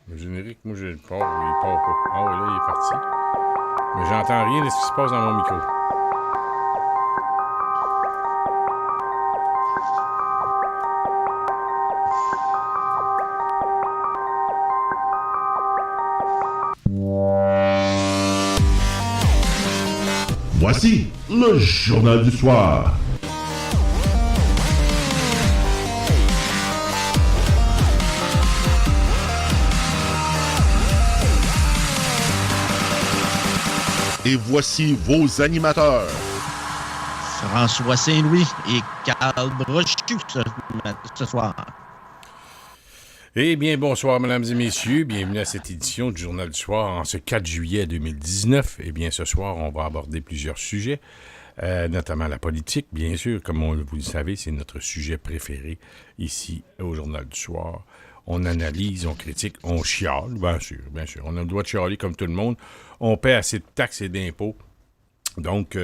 Le générique, moi, il part pas. Ah ouais, là, il est parti. Mais j'entends rien de ce qui se passe dans mon micro. Voici le Journal du Soir. Et voici vos animateurs. François Saint-Louis et Carl Brochu ce soir. Eh bien, bonsoir, mesdames et messieurs. Bienvenue à cette édition du Journal du Soir en ce 4 juillet 2019. Eh bien, ce soir, on va aborder plusieurs sujets, notamment la politique, bien sûr. Comme vous le savez, c'est notre sujet préféré ici au Journal du Soir. On analyse, on critique, on chiale, bien sûr, bien sûr. On a le droit de chialer comme tout le monde. On paie assez de taxes et d'impôts. Donc,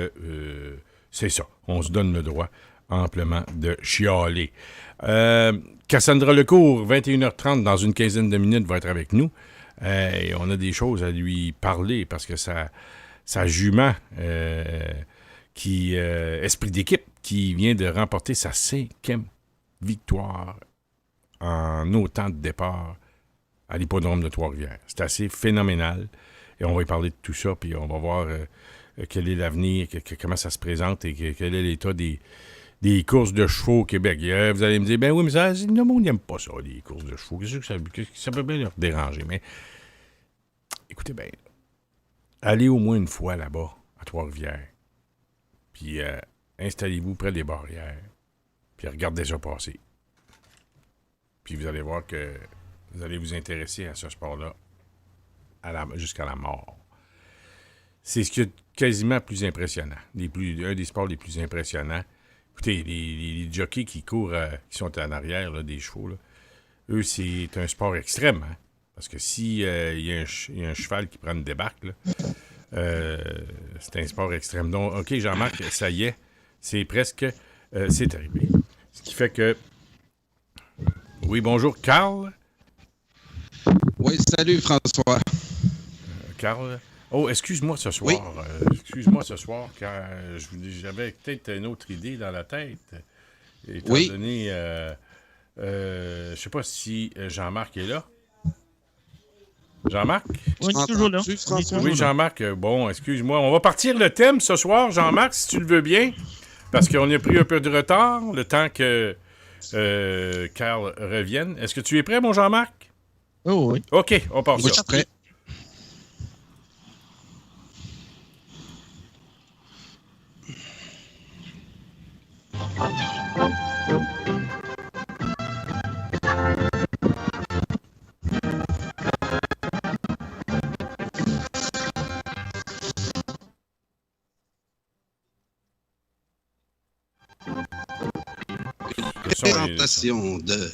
c'est ça. On se donne le droit amplement de chialer. Cassandra Lecourt, 21h30, dans une quinzaine de minutes, va être avec nous. Et on a des choses à lui parler parce que sa jument, esprit d'équipe, qui vient de remporter sa 5e victoire en autant de départs à l'hippodrome de Trois-Rivières. C'est assez phénoménal. Et on va y parler de tout ça, puis on va voir quel est l'avenir, comment ça se présente et quel est l'état des courses de chevaux au Québec. Vous allez me dire, ben oui, mais ça, le monde n'aime pas ça, les courses de chevaux. Qu'est-ce que ça peut bien leur déranger? Mais écoutez bien, allez au moins une fois là-bas, à Trois-Rivières, puis installez-vous près des barrières, puis regardez ça passer. Puis vous allez voir que vous allez vous intéresser à ce sport-là jusqu'à la mort. C'est ce qui est quasiment plus impressionnant. Un des sports les plus impressionnants. Écoutez, les jockeys qui courent, qui sont en arrière là, des chevaux, là, eux, c'est un sport extrême. Hein? Parce que s'il y a un cheval qui prend une débarque, là, c'est un sport extrême. Donc, OK, Jean-Marc, ça y est, c'est presque... c'est arrivé. Ce qui fait que... Oui, bonjour, Carl. Oui, salut François. Carl. Oh, excuse-moi ce soir. Oui. Excuse-moi ce soir, car j'avais peut-être une autre idée dans la tête. Étant donné, je sais pas si Jean-Marc est là. Jean-Marc? On est toujours là. Oui, Jean-Marc, bon, excuse-moi. On va partir le thème ce soir, Jean-Marc, si tu le veux bien, parce qu'on a pris un peu de retard, le temps que Carl revienne. Est-ce que tu es prêt, mon Jean-Marc? Oh oui. OK, on part Oui, ça. je suis prêt. Présentation de...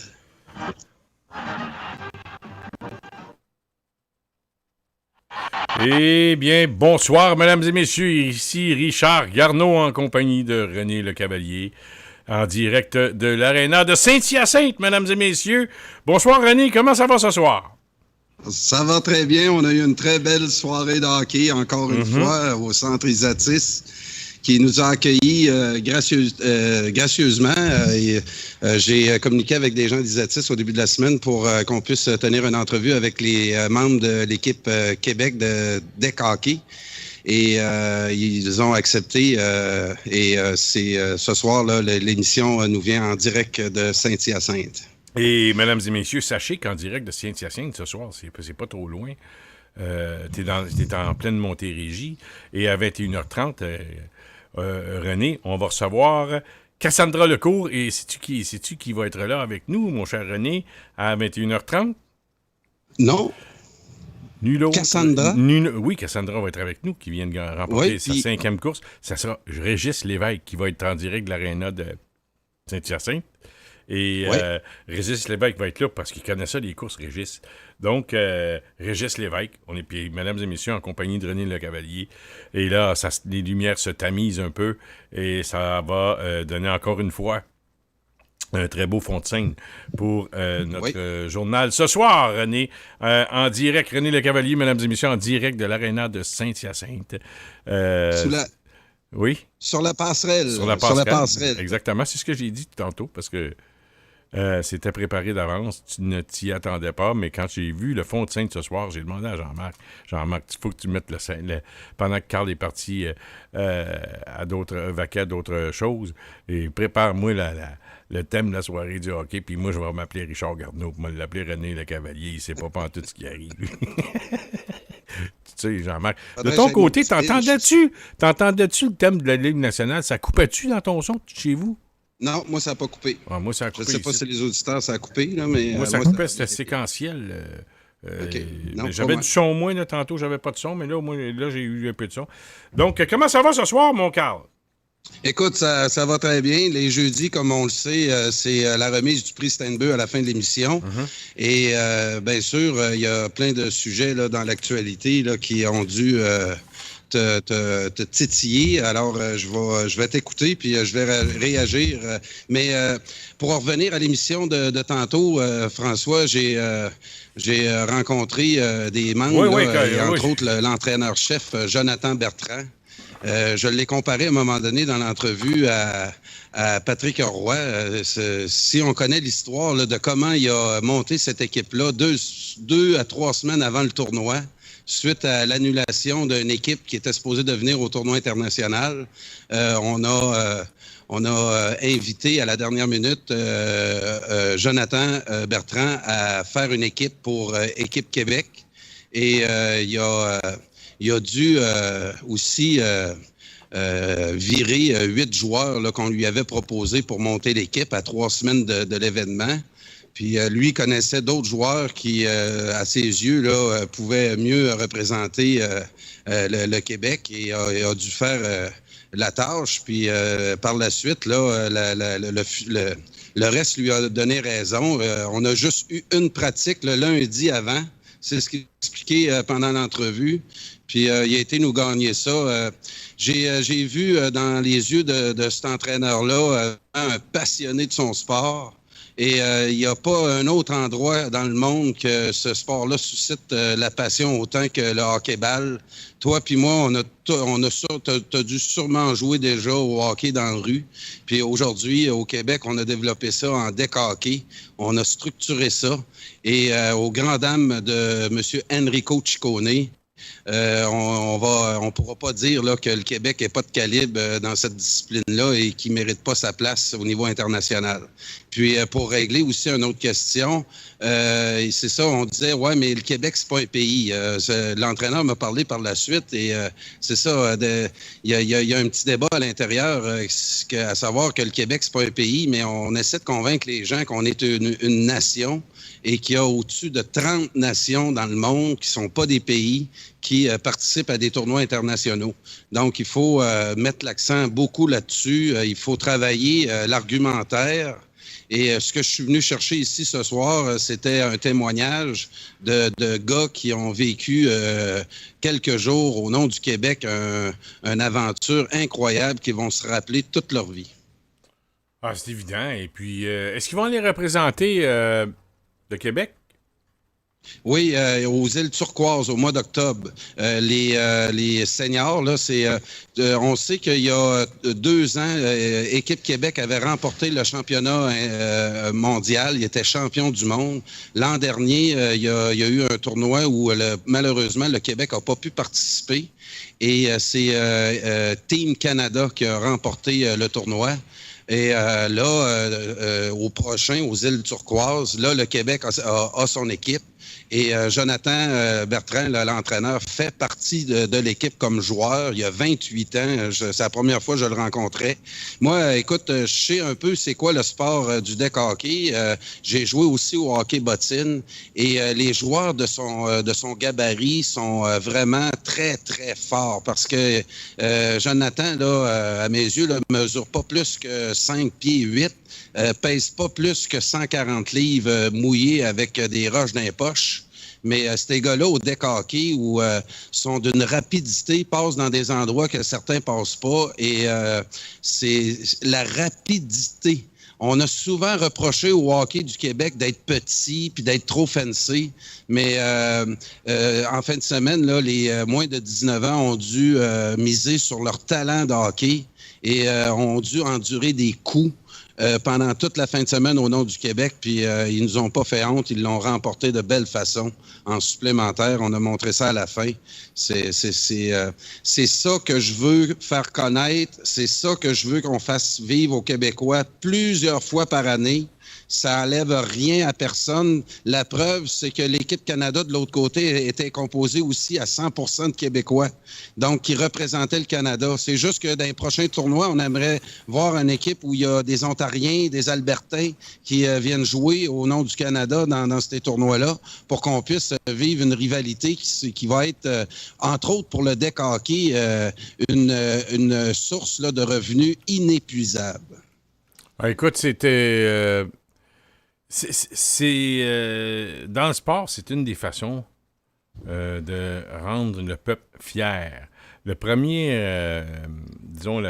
Eh bien, bonsoir, mesdames et messieurs. Ici Richard Garneau en compagnie de René Le Cavalier, en direct de l'aréna de Saint-Hyacinthe, mesdames et messieurs. Bonsoir, René. Comment ça va ce soir? Ça va très bien. On a eu une très belle soirée de hockey, encore une fois, au Centre Isatis, qui nous a accueillis gracieusement. J'ai communiqué avec des gens d'Isatis au début de la semaine pour qu'on puisse tenir une entrevue avec les membres de l'équipe Québec de deck hockey. Et ils ont accepté. C'est ce soir-là, l'émission nous vient en direct de Saint-Hyacinthe. Et, mesdames et messieurs, sachez qu'en direct de Saint-Hyacinthe ce soir, c'est pas trop loin. T'es en pleine Montérégie. Et à 21h30... René, on va recevoir Cassandra Lecourt. Et sais-tu qui va être là avec nous, mon cher René, à 21h30? Non. Nul autre. Cassandra? Oui, Cassandra va être avec nous, qui vient de remporter sa 5e course. Ça sera Régis Lévesque qui va être en direct de l'aréna de Saint-Hyacinthe. Et Régis Lévesque va être là parce qu'il connaît ça, les courses Régis. Donc, Régis Lévesque, on est, puis, mesdames et messieurs, en compagnie de René Le Cavalier. Et là, les lumières se tamisent un peu et ça va donner encore une fois Un très beau fond de scène pour notre journal. Ce soir, René, en direct, René Le Cavalier, mesdames et messieurs, en direct de l'aréna de Saint-Hyacinthe. Oui? Sur la passerelle. Sur la passerelle. Exactement, c'est ce que j'ai dit tantôt, parce que c'était préparé d'avance. Tu ne t'y attendais pas, mais quand j'ai vu le fond de scène ce soir, j'ai demandé à Jean-Marc, il faut que tu mettes pendant que Carl est parti à d'autres choses, et prépare-moi le thème de la soirée du hockey, puis moi, je vais m'appeler Richard Garneau, puis je vais l'appeler René Le Cavalier, il sait pas tout ce qui arrive. Tu sais, Jean-Marc. De ton côté, t'entendais-tu le thème de la Ligue nationale? Ça coupait-tu dans ton son chez vous? Non, moi, ça n'a pas coupé. Ah, moi, ça a coupé. Je ne sais pas si les auditeurs, ça a coupé, là, mais... Moi, ça coupait, c'était séquentiel. Okay. Non, j'avais du son moins, là, tantôt, j'avais pas de son, mais là, j'ai eu un peu de son. Donc, comment ça va ce soir, mon Carl? Écoute, ça va très bien. Les jeudis, comme on le sait, c'est la remise du prix Steinbeu à la fin de l'émission. Et bien sûr, il y a plein de sujets là, dans l'actualité là, qui ont dû te titiller. Alors, je vais t'écouter, puis je vais réagir. Mais pour en revenir à l'émission de tantôt, François, j'ai rencontré des membres, et entre autres l'entraîneur-chef Jonathan Bertrand. Je l'ai comparé à un moment donné dans l'entrevue à Patrick Roy. Si on connaît l'histoire là, de comment il a monté cette équipe-là 2 à 3 semaines avant le tournoi, suite à l'annulation d'une équipe qui était supposée de venir au tournoi international, on a invité à la dernière minute Jonathan Bertrand à faire une équipe pour Équipe Québec. Et il a dû aussi virer 8 joueurs là, qu'on lui avait proposés pour monter l'équipe à 3 semaines de l'événement. Puis lui connaissait d'autres joueurs qui, à ses yeux, là, pouvaient mieux représenter le Québec et a dû faire la tâche. Puis par la suite, là, le reste lui a donné raison. On a juste eu une pratique le lundi avant. C'est ce qu'il expliquait pendant l'entrevue. Puis il a été nous gagner ça. J'ai vu dans les yeux de cet entraîneur-là un passionné de son sport. Et il n'y a pas un autre endroit dans le monde que ce sport-là suscite la passion autant que le hockey-ball. Toi puis moi, t'as dû sûrement jouer déjà au hockey dans la rue. Puis aujourd'hui, au Québec, on a développé ça en deck hockey. On a structuré ça. Et aux grandes dames de M. Enrico Ciccone, on pourra pas dire là, que le Québec n'est pas de calibre dans cette discipline-là et qu'il ne mérite pas sa place au niveau international. Puis, pour régler aussi une autre question, c'est ça, on disait, ouais, mais le Québec, c'est pas un pays. L'entraîneur m'a parlé par la suite et c'est ça, il y a un petit débat à l'intérieur, à savoir que le Québec, c'est pas un pays, mais on essaie de convaincre les gens qu'on est une nation et qu'il y a au-dessus de 30 nations dans le monde qui sont pas des pays qui participent à des tournois internationaux. Donc, il faut mettre l'accent beaucoup là-dessus. Il faut travailler l'argumentaire. Et ce que je suis venu chercher ici ce soir, c'était un témoignage de gars qui ont vécu quelques jours au nom du Québec une aventure incroyable qu'ils vont se rappeler toute leur vie. Ah, c'est évident. Et puis, est-ce qu'ils vont aller représenter le Québec? Oui, aux îles Turquoises au mois d'octobre. Les seniors, là, on sait qu'il y a 2 ans, Équipe Québec avait remporté le championnat mondial. Il était champion du monde. L'an dernier, il y a eu un tournoi où malheureusement le Québec n'a pas pu participer. Et c'est Team Canada qui a remporté le tournoi. Et au prochain, aux îles Turquoises, là, le Québec a son équipe. Et Jonathan Bertrand, l'entraîneur, fait partie de l'équipe comme joueur. Il y a 28 ans. C'est la première fois que je le rencontrais. Moi, écoute, je sais un peu c'est quoi le sport du deck hockey. J'ai joué aussi au hockey bottine. Et les joueurs de son gabarit sont vraiment très, très forts. Parce que Jonathan, là, à mes yeux, ne mesure pas plus que 5 pieds 8. Pèse pas plus que 140 livres mouillés avec des roches dans les poches. Mais ces gars-là, au deck hockey, où sont d'une rapidité, passent dans des endroits que certains passent pas. Et c'est la rapidité. On a souvent reproché au hockey du Québec d'être petit puis d'être trop fancy, mais en fin de semaine, là, les moins de 19 ans ont dû miser sur leur talent de hockey et ont dû endurer des coups pendant toute la fin de semaine au nom du Québec, puis ils nous ont pas fait honte, ils l'ont remporté de belle façon en supplémentaire. On a montré ça à la fin. C'est ça que je veux faire connaître, c'est ça que je veux qu'on fasse vivre aux Québécois plusieurs fois par année. Ça enlève rien à personne. La preuve, c'est que l'équipe Canada, de l'autre côté, était composée aussi à 100% de Québécois, donc qui représentaient le Canada. C'est juste que dans les prochains tournois, on aimerait voir une équipe où il y a des Ontariens, des Albertains qui viennent jouer au nom du Canada dans ces tournois-là pour qu'on puisse vivre une rivalité qui va être, entre autres pour le deck hockey, une source là, de revenus inépuisable. Écoute, c'était... dans le sport, c'est une des façons de rendre le peuple fier. Le premier, disons,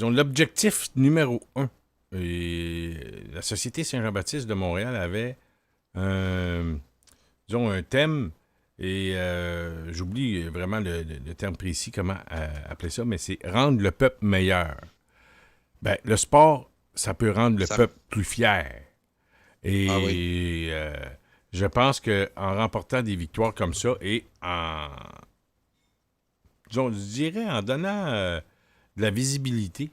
l'objectif numéro 1, et la Société Saint-Jean-Baptiste de Montréal avait un thème, et j'oublie vraiment le terme précis, comment appeler ça, mais c'est rendre le peuple meilleur. Ben, le sport, ça peut rendre le peuple plus fier. Et je pense qu'en remportant des victoires comme ça et je dirais en donnant de la visibilité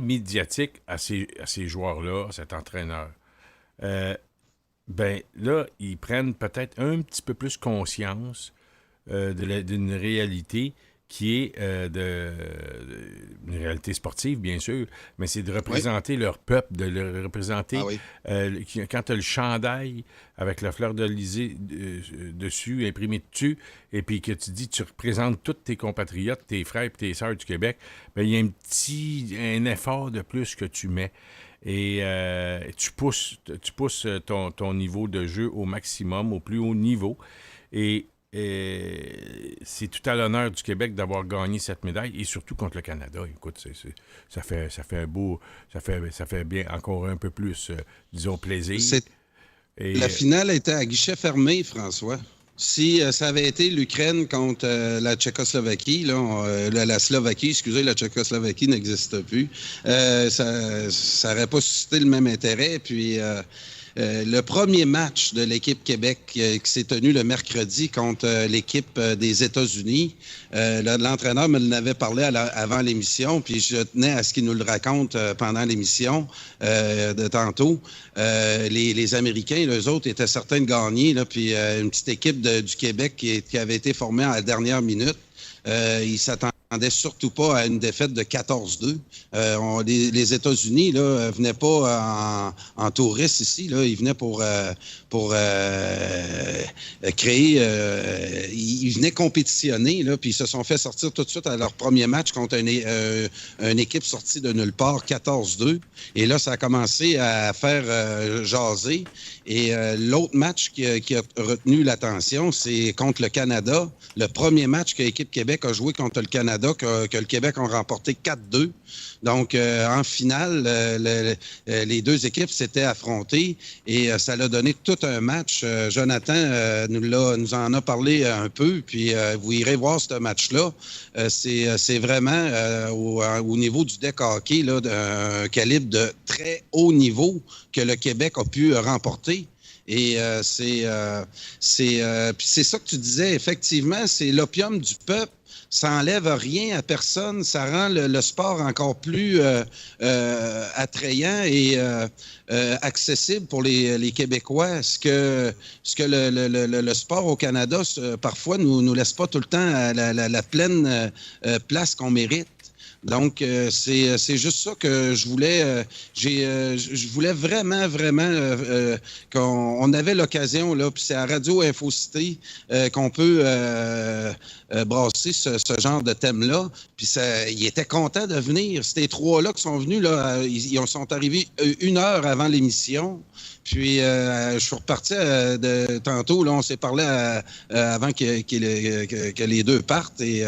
médiatique à ces joueurs-là, à cet entraîneur, ben là, ils prennent peut-être un petit peu plus conscience d'une réalité qui est une réalité sportive, bien sûr, mais c'est de représenter leur peuple, de le représenter. Quand tu as le chandail avec la fleur d'Elysée dessus, imprimé dessus, et puis que tu dis tu représentes tous tes compatriotes, tes frères et tes sœurs du Québec, bien, il y a un effort de plus que tu mets. Et tu pousses ton niveau de jeu au maximum, au plus haut niveau. Et c'est tout à l'honneur du Québec d'avoir gagné cette médaille, et surtout contre le Canada. Écoute, ça fait bien encore un peu plus, disons, plaisir. La finale était à guichet fermé, François. Si ça avait été l'Ukraine contre la Tchécoslovaquie, la Slovaquie, excusez, la Tchécoslovaquie n'existe plus, ça n'aurait pas suscité le même intérêt. Puis le premier match de l'équipe Québec qui s'est tenu le mercredi contre l'équipe des États-Unis, l'entraîneur me l'avait parlé avant l'émission, puis je tenais à ce qu'il nous le raconte pendant l'émission de tantôt. Les Américains, eux autres, étaient certains de gagner, là, puis une petite équipe du Québec qui avait été formée à la dernière minute. Ils s'attendaient surtout pas à une défaite de 14-2. Les États-Unis là venaient pas en touristes ici, là, ils venaient pour créer. Ils venaient compétitionner, là, puis ils se sont fait sortir tout de suite à leur premier match contre une équipe sortie de nulle part, 14-2. Et là, ça a commencé à faire jaser. Et l'autre match qui a retenu l'attention, c'est contre le Canada. Le premier match que l'équipe Québec a joué contre le Canada, que le Québec a remporté 4-2. Donc, en finale, les deux équipes s'étaient affrontées et ça l'a donné tout un match. Jonathan nous en a parlé un peu, puis vous irez voir ce match-là. C'est vraiment au niveau du deck hockey, là, d'un calibre de très haut niveau que le Québec a pu remporter. Et puis c'est ça que tu disais, effectivement, c'est l'opium du peuple. Ça enlève rien à personne, ça rend le sport encore plus attrayant et accessible pour les Québécois. Ce que le sport au Canada, parfois, nous laisse pas tout le temps à la pleine place qu'on mérite. Donc, c'est juste ça que je voulais. Je voulais vraiment qu'on avait l'occasion, là, puis c'est à Radio Infocité qu'on peut brasser ce genre de thème-là. Puis ils étaient contents de venir. Ces trois-là qui sont venus, là, ils sont arrivés 1 heure avant l'émission. Puis, je suis reparti tantôt. Là, on s'est parlé avant que les deux partent. Et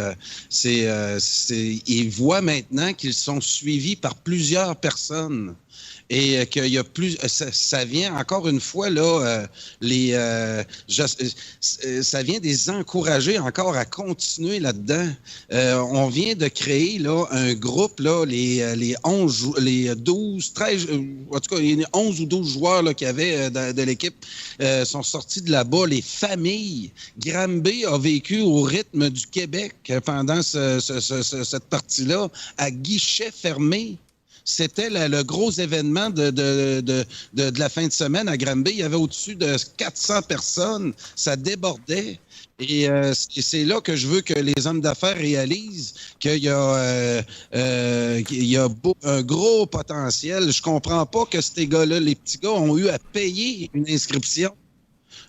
ils voient maintenant qu'ils sont suivis par plusieurs personnes. Et qu'il y a plus, ça vient encore une fois là, ça vient les encourager encore à continuer là-dedans. On vient de créer là un groupe là, les 12, 13, en tout cas les 11 ou 12 joueurs là qu'il y avait de l'équipe sont sortis de là-bas. Les familles. Granby a vécu au rythme du Québec pendant cette partie-là à guichet fermé. C'était le gros événement de la fin de semaine à Granby. Il y avait au-dessus de 400 personnes. Ça débordait. Et c'est là que je veux que les hommes d'affaires réalisent qu'il y a un gros potentiel. Je comprends pas que ces gars-là, les petits gars, ont eu à payer une inscription.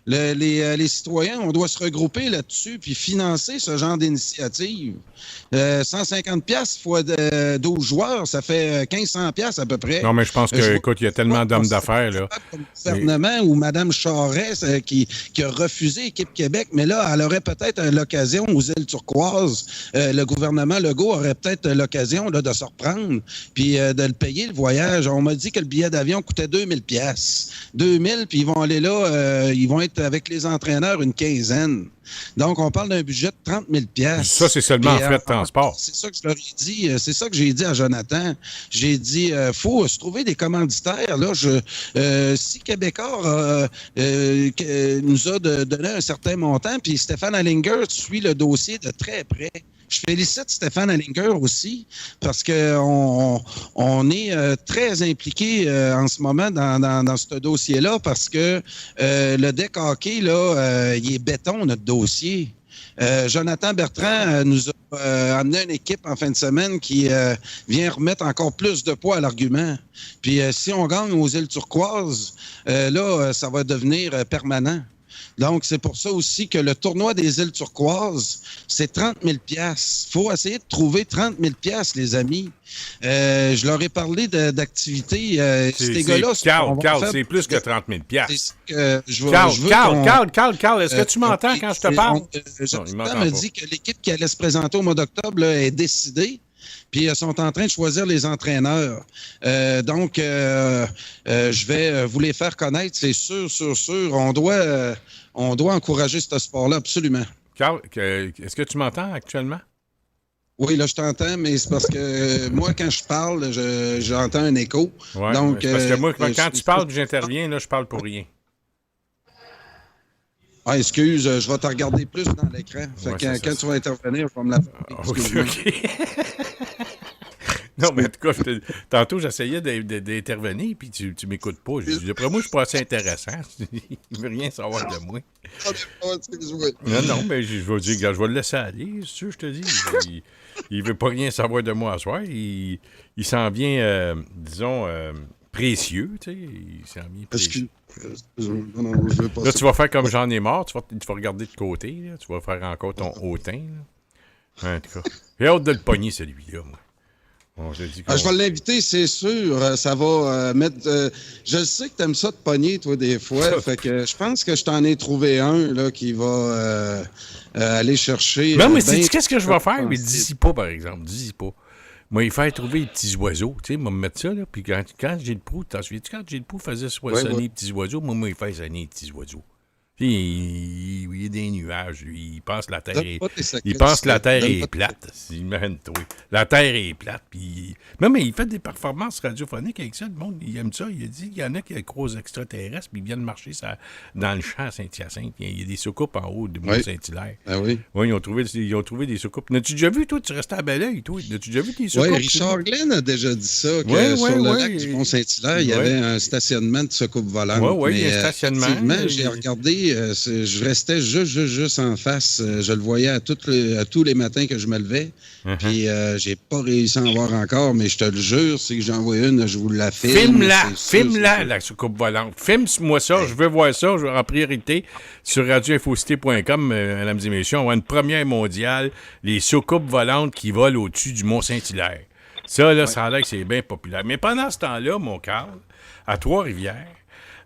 Les citoyens, on doit se regrouper là-dessus puis financer ce genre d'initiative. 150$ fois 12 joueurs, ça fait 1500$ à peu près. Non, mais je pense que, écoute, il y a tellement d'hommes d'affaires, là. Comme le gouvernement ou Mme Charest qui a refusé Équipe Québec, mais là, elle aurait peut-être l'occasion aux îles Turquoises. Le gouvernement Legault aurait peut-être l'occasion là, de se reprendre puis de le payer, le voyage. On m'a dit que le billet d'avion coûtait 2000$. 2000$, puis ils vont aller là, ils vont être avec les entraîneurs une quinzaine. Donc, on parle d'un budget de 30 000$. Ça, c'est seulement en frais de transport. C'est ça que je leur ai dit. C'est ça que j'ai dit à Jonathan. J'ai dit, faut se trouver des commanditaires. Là, si Québécois nous a donné un certain montant, puis Stéphane Allinger suit le dossier de très près. Je félicite Stéphane Allinger aussi parce qu'on est très impliqué en ce moment dans ce dossier-là parce que le deck hockey, là, il est béton, notre dossier. Jonathan Bertrand nous a amené une équipe en fin de semaine qui vient remettre encore plus de poids à l'argument. Puis si on gagne aux îles Turquoises, là, ça va devenir permanent. Donc, c'est pour ça aussi que le tournoi des îles Turquoises, c'est 30 000$. Il faut essayer de trouver 30 000$, les amis. Je leur ai parlé d'activités. Ces gars-là... Carl, c'est plus que 30 000$. Carl, est-ce que tu m'entends quand je te parle? Jonathan me dit que l'équipe qui allait se présenter au mois d'octobre là, est décidée. Puis ils sont en train de choisir les entraîneurs. Donc, je vais vous les faire connaître, c'est sûr. On doit encourager ce sport-là, absolument. Carl, est-ce que tu m'entends actuellement? Oui, là, je t'entends, mais c'est parce que moi, quand je parle, j'entends un écho. Ouais, donc, parce que moi, quand tu parles, j'interviens, là, je parle pour rien. Ah, excuse, je vais te regarder plus dans l'écran. Fait que quand tu vas intervenir, je vais me la faire. OK. Non, mais en tout cas, tantôt, j'essayais d'intervenir, puis tu m'écoutes pas. D'après moi, je suis pas assez intéressant. Il veut rien savoir de moi. Non, mais je vais dire, je vais le laisser aller, c'est sûr, je te dis. Il veut pas rien savoir de moi à soir. Il s'en vient, disons, précieux, tu sais. Il s'en vient précieux. Là, tu vas faire comme j'en ai marre, tu vas regarder de côté, là, tu vas faire encore ton hautain. Là. En tout cas, j'ai hâte de le pogner, celui-là, moi. Bon, je vais l'inviter, c'est sûr. Ça va mettre... je sais que tu aimes ça de pogner, toi, des fois. Fait que je pense que je t'en ai trouvé un là, qui va aller chercher... Non, mais qu'est-ce que je vais faire? Mais dis-y pas, par exemple. Dis-y pas. Moi, il fait trouver les petits oiseaux. Tu sais, moi, me mettre ça, là. Puis quand Gilles Proulx, t'en souviens-tu, quand Gilles Proulx faisait sonner les petits oiseaux, moi, il fait sonner les petits oiseaux. Puis, il y a des nuages, lui. Il pense que la Terre est plate. Imagine-toi. La Terre est plate. Puis... Non, mais il fait des performances radiophoniques avec ça. Le monde, il aime ça. Il a dit qu'il y en a qui croisent extraterrestres, puis ils viennent marcher dans le champ à Saint-Hyacinthe. Il y a des soucoupes en haut du Mont Saint-Hilaire. Ah oui. Oui, ils ont trouvé des soucoupes. N'as-tu déjà vu, toi? Tu restais à Belleuil, toi? N'as-tu déjà vu tes soucoupes? Oui, Richard Glenn a déjà dit ça, que sur le lac du Mont Saint-Hilaire, il y avait un stationnement de soucoupes volantes. Oui, il y a un stationnement. J'ai regardé oui, je restais juste en face. Je le voyais à tous les matins que je me levais. Puis j'ai pas réussi à en voir encore, mais je te le jure, si que j'en vois une, je vous la filme. Filme-la, la soucoupe volante. Filme-moi ça, je veux voir ça en priorité sur radioinfocité.com, mesdames et messieurs. On va une première mondiale, les soucoupes volantes qui volent au-dessus du Mont-Saint-Hilaire. Ça, là, ça a l'air que c'est bien populaire. Mais pendant ce temps-là, mon Carl, à Trois-Rivières,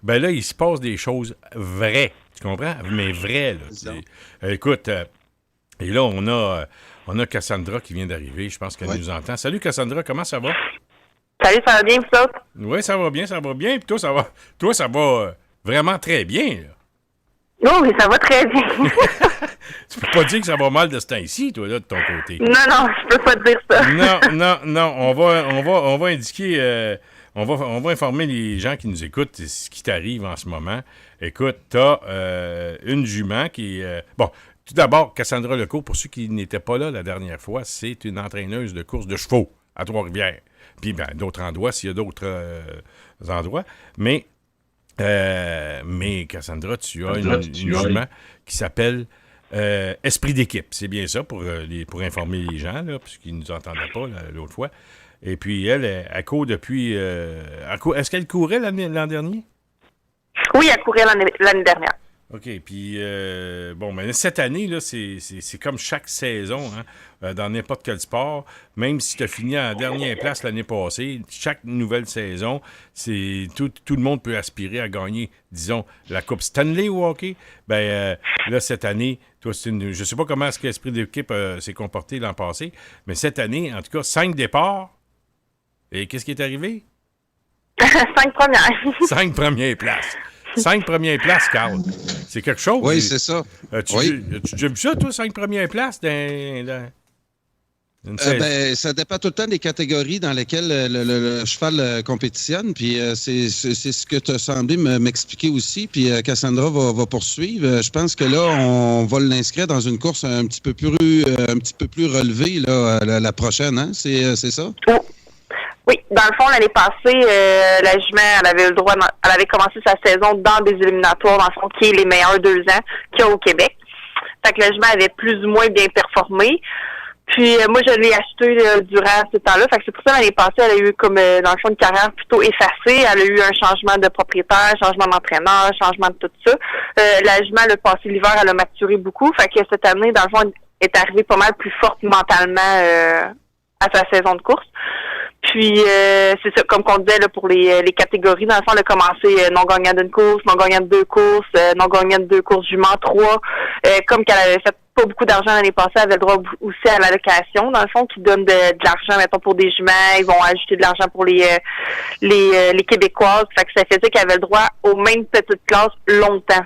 ben là, il se passe des choses vraies. Tu comprends? Mais vraies, là. Écoute, et là, on a Cassandra qui vient d'arriver. Je pense qu'elle nous entend. Salut, Cassandra, comment ça va? Salut, ça va bien, vous autres? Oui, ça va bien. Puis toi, ça va vraiment très bien, là. Oh, oui, ça va très bien. Tu peux pas dire que ça va mal de ce temps-ci, toi, là, de ton côté. Non, je peux pas te dire ça. Non. On va indiquer... On va informer les gens qui nous écoutent ce qui t'arrive en ce moment. Écoute, t'as une jument qui... bon, tout d'abord, Cassandra Lecourt, pour ceux qui n'étaient pas là la dernière fois, c'est une entraîneuse de course de chevaux à Trois-Rivières. Puis, d'autres endroits, s'il y a d'autres endroits. Mais Cassandra, tu as une jument qui s'appelle Esprit d'équipe. C'est bien ça, pour informer les gens, là, puisqu'ils ne nous entendaient pas l'autre fois. Et puis, elle court depuis... est-ce qu'elle courait l'an dernier? Oui, elle courait l'année dernière. OK. Puis, mais cette année, là, c'est comme chaque saison, dans n'importe quel sport. Même si tu as fini en dernière place l'année passée, chaque nouvelle saison, tout le monde peut aspirer à gagner, disons, la Coupe Stanley au hockey. Là, cette année, toi, je ne sais pas comment est-ce que l'esprit d'équipe s'est comporté l'an passé, mais cette année, en tout cas, 5 départs. Et qu'est-ce qui est arrivé? 5 premières. 5 premières places. 5 premières places, Carl. C'est quelque chose. Oui, c'est ça. As-tu déjà vu ça, toi, 5 premières places dans ça dépend tout le temps des catégories dans lesquelles le cheval compétitionne. Puis c'est ce que tu as semblé m'expliquer aussi. Puis Cassandra va poursuivre. Je pense que là, on va l'inscrire dans une course un petit peu plus relevée là, la prochaine. Hein? C'est ça? Oui, dans le fond, l'année passée, la jument, elle avait commencé sa saison dans des éliminatoires, dans le fond, qui est les meilleurs 2 ans qu'il y a au Québec. Fait que la jument avait plus ou moins bien performé. Puis moi, je l'ai acheté durant ce temps-là. Fait que c'est pour ça l'année passée, elle a eu comme dans le fond une carrière plutôt effacée. Elle a eu un changement de propriétaire, changement d'entraîneur, changement de tout ça. La jument, le passé l'hiver, elle a maturé beaucoup. Fait que cette année, dans le fond, elle est arrivée pas mal plus forte mentalement à sa saison de course. Puis, c'est ça, comme on disait, là, pour les catégories, dans le fond, elle a commencé non gagnant d'une course, non gagnant de 2 courses, non gagnant de 2 courses jument 3. Comme qu'elle avait fait pas beaucoup d'argent l'année passée, elle avait le droit aussi à l'allocation, dans le fond, qui donne de l'argent, mettons, pour des juments. Ils vont ajouter de l'argent pour les Québécoises. Fait que ça faisait qu'elle avait le droit aux mêmes petites classes longtemps.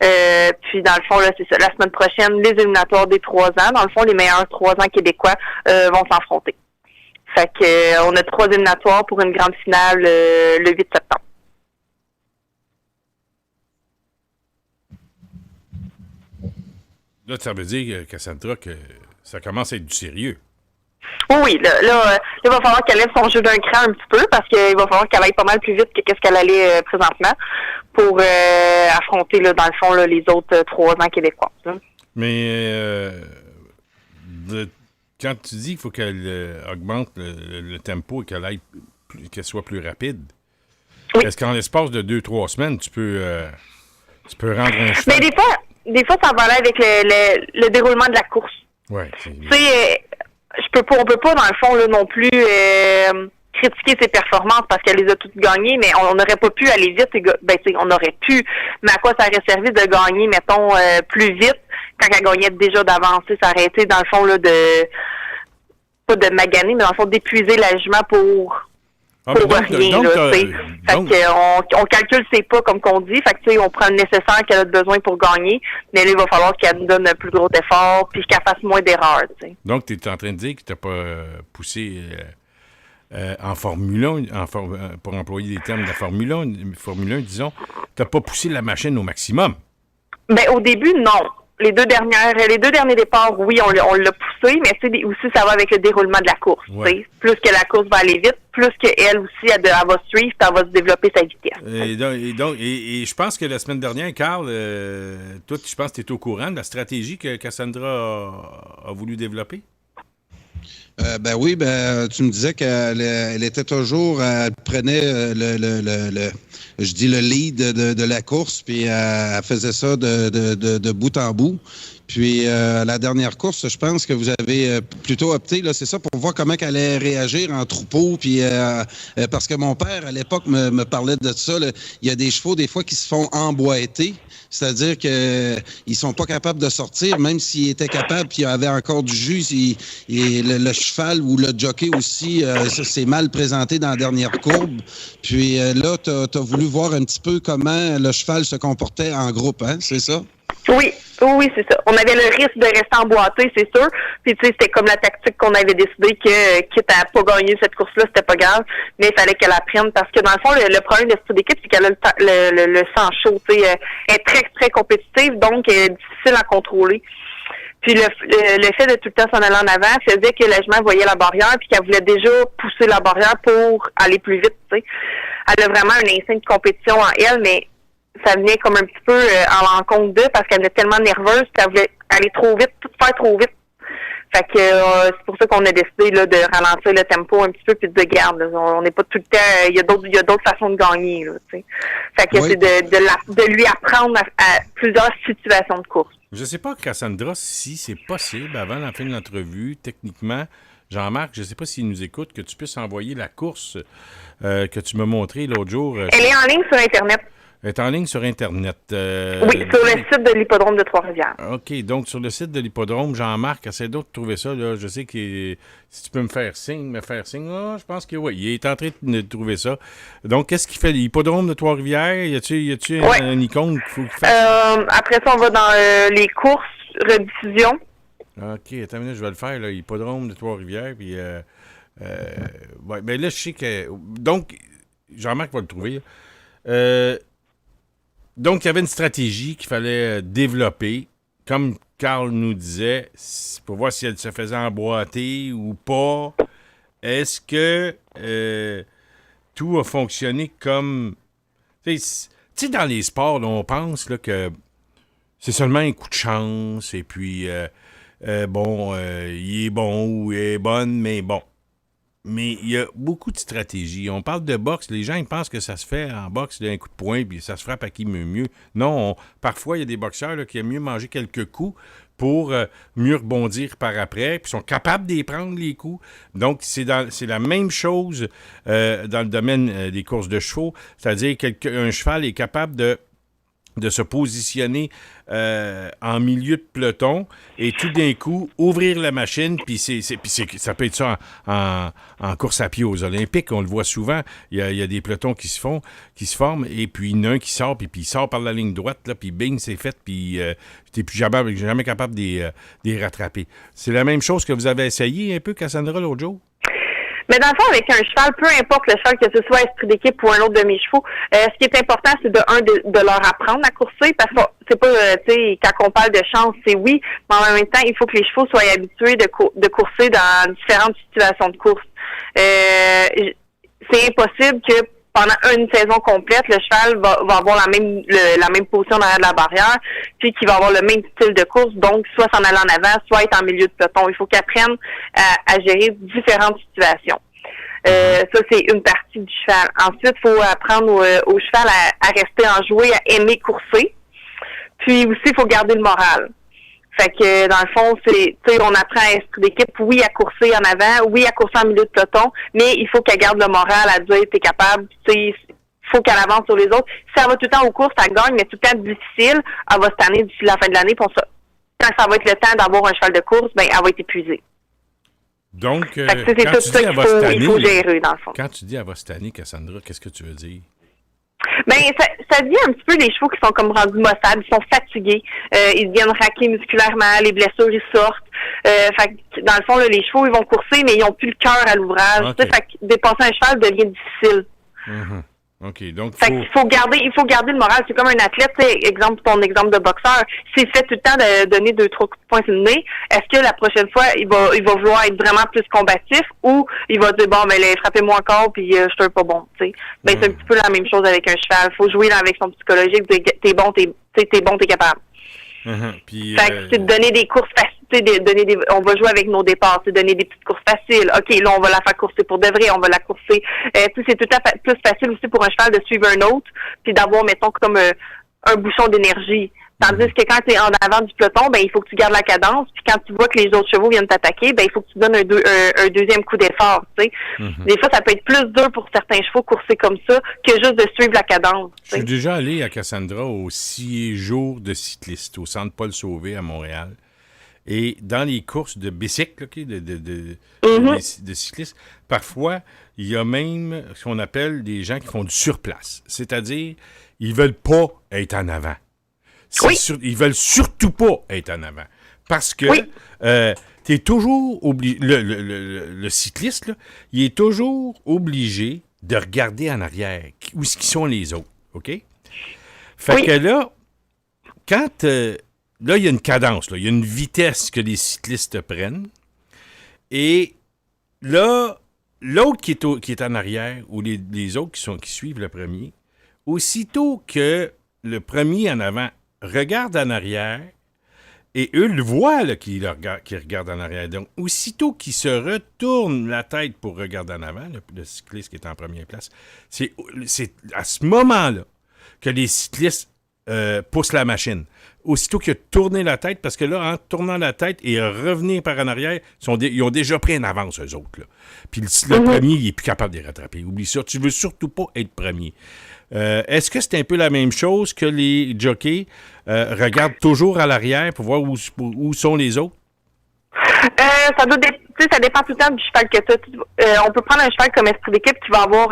Puis dans le fond, là, c'est ça. La semaine prochaine, les éliminatoires des 3 ans. Dans le fond, les meilleurs 3 ans québécois vont s'affronter. Fait que on a 3 éliminatoires pour une grande finale le 8 septembre. Là, ça veut dire, Cassandra, que ça commence à être du sérieux. Oui, là, il va falloir qu'elle lève son jeu d'un cran un petit peu parce qu'il va falloir qu'elle aille pas mal plus vite que ce qu'elle allait présentement pour affronter, là, dans le fond, là, les autres 3 ans québécois. Là. Mais quand tu dis qu'il faut qu'elle augmente le tempo et qu'elle soit plus rapide, oui. Est-ce qu'en l'espace de 2-3 semaines, tu peux rendre un cheval? Mais des fois, ça va aller avec le déroulement de la course. Oui. Tu sais, on peut pas, dans le fond, là, non plus critiquer ses performances parce qu'elle les a toutes gagnées, mais on n'aurait pas pu aller vite. On aurait pu, mais à quoi ça aurait servi de gagner, mettons, plus vite quand elle gagnait déjà d'avance? Ça aurait été, dans le fond, là, pas de maganer, mais dans le fond, d'épuiser la jument pour rien. On calcule ses pas, comme qu'on dit. Fait que, on prend le nécessaire qu'elle a besoin pour gagner, mais là, il va falloir qu'elle nous donne un plus gros effort puis qu'elle fasse moins d'erreurs. T'sais. Donc, tu es en train de dire que tu n'as pas poussé en Formule 1, pour employer les termes de la Formule 1, disons, tu n'as pas poussé la machine au maximum. Ben, au début, non. les deux derniers départs, oui, on l'a poussé, mais tu sais, aussi, ça va avec le déroulement de la course. Ouais. Plus que la course va aller vite, plus qu'elle aussi, elle va suivre, puis elle va se développer sa vitesse. Et je pense que la semaine dernière, Carl, toi, je pense que tu es au courant de la stratégie que Cassandra a voulu développer? Oui, tu me disais qu'elle était toujours, elle prenait le lead de la course, puis elle faisait ça de bout en bout. Puis la dernière course, je pense que vous avez plutôt opté, là, c'est ça, pour voir comment elle allait réagir en troupeau. Puis parce que mon père, à l'époque, me parlait de ça. Là. Il y a des chevaux, des fois, qui se font emboîter. C'est-à-dire qu'ils sont pas capables de sortir, même s'ils étaient capables, puis il y avait encore du jus. Le cheval ou le jockey aussi, ça s'est mal présenté dans la dernière courbe. Puis là, tu as voulu voir un petit peu comment le cheval se comportait en groupe, hein, c'est ça? Oui, c'est ça. On avait le risque de rester emboîté, c'est sûr. Puis tu sais, c'était comme la tactique qu'on avait décidé que, quitte à pas gagner cette course-là, c'était pas grave, mais il fallait qu'elle apprenne parce que dans le fond, le problème de cette équipe, c'est qu'elle a le sang chaud. Tu sais, elle est très, très compétitive, donc elle est difficile à contrôler. Puis le fait de tout le temps s'en aller en avant faisait que la jument voyait la barrière puis qu'elle voulait déjà pousser la barrière pour aller plus vite, tu sais. Elle a vraiment un instinct de compétition en elle, mais ça venait comme un petit peu en l'encontre d'eux parce qu'elle était tellement nerveuse qu'elle voulait aller trop vite, tout faire trop vite. Fait que c'est pour ça qu'on a décidé là, de ralentir le tempo un petit peu puis de garde. Là. On n'est pas tout le temps. Il y a d'autres façons de gagner. Là, t'sais. Fait que c'est de lui apprendre à plusieurs situations de course. Je sais pas, Cassandra, si c'est possible, avant la fin de l'entrevue, techniquement, Jean-Marc, je sais pas s'il nous écoute, que tu puisses envoyer la course que tu m'as montrée l'autre jour. Elle est en ligne sur Internet. Elle est en ligne sur Internet. Oui, sur le site de l'hippodrome de Trois-Rivières. OK, donc sur le site de l'hippodrome, Jean-Marc, essaie d'autres de trouver ça. Là. Je sais que si tu peux me faire signe, je pense que oui, il est en train de trouver ça. Donc, qu'est-ce qu'il fait? L'hippodrome de Trois-Rivières, y a-tu un icône qu'il faut qu'il fasse? Après ça, on va dans les courses, rediffusion. OK, attends une minute, je vais le faire, là, hippodrome de Trois-Rivières, puis... ouais, ben là, je sais que... Donc, Jean-Marc va le trouver, donc, il y avait une stratégie qu'il fallait développer, comme Carl nous disait, pour voir si elle se faisait emboîter ou pas. Est-ce que tout a fonctionné comme... Tu sais, dans les sports, là, on pense là, que c'est seulement un coup de chance, et puis, il est bon ou il est bonne, mais bon. Mais il y a beaucoup de stratégies. On parle de boxe. Les gens ils pensent que ça se fait en boxe d'un coup de poing puis ça se frappe à qui mieux. Non, parfois, il y a des boxeurs là, qui aiment mieux manger quelques coups pour mieux rebondir par après, puis sont capables d'y prendre les coups. Donc, c'est la même chose dans le domaine des courses de chevaux. C'est-à-dire qu'un cheval est capable de se positionner en milieu de peloton et tout d'un coup ouvrir la machine, puis ça peut être ça en course à pied aux Olympiques, on le voit souvent, il y a des pelotons qui se forment, et puis il y en a un qui sort, puis il sort par la ligne droite, là, puis bing, c'est fait, puis t'es plus jamais capable de les rattraper. C'est la même chose que vous avez essayé un peu, Cassandra, l'autre jour? Mais dans le fond, avec un cheval, peu importe le cheval, que ce soit esprit d'équipe ou un autre de mes chevaux, ce qui est important, c'est de leur apprendre à courser, parce que c'est pas, tu sais, quand on parle de chance, c'est oui, mais en même temps, il faut que les chevaux soient habitués de courser dans différentes situations de course. C'est impossible que pendant une saison complète, le cheval va avoir la même position derrière la barrière, puis qu'il va avoir le même style de course, donc soit s'en aller en avant, soit être en milieu de peloton. Il faut qu'il apprenne à gérer différentes situations. Ça, c'est une partie du cheval. Ensuite, il faut apprendre au cheval à rester enjoué, à aimer courser. Puis aussi, il faut garder le moral. Fait que, dans le fond, tu sais, on apprend à esprit d'équipe, oui, à courser en avant, oui, à courser en milieu de peloton, mais il faut qu'elle garde le moral à dire, t'es capable, tu sais, il faut qu'elle avance sur les autres. Si ça va tout le temps aux courses, elle gagne, mais tout le temps difficile, elle va se tanner d'ici la fin de l'année. Pour ça, quand ça va être le temps d'avoir un cheval de course, ben, elle va être épuisée. Donc, c'est tout ça qu'il faut gérer, dans le fond. Quand tu dis elle va se tanner, Cassandra, qu'est-ce que tu veux dire? Ben, ça devient un petit peu les chevaux qui sont comme rendus maussades, ils sont fatigués, ils deviennent raqués musculairement, les blessures, ils sortent. Fait que, dans le fond, là, les chevaux, ils vont courser, mais ils n'ont plus le cœur à l'ouvrage. Okay. Fait que dépasser un cheval devient difficile. Mm-hmm. OK, donc il faut garder le moral. C'est comme un athlète, ton exemple de boxeur. S'il fait tout le temps de donner 2-3 coups de poing sur le nez, est-ce que la prochaine fois, il va vouloir être vraiment plus combatif ou il va dire, bon, mais frappez-moi encore puis je suis pas bon, tu sais. Ben, c'est un petit peu la même chose avec un cheval. Faut jouer là, avec son psychologique, dire, t'es bon, t'es capable. Puis, fait que c'est de donner des courses faciles, on va jouer avec nos départs, c'est donner des petites courses faciles. OK, là, on va la faire courser pour de vrai, on va la courser. C'est tout à fait plus facile aussi pour un cheval de suivre un autre, puis d'avoir, mettons, comme un bouchon d'énergie. Tandis que quand tu es en avant du peloton, ben il faut que tu gardes la cadence, puis quand tu vois que les autres chevaux viennent t'attaquer, ben il faut que tu donnes un deuxième coup d'effort, tu sais. Des fois, ça peut être plus dur pour certains chevaux courser comme ça que juste de suivre la cadence. Je suis déjà allé à Cassandra au 6 jours de cycliste au centre Paul Sauvé à Montréal. Et dans les courses de bicycle, okay, de cyclistes, parfois, il y a même ce qu'on appelle des gens qui font du surplace. C'est-à-dire, ils veulent pas être en avant. Ils veulent surtout pas être en avant. Parce que tu es toujours obligé. Le cycliste, là, il est toujours obligé de regarder en arrière où sont les autres. OK? Fait que là, quand. Là, il y a une cadence, là, il y a une vitesse que les cyclistes prennent. Et là, l'autre qui est en arrière, ou les autres qui suivent le premier, aussitôt que le premier en avant regarde en arrière, et eux le voient là, qu'ils regardent en arrière. Donc, aussitôt qu'ils se retournent la tête pour regarder en avant, le cycliste qui est en première place, c'est à ce moment-là que les cyclistes poussent la machine. Aussitôt qu'il a tourné la tête, parce que là, en tournant la tête et revenir par en arrière, ils ont déjà pris une avance, eux autres. Là. Puis le premier, il n'est plus capable de les rattraper. Oublie ça. Tu veux surtout pas être premier. Est-ce que c'est un peu la même chose que les jockeys regardent toujours à l'arrière pour voir où sont les autres? Ça dépend tout le temps du cheval que tu as. On peut prendre un cheval comme esprit d'équipe qui va avoir,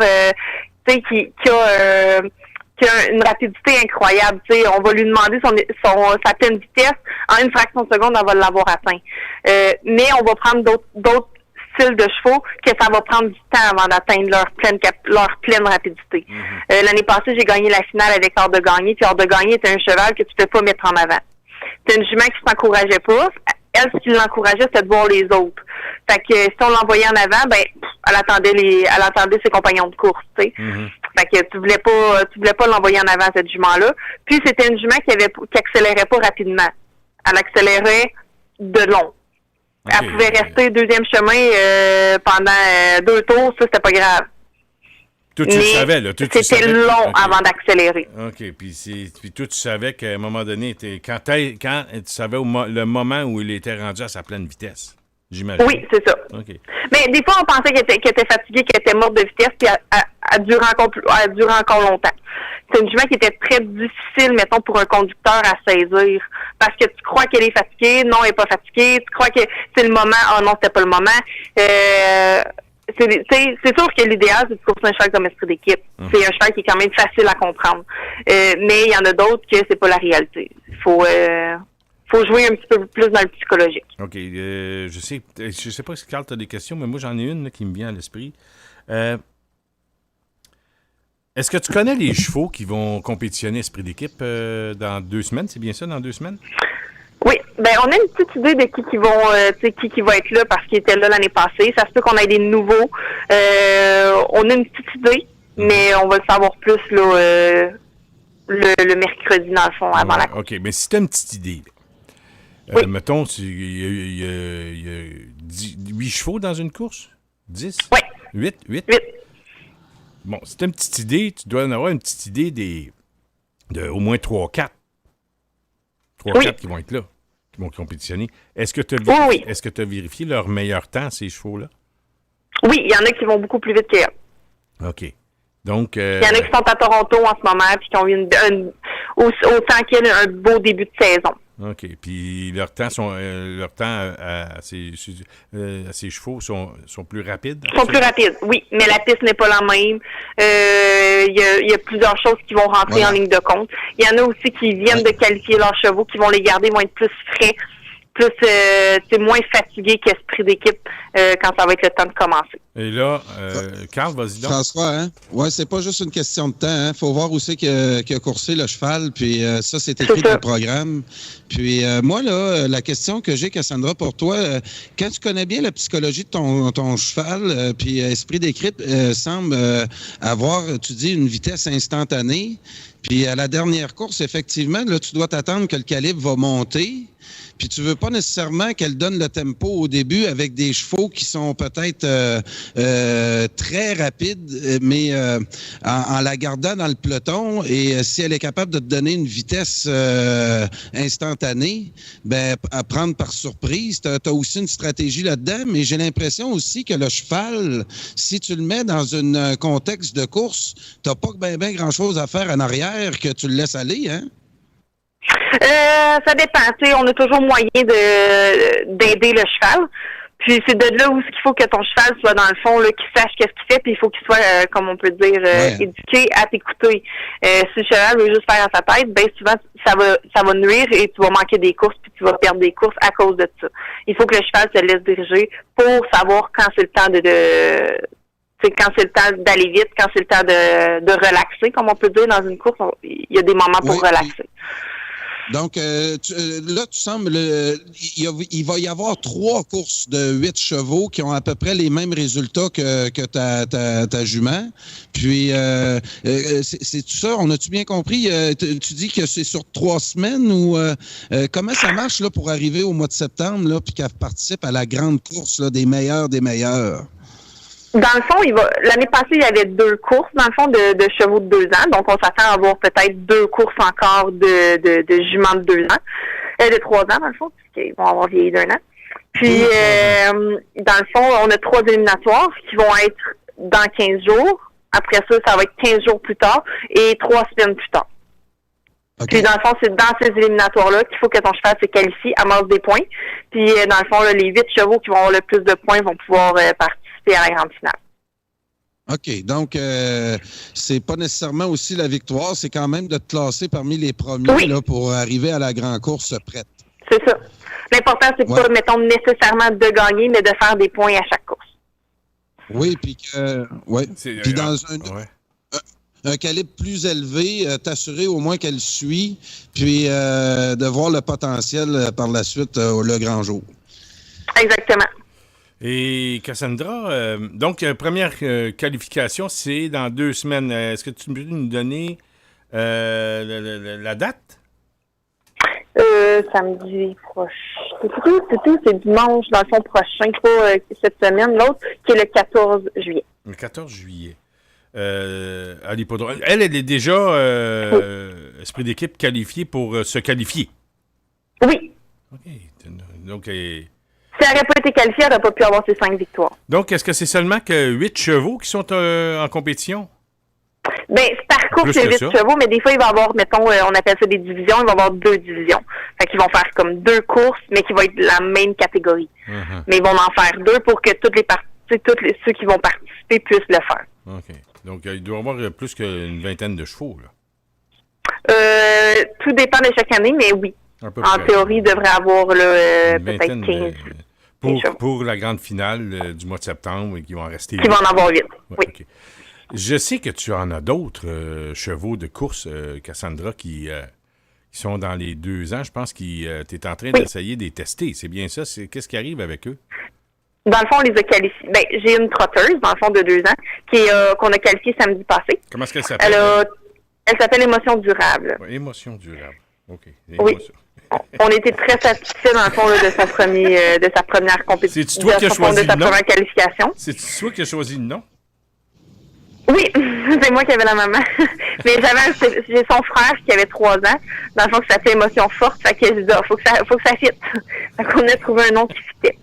qui a une rapidité incroyable. T'sais, on va lui demander sa pleine vitesse. En une fraction de seconde, on va l'avoir atteint. Mais on va prendre d'autres styles de chevaux que ça va prendre du temps avant d'atteindre leur pleine rapidité. L'année passée, j'ai gagné la finale avec Hors de Gagner. Puis Hors de Gagner était un cheval que tu peux pas mettre en avant. C'est une jument qui s'encourageait pas. Elle, ce qui l'encourageait, c'était de voir les autres. Fait que si on l'envoyait en avant, ben elle attendait ses compagnons de course, tu sais. Fait que tu voulais pas l'envoyer en avant, cette jument-là. Puis c'était une jument qui accélérait pas rapidement. Elle accélérait de long. Okay. Elle pouvait rester deuxième chemin pendant 2 tours, ça c'était pas grave. Toi, tu le savais, là. C'était long avant d'accélérer. OK. Puis toi, tu savais qu'à un moment donné, quand tu savais le moment où il était rendu à sa pleine vitesse, j'imagine. Oui, c'est ça. OK. Mais des fois, on pensait qu'elle était fatiguée, qu'elle était morte de vitesse, puis elle durait encore longtemps. C'est une jument qui était très difficile, mettons, pour un conducteur à saisir. Parce que tu crois qu'elle est fatiguée, non, elle n'est pas fatiguée. Tu crois que c'est le moment, oh non, c'était pas le moment. C'est sûr que l'idéal, c'est de courser un cheval comme esprit d'équipe. C'est un cheval qui est quand même facile à comprendre. Mais il y en a d'autres que c'est pas la réalité. Il faut jouer un petit peu plus dans le psychologique. OK. Je sais pas si Carl, tu as des questions, mais moi, j'en ai une là, qui me vient à l'esprit. Est-ce que tu connais les chevaux qui vont compétitionner esprit d'équipe dans 2 semaines? C'est bien ça, dans 2 semaines? Oui, ben on a une petite idée de qui va être là parce qu'il était là l'année passée. Ça se peut qu'on ait des nouveaux. On a une petite idée, mais on va le savoir plus là, le mercredi, dans le fond, avant la course. OK, mais si tu as une petite idée, oui. Mettons, il y a 8 chevaux dans une course? 10? Oui. 8? Bon, si tu as une petite idée, tu dois en avoir une petite idée de au moins 3-4. 3-4 qui vont être là, qui vont compétitionner. Est-ce que tu as vérifié leur meilleur temps, ces chevaux-là? Oui, il y en a qui vont beaucoup plus vite qu'eux. OK. Donc, il y en a qui sont à Toronto en ce moment, puis qui ont eu autant qu'il y a un beau début de saison. OK. Puis leur temps à ces chevaux sont plus rapides? Ils sont plus rapides, oui. Mais la piste n'est pas la même. Il y a plusieurs choses qui vont rentrer en ligne de compte. Il y en a aussi qui viennent de qualifier leurs chevaux, qui vont les garder, vont être plus frais, moins fatigués qu'esprit d'équipe quand ça va être le temps de commencer. Et là, Carl, vas-y donc. François, hein? Ouais, c'est pas juste une question de temps. Hein? Faut voir aussi qu'il a coursé le cheval, puis ça, c'est écrit dans le programme. Puis moi, là, la question que j'ai, Cassandra, pour toi, quand tu connais bien la psychologie de ton cheval, puis Esprit d'équipe semble avoir, tu dis, une vitesse instantanée. Puis à la dernière course, effectivement, là, tu dois t'attendre que le calibre va monter. Puis tu veux pas nécessairement qu'elle donne le tempo au début avec des chevaux qui sont peut-être très rapides, mais en la gardant dans le peloton, et si elle est capable de te donner une vitesse instantanée, ben à prendre par surprise. Tu as aussi une stratégie là-dedans, mais j'ai l'impression aussi que le cheval, si tu le mets dans un contexte de course, tu n'as pas ben grand-chose à faire en arrière que tu le laisses aller, hein? Ça dépend. Tu sais, on a toujours moyen d'aider le cheval. Puis c'est de là où il faut que ton cheval soit dans le fond, là, qu'il sache qu'est-ce qu'il fait, puis il faut qu'il soit, comme on peut dire, éduqué à t'écouter. Si le cheval veut juste faire à sa tête, ben souvent ça va nuire et tu vas manquer des courses, puis tu vas perdre des courses à cause de ça. Il faut que le cheval se laisse diriger pour savoir quand c'est le temps quand c'est le temps d'aller vite, quand c'est le temps de relaxer, comme on peut dire dans une course, il y a des moments pour relaxer. Donc, là, tu sembles... il va y avoir 3 courses de 8 chevaux qui ont à peu près les mêmes résultats que ta jument. Puis, c'est tout ça? On a-tu bien compris? Tu dis que c'est sur 3 semaines ou... comment ça marche là pour arriver au mois de septembre là, puis qu'elle participe à la grande course là, des meilleurs des meilleurs? Dans le fond, l'année passée, il y avait 2 courses, dans le fond, de chevaux de 2 ans. Donc, on s'attend à avoir peut-être 2 courses encore de juments de 2 ans. De 3 ans, dans le fond, puisqu'ils vont avoir vieilli d'1 an. Puis, dans le fond, on a 3 éliminatoires qui vont être dans 15 jours. Après ça, ça va être 15 jours plus tard et 3 semaines plus tard. Okay. Puis, dans le fond, c'est dans ces éliminatoires-là qu'il faut que ton cheval se qualifie, amasse des points. Puis, dans le fond, là, les 8 chevaux qui vont avoir le plus de points vont pouvoir participer à la grande finale. OK. Donc, c'est pas nécessairement aussi la victoire, c'est quand même de te classer parmi les premiers là, pour arriver à la grande course prête. C'est ça. L'important, c'est pas, mettons, nécessairement de gagner, mais de faire des points à chaque course. Oui, puis puis dans un calibre plus élevé, t'assurer au moins qu'elle suit, puis de voir le potentiel par la suite le grand jour. Exactement. Et Cassandra, donc, première qualification, c'est dans 2 semaines. Est-ce que tu peux nous donner la date? Samedi prochain. C'est dimanche, dans le fond prochain, pas cette semaine. L'autre, qui est le 14 juillet. Le 14 juillet. À l'hippodrome. Elle est déjà esprit d'équipe qualifiée pour se qualifier. Oui. OK. Donc, si elle n'aurait pas été qualifiée, elle n'aurait pas pu avoir ses 5 victoires. Donc, est-ce que c'est seulement que 8 chevaux qui sont en compétition? Bien, par course, c'est 8 chevaux, mais des fois, il va y avoir, mettons, on appelle ça des divisions, il va y avoir 2 divisions. Fait qu'ils vont faire comme 2 courses, mais qui vont être de la même catégorie. Uh-huh. Mais ils vont en faire 2 pour que ceux qui vont participer puissent le faire. OK. Donc, il doit y avoir plus qu'une vingtaine de chevaux, là. Tout dépend de chaque année, mais oui. En théorie, il devrait avoir peut-être 15. Pour la grande finale du mois de septembre, qui vont en rester 8. Qui vont en avoir 8, oui. Okay. Je sais que tu en as d'autres chevaux de course, Cassandra, qui sont dans les 2 ans. Je pense que tu es en train d'essayer de les tester. C'est bien ça? Qu'est-ce qui arrive avec eux? Dans le fond, on les a qualifiés. Ben, j'ai une trotteuse, dans le fond, de 2 ans, qu'on a qualifiée samedi passé. Comment est-ce qu'elle s'appelle? Elle s'appelle Émotion durable. Ouais, Émotion durable. OK. Oui. On était très satisfaits, dans le fond, là, de sa première compétition. C'est toi qui as choisi le nom? De sa première qualification. C'est toi qui as choisi le nom? Oui, c'est moi qui avais la maman. Mais j'ai son frère qui avait 3 ans. Dans le fond, ça fait émotion forte. Fait que je dis, faut que ça fitte. Fait qu'on a trouvé un nom qui fitait.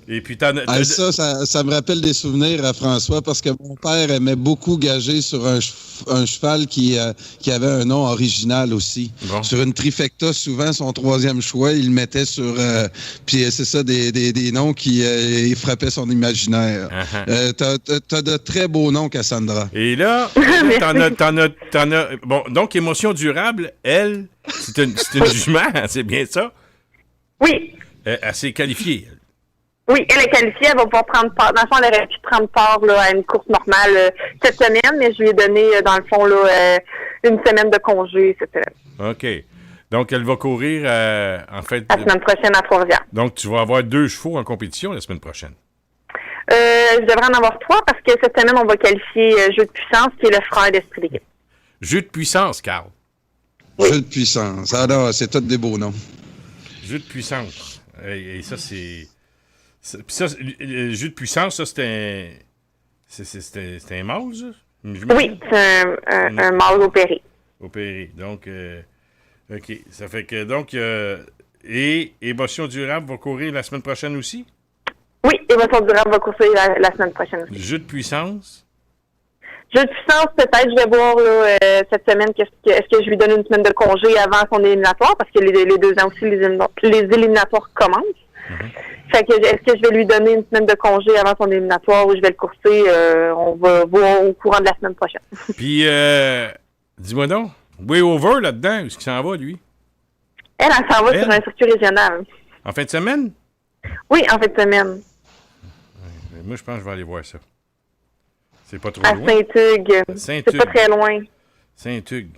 Et puis, ça me rappelle des souvenirs à François parce que mon père aimait beaucoup gager sur un cheval qui avait un nom original aussi. Bon. Sur une trifecta, souvent, son 3e choix, il le mettait sur... puis c'est ça, des noms qui frappaient son imaginaire. Uh-huh. T'as de très beaux noms, Cassandra. Et là, t'en as... Bon, donc, Émotion durable, elle, c'est une jument, c'est bien ça? Oui. Elle s'est qualifiée, elle. Oui, elle est qualifiée, elle va pouvoir prendre part. Dans le fond, elle aurait pu prendre part là, à une course normale cette semaine, mais je lui ai donné, dans le fond, là, une semaine de congé cette semaine. OK. Donc, elle va courir, en fait... La semaine prochaine à Trois-Rivières. Donc, tu vas avoir 2 chevaux en compétition la semaine prochaine. Je devrais en avoir 3 parce que cette semaine, on va qualifier Jeu de puissance, qui est le frère d'Esprit d'équipe. Jeu de puissance, Carl. Oui. Jeu de puissance. Alors, c'est tous des beaux noms. Jeu de puissance. Et ça, c'est... Puis ça, le jeu de puissance, ça, c'était un mâle, ça? Oui, c'est un mâle opéré. Opéré. Donc, OK. Ça fait que, donc, et Émotion durable va courir la semaine prochaine aussi? Oui, Émotion durable va courir la semaine prochaine aussi. Jeu de puissance? Jeu de puissance, peut-être, je vais voir là, cette semaine, est-ce que je lui donne une semaine de congé avant son éliminatoire, parce que les 2 ans aussi, les éliminatoires commencent. Fait que, est-ce que je vais lui donner une semaine de congé avant son éliminatoire ou je vais le courser? On va voir au courant de la semaine prochaine. Puis, dis-moi donc, Way Over là-dedans, où est-ce qu'il s'en va, lui? Elle s'en va sur un circuit régional. En fin de semaine? Oui, en fin de semaine. Ouais, moi, je pense que je vais aller voir ça. C'est pas trop à loin. Saint-Hugues. Saint-Hugues. C'est pas très loin. Saint-Hugues.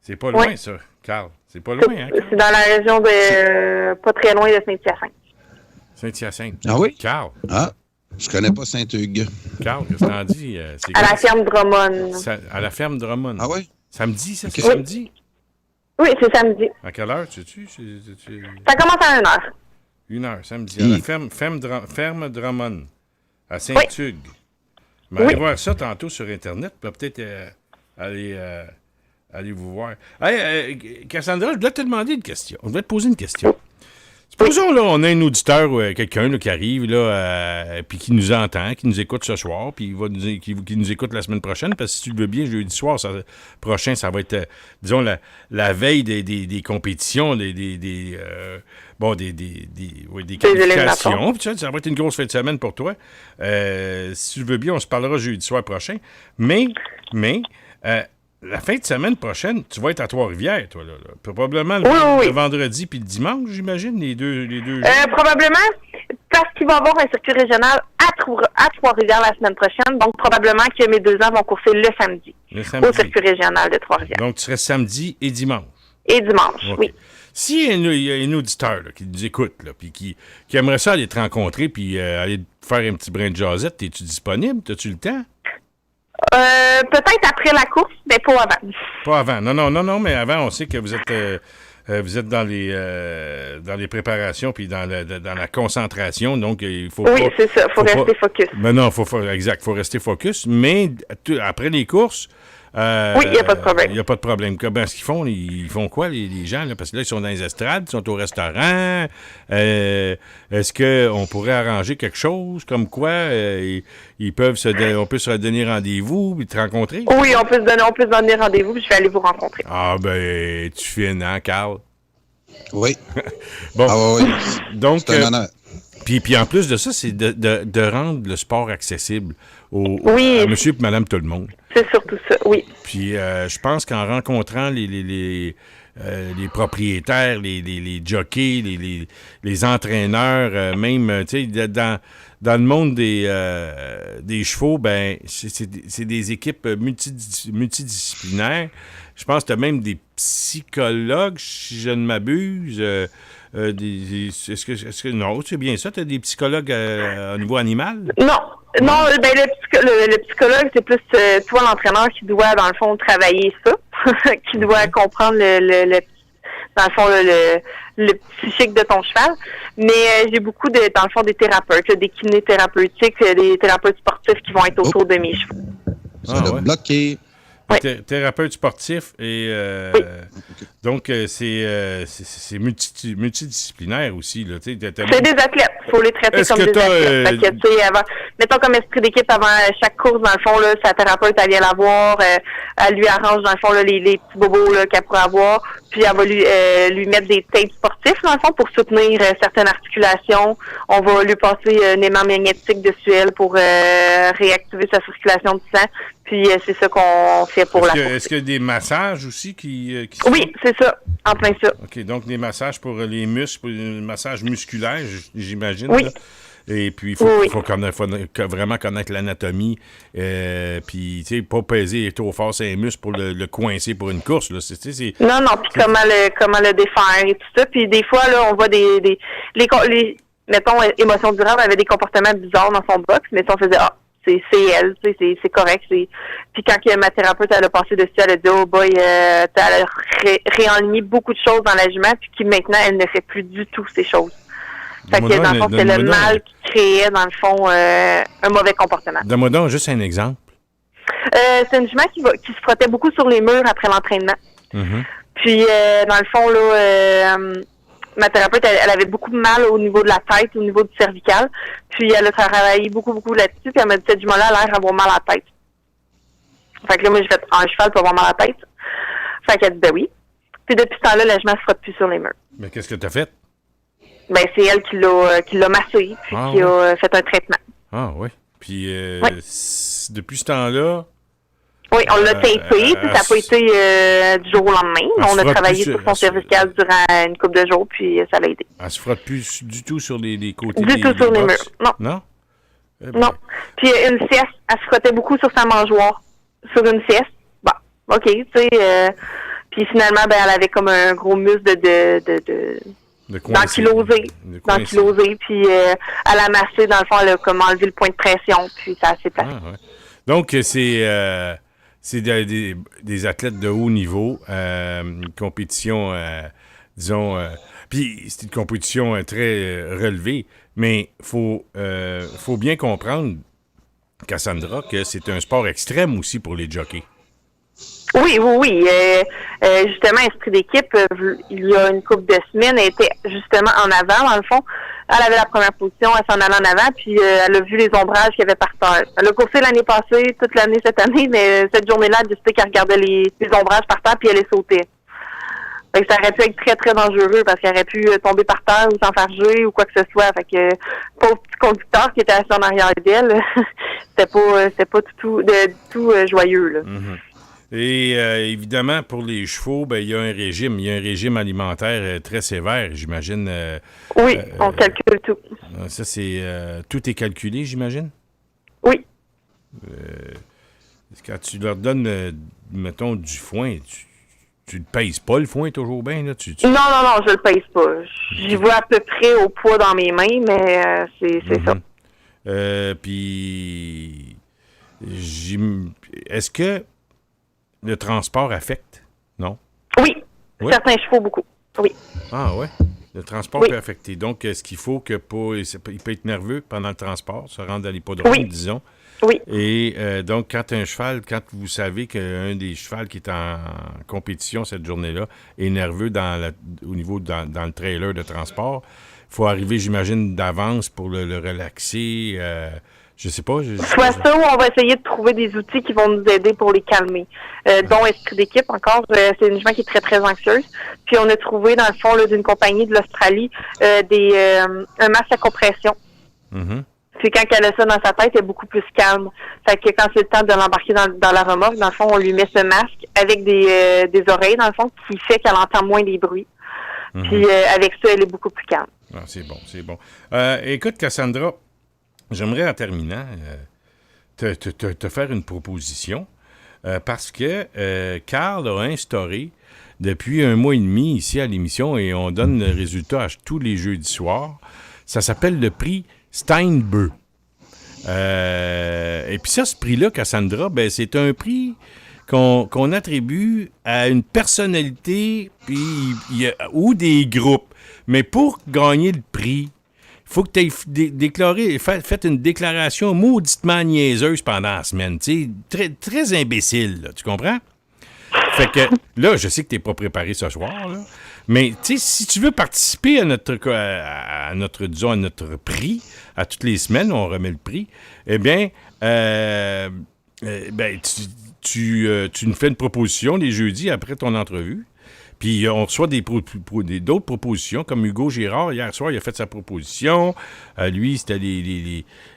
C'est pas loin, ça, Carl. C'est pas loin, hein? C'est dans la région de... pas très loin de Saint-Hyacinthe. Saint-Hyacinthe. Ah oui? Carl. Ah, je connais pas Saint-Hugues. Carl, qu'est-ce que t'en dis? À la ferme Drummond. À la ferme Drummond. Ah oui? Samedi, ça, c'est Oui. samedi? Oui, c'est samedi. À quelle heure, tu Ça commence à 1h. 1h, samedi. À la ferme Drummond, à Saint-Hugues. Mais allez voir ça tantôt sur Internet, puis peut-être aller vous voir. Hey, Cassandra, je voulais te demander une question. Je voulais te poser une question. Supposons, là, on a un auditeur ou quelqu'un là, qui arrive, là, puis qui nous entend, qui nous écoute ce soir, puis qui nous écoute la semaine prochaine, parce que si tu le veux bien, jeudi soir prochain, ça va être, disons, la veille des compétitions, des qualifications. Puis ça va être une grosse fin de semaine pour toi. Si tu le veux bien, on se parlera jeudi soir prochain. Mais la fin de semaine prochaine, tu vas être à Trois-Rivières, toi, là. Probablement le vendredi puis le dimanche, j'imagine, les deux jours. Probablement, parce qu'il va y avoir un circuit régional à Trois-Rivières la semaine prochaine. Donc, probablement que mes 2 ans vont courser le samedi. Au circuit régional de Trois-Rivières. Donc, tu serais samedi et dimanche. Et dimanche, okay. Oui. S'il y a un auditeur là, qui nous écoute, puis qui aimerait ça aller te rencontrer puis aller te faire un petit brin de jasette, es-tu disponible? As-tu le temps? Peut-être après la course, mais pas avant. Pas avant. Non, mais avant, on sait que vous êtes dans les préparations puis dans la concentration, donc il faut Oui, c'est ça, faut rester focus. Mais non, exact, faut rester focus, mais après les courses, oui, il n'y a pas de problème. Il n'y a pas de problème. Ce qu'ils font, ils font quoi, les gens? Là? Parce que là, ils sont dans les estrades, ils sont au restaurant. Est-ce qu'on pourrait arranger quelque chose comme quoi on peut se donner rendez-vous et te rencontrer? Oui, on peut se donner rendez-vous puis je vais aller vous rencontrer. Ah, ben, tu fais hein, Carl? Oui. Bon. Ah oui. Donc, c'est un honneur. Puis en plus de ça, c'est de rendre le sport accessible à monsieur et madame tout le monde. C'est surtout ça, oui. Puis je pense qu'en rencontrant les propriétaires, les jockeys, les entraîneurs, même, tu sais, dans le monde des chevaux, ben c'est des équipes multidisciplinaires. Je pense que tu as même des psychologues, si je ne m'abuse. Est-ce que non, c'est bien ça? Tu as des psychologues au niveau animal? Non, ben le psychologue, c'est plus toi, l'entraîneur, qui doit, dans le fond, travailler ça, qui doit comprendre dans le fond, le psychique de ton cheval. Mais j'ai beaucoup dans le fond, des thérapeutes, des kinés thérapeutiques, des thérapeutes sportifs qui vont être autour de mes chevaux. Ça l'a bloqué. Oui. Thérapeute sportif et oui. Donc c'est multidisciplinaire aussi là. C'est des athlètes, il faut les traiter comme des athlètes. Fait que, mettons comme esprit d'équipe avant chaque course, dans le fond là, sa thérapeute elle vient la voir, elle lui arrange dans le fond là, les petits bobos là, qu'elle pourrait avoir, puis elle va lui mettre des tapes sportifs dans le fond pour soutenir certaines articulations. On va lui passer un aimant magnétique dessus elle pour réactiver sa circulation de sang. Puis c'est ça qu'on fait pour la course. Est-ce qu'il y a des massages aussi qui Oui, c'est ça, en plein ça. OK, donc des massages pour les muscles, pour le massage musculaire, j'imagine. Oui. Là. Et puis, il Oui. faut vraiment connaître l'anatomie. Puis, tu sais, pas peser trop fort ses muscles pour le coincer pour une course. Là. Non, puis comment le défaire et tout ça. Puis des fois, là, on voit mettons, Émotion Durable avait des comportements bizarres dans son box, mais si on faisait, c'est elle, tu sais, c'est correct. Puis quand ma thérapeute, elle a passé dessus, elle a dit, oh boy, elle a réaligné beaucoup de choses dans la jument, puis qui maintenant, elle ne fait plus du tout ces choses. Fait que dans le fond, c'est le mal qui créait, dans le fond, un mauvais comportement. Donne-moi donc juste un exemple. C'est une jument qui se frottait beaucoup sur les murs après l'entraînement. Mm-hmm. Puis, dans le fond, là, ma thérapeute, elle avait beaucoup de mal au niveau de la tête, au niveau du cervical. Puis, elle a travaillé beaucoup là-dessus. Puis, elle m'a dit, cette jument-là a l'air d'avoir mal à la tête. Fait que là, moi, j'ai fait, un cheval peut avoir mal à la tête. Fait qu'elle dit, ben oui. Puis, depuis ce temps-là, la jument se frotte plus sur les murs. Mais qu'est-ce que tu as fait? Ben, c'est elle qui l'a massé, puis qui a fait un traitement. Ah, oui. Puis, depuis ce temps-là... Oui, on l'a tapé, ça n'a pas été du jour au lendemain. On a travaillé sur son cervical durant une couple de jours, puis ça l'a aidé. Elle se frotte plus du tout sur les côtés du tout sur les murs, non. Non? Non. Puis une sieste, elle se frottait beaucoup sur sa mangeoire. Sur une sieste, bon, OK, tu sais. Puis finalement, ben, elle avait comme un gros muscle d'ankylosé, puis elle a massé, dans le fond, elle a comme enlevé le point de pression, puis ça s'est passé. Ah, ouais. Donc, c'est des athlètes de haut niveau, une compétition, disons, puis c'est une compétition très relevée, mais faut bien comprendre, Cassandra, que c'est un sport extrême aussi pour les jockeys. Oui. Justement, Esprit d'équipe, il y a une couple de semaines, elle était justement en avant, dans le fond. Elle avait la première position, elle s'en allait en avant, puis elle a vu les ombrages qu'il y avait par terre. Elle a coursé l'année passée, toute l'année cette année, mais cette journée-là, elle a décidé qu'elle regardait les ombrages par terre, puis elle les sautait. Fait que ça aurait pu être très, très dangereux, parce qu'elle aurait pu tomber par terre ou s'enfarger ou quoi que ce soit. Fait que, pauvre petit conducteur qui était assis en arrière d'elle, c'était pas du tout joyeux, là. Mm-hmm. Et évidemment, pour les chevaux, ben, il y a un régime alimentaire très sévère, j'imagine. Oui, on calcule tout. Ça, tout est calculé, j'imagine? Oui. Quand tu leur donnes, mettons, du foin, tu le pèses pas, le foin, toujours bien, là? Non, je le pèse pas. J'y vois à peu près au poids dans mes mains, mais c'est ça. Puis, est-ce que le transport affecte? Non? Oui. Certains chevaux, beaucoup. Oui. Ah, ouais? Le transport peut affecter. Donc, est-ce qu'il faut il peut être nerveux pendant le transport, se rendre à l'hippodrome, disons? Oui. Et donc, quand vous savez qu'un des chevaux qui est en compétition cette journée-là est nerveux au niveau dans le trailer de transport, il faut arriver, j'imagine, d'avance pour le relaxer. Je sais pas. Soit ça, ou on va essayer de trouver des outils qui vont nous aider pour les calmer. Dont Esprit d'équipe, encore, c'est une jument qui est très, très anxieuse. Puis on a trouvé, dans le fond, là, d'une compagnie de l'Australie, un masque à compression. Mm-hmm. Puis quand elle a ça dans sa tête, elle est beaucoup plus calme. Fait que quand c'est le temps de l'embarquer dans la remorque, dans le fond, on lui met ce masque avec des oreilles, dans le fond, qui fait qu'elle entend moins les bruits. Mm-hmm. Puis avec ça, elle est beaucoup plus calme. Ah, c'est bon. Écoute, Cassandra, j'aimerais en terminant te faire une proposition parce que Carl a instauré depuis 1 mois et demi ici à l'émission et on donne le résultat tous les jeudis soirs. Ça s'appelle le prix Steinböck. Et puis ça, ce prix-là, Cassandra, ben, c'est un prix qu'on attribue à une personnalité ou des groupes. Mais pour gagner le prix, il faut que tu aies fait une déclaration mauditement niaiseuse pendant la semaine. Très, très imbécile, là, tu comprends? Fait que là, je sais que tu n'es pas préparé ce soir, là, mais si tu veux participer à notre prix, à toutes les semaines, on remet le prix, eh bien, tu nous fais une proposition les jeudis après ton entrevue. Puis on reçoit d'autres propositions, comme Hugo Girard, hier soir, il a fait sa proposition. Lui, c'était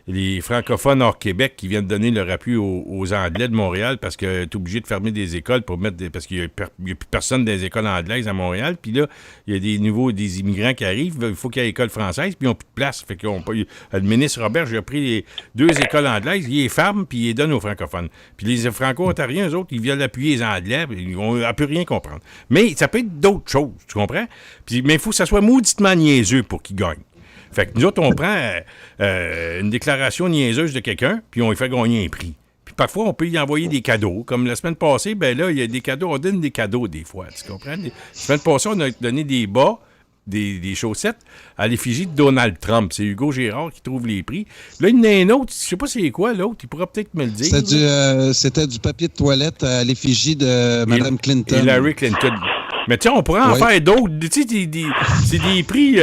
les francophones hors Québec qui viennent donner leur appui aux Anglais de Montréal parce que tu es obligé de fermer des écoles pour mettre parce qu'il n'y a plus personne dans les écoles anglaises à Montréal. Puis là, il y a des immigrants qui arrivent, il faut qu'il y ait école française, puis ils n'ont plus de place. Fait le ministre Robert, j'ai pris les 2 écoles anglaises, il les ferme, puis il les donne aux francophones. Puis les franco-ontariens, eux autres, ils viennent appuyer les Anglais, on ne peut rien comprendre. Mais ça peut être d'autres choses, tu comprends? Mais il faut que ça soit mauditement niaiseux pour qu'ils gagnent. Fait que nous autres, on prend une déclaration niaiseuse de quelqu'un, puis on lui fait gagner un prix. Puis parfois, on peut y envoyer des cadeaux. Comme la semaine passée, ben là, il y a des cadeaux. On donne des cadeaux des fois, tu comprends? La semaine passée, on a donné des bas, des chaussettes à l'effigie de Donald Trump. C'est Hugo Girard qui trouve les prix. Là, il y en a un autre. Je sais pas c'est quoi, l'autre. Il pourra peut-être me le dire. C'était du papier de toilette à l'effigie de Mme Clinton. Hillary Clinton. Mais tu sais, on pourrait en faire d'autres. Tu sais, c'est des prix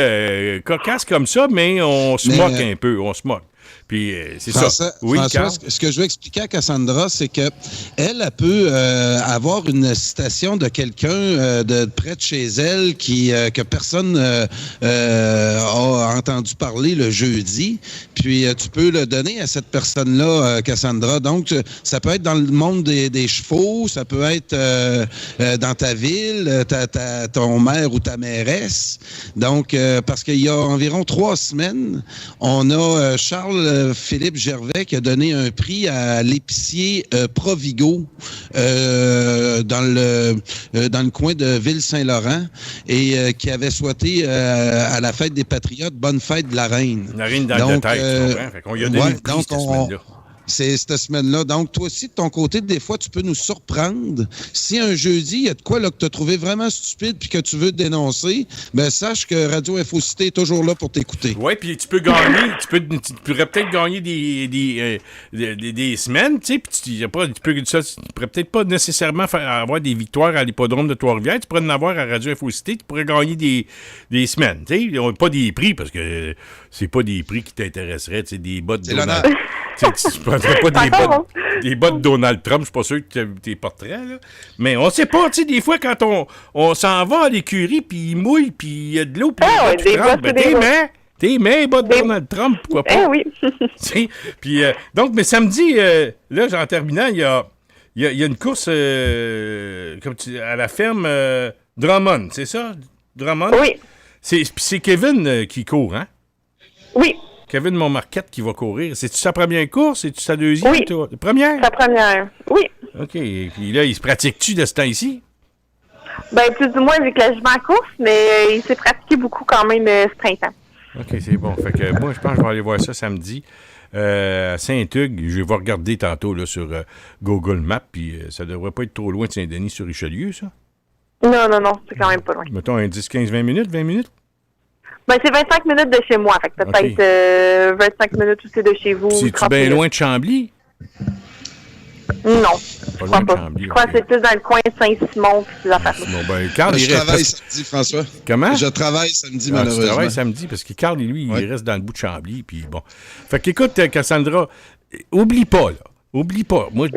cocasses comme ça, mais on se moque un peu. On se moque. Puis c'est ça. Oui, François, ce que je veux expliquer à Cassandra, c'est que elle peut avoir une citation de quelqu'un de près de chez elle que personne a entendu parler le jeudi. Puis tu peux le donner à cette personne-là, Cassandra. Donc, ça peut être dans le monde des chevaux, ça peut être dans ta ville, ton maire ou ta mairesse. Donc, parce qu'il y a environ 3 semaines, on a Charles-Philippe Gervais qui a donné un prix à l'épicier Provigo dans le coin de Ville-Saint-Laurent et qui avait souhaité à la fête des Patriotes bonne fête de la Reine. La Reine dans le tête, tu comprends? Fait qu'on lui a donné le prix cette semaine-là. C'est cette semaine-là. Donc, toi aussi, de ton côté, des fois, tu peux nous surprendre. Si un jeudi, il y a de quoi là, que tu as trouvé vraiment stupide puis que tu veux dénoncer, ben sache que Radio Infocité est toujours là pour t'écouter. Oui, puis tu peux gagner. Tu pourrais peut-être gagner des semaines, tu sais, puis tu pourrais peut-être pas nécessairement avoir des victoires à l'hippodrome de Trois-Rivières. Tu pourrais en avoir à Radio Infocité. Tu pourrais gagner des semaines, tu sais. Pas des prix, parce que c'est pas des prix qui t'intéresseraient, tu sais, des bottes de Donald. Tu ne prendrais pas des bottes de Donald Trump, je suis pas sûr que tu as tes portraits, là. Mais on sait pas, tu sais, des fois, quand on s'en va à l'écurie, puis il mouille, puis il y a de l'eau, puis t'es mains, bottes de Donald Trump, pourquoi pas? Oui. Puis, donc, mais samedi, là, en terminant, il y a une course à la ferme Drummond, c'est ça? Drummond? Oui. C'est Kevin qui court, hein? Oui. Kevin Montmarquette qui va courir. C'est-tu sa première course? C'est-tu sa deuxième? Oui. Première? Sa première, oui. OK. Puis là, il se pratique-tu de ce temps-ci? Ben, plus ou moins, vu que là, je vais en course, mais il s'est pratiqué beaucoup quand même ce printemps. OK, c'est bon. Fait que moi, je pense que je vais aller voir ça samedi à Saint-Hugues. Je vais regarder tantôt là, sur Google Maps, puis ça devrait pas être trop loin de Saint-Denis sur Richelieu, ça? Non, c'est quand même pas loin. Mettons un 10, 15, 20 minutes? Ben, c'est 25 minutes de chez moi. Fait que peut-être 25 minutes aussi de chez vous. C'est-tu bien loin de Chambly? Non. Pas loin de Chambly. Je crois que c'est plus dans le coin de Saint-Simon puis ces affaires-là. Bon, ben, Carl, je travaille samedi, François. Comment? Je travaille samedi, malheureusement. Tu travailles samedi parce que Carl, lui, il reste dans le bout de Chambly. Puis bon. Fait qu'écoute, Cassandra, oublie pas, là. Oublie pas. Moi, je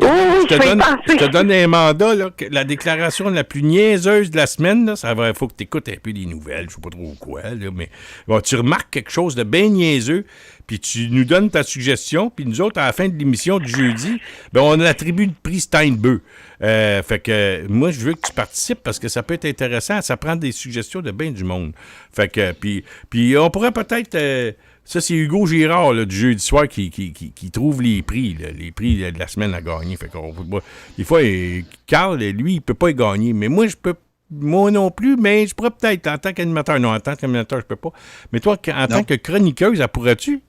te donne un mandat, là, la déclaration la plus niaiseuse de la semaine, là, il faut que tu écoutes un peu les nouvelles, je sais pas trop quoi, là, mais bon, tu remarques quelque chose de bien niaiseux, puis tu nous donnes ta suggestion, puis nous autres, à la fin de l'émission du jeudi, ben, on attribue le prix Steinbeu. Fait que moi, je veux que tu participes parce que ça peut être intéressant, ça prend des suggestions de bien du monde. Fait que, puis on pourrait peut-être... ça, c'est Hugo Girard, là, du jeudi soir, qui trouve les prix de la semaine à gagner. Fait qu'on peut pas... Des fois, Carl, lui, il peut pas y gagner. Mais moi, moi non plus, mais je pourrais peut-être, en tant qu'animateur. Non, en tant qu'animateur, je peux pas. Mais toi, en tant que chroniqueuse, pourrais-tu?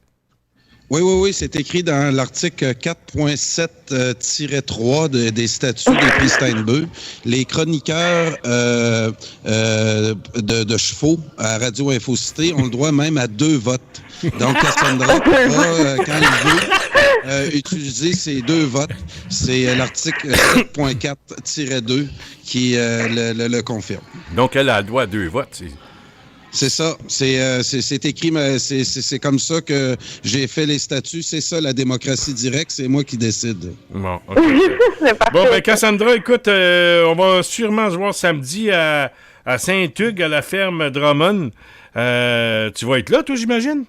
Oui, c'est écrit dans l'article 4.7-3 des statuts des prix Steinbeu. Les chroniqueurs de chevaux à Radio Infocité ont le droit même à 2 votes. Donc, Cassandra pourra, quand il veut, utiliser ces 2 votes. C'est l'article 7.4-2 qui le confirme. Donc, elle a le droit à 2 votes, C'est ça. C'est écrit, mais c'est comme ça que j'ai fait les statuts. C'est ça, la démocratie directe. C'est moi qui décide. Bon, OK. Bon, ben, Cassandra, écoute, on va sûrement se voir samedi à à Saint-Hugues, à la ferme Drummond. Tu vas être là, toi, j'imagine?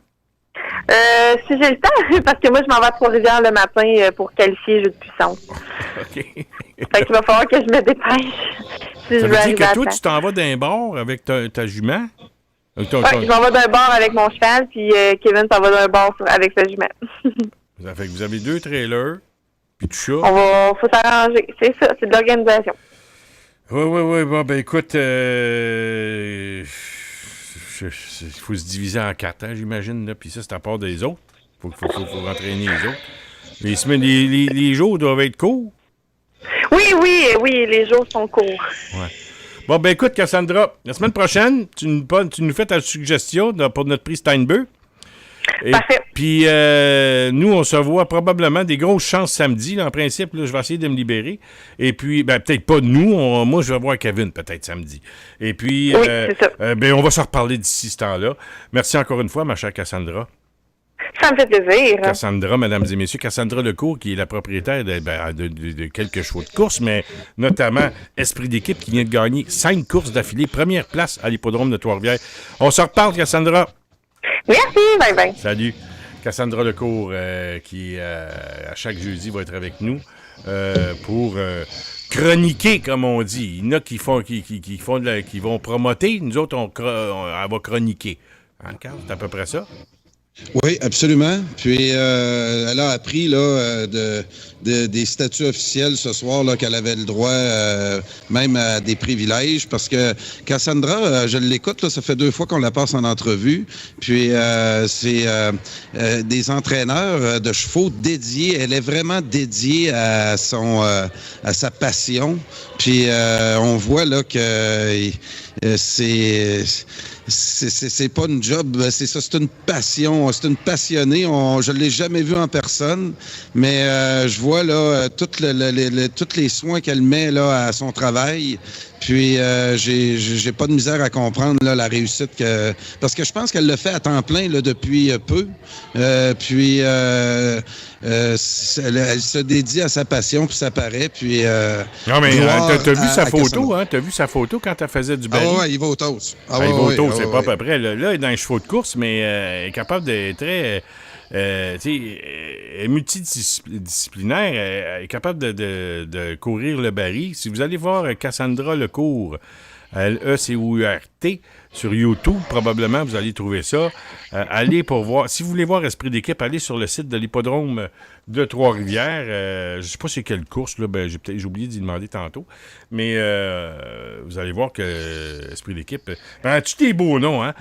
Si j'ai le temps, parce que moi, je m'en vais à Trois-Rivières le matin pour qualifier jeu de puissance. OK. Fait qu'il va falloir que je me dépêche si je Ça veux veut dire arriver que à toi, temps. tu t'en vas d'un bord avec ta jument? Oui, je m'en vais d'un bord avec mon cheval, puis Kevin s'en va d'un bord avec sa jument. Ça fait que vous avez 2 trailers, puis tout ça. Faut s'arranger. C'est ça, c'est de l'organisation. Oui. Bon, ben écoute, il faut se diviser en 4, hein, j'imagine, là. Puis ça, c'est à part des autres. Faut entraîner les autres. Les jours doivent être courts. Oui, les jours sont courts. Ouais. Bon, ben écoute, Cassandra, la semaine prochaine, tu nous fais ta suggestion pour notre prix Steinberg. Parfait. Puis, nous, on se voit probablement des grosses chances samedi. Là, en principe, là, je vais essayer de me libérer. Et puis, ben, peut-être pas nous. Moi, je vais voir Kevin peut-être samedi. Et puis, Oui, c'est ça. ben, on va se reparler d'ici ce temps-là. Merci encore une fois, ma chère Cassandra. Ça me fait plaisir. Cassandra, mesdames et messieurs, Cassandra Lecourt, qui est la propriétaire de quelques chevaux de course, mais notamment Esprit d'équipe, qui vient de gagner 5 courses d'affilée, première place à l'hippodrome de Trois-Rivières. On se reparle, Cassandra. Merci, bye. Salut. Cassandra Lecourt, qui, à chaque jeudi, va être avec nous pour chroniquer, comme on dit. Il y en a qui vont promoter. Nous autres, elle va chroniquer. Hein, Carl? C'est à peu près ça? Oui, absolument. Puis elle a appris là des statuts officiels ce soir là qu'elle avait le droit même à des privilèges parce que Cassandra, je l'écoute là, ça fait 2 fois qu'on la passe en entrevue. Puis c'est des entraîneurs de chevaux dédiés. Elle est vraiment dédiée à sa passion. Puis on voit là que c'est pas une job, c'est ça, c'est une passion, c'est une passionnée. Je l'ai jamais vue en personne, mais je vois là tous les soins qu'elle met là à son travail. Puis j'ai pas de misère à comprendre là, la réussite parce que je pense qu'elle le fait à temps plein là, depuis peu. Puis elle se dédie à sa passion, puis ça paraît. Puis non, mais t'as vu sa photo, hein? T'as vu sa photo quand elle faisait du ballet? Ah ouais, il va au toast. Il va au toast, c'est pas à peu près. Là, elle est dans les chevaux de course, mais elle est capable d'être très... elle est multidisciplinaire, elle est capable de courir le baril. Si vous allez voir Cassandra Lecourt, L-E-C-O-U-R-T, sur YouTube, probablement, vous allez trouver ça. Allez pour voir. Si vous voulez voir Esprit d'équipe, allez sur le site de l'hippodrome de Trois-Rivières. Je ne sais pas c'est quelle course, là, j'ai oublié d'y demander tantôt. Mais vous allez voir que Esprit d'équipe... tu des beaux noms, hein?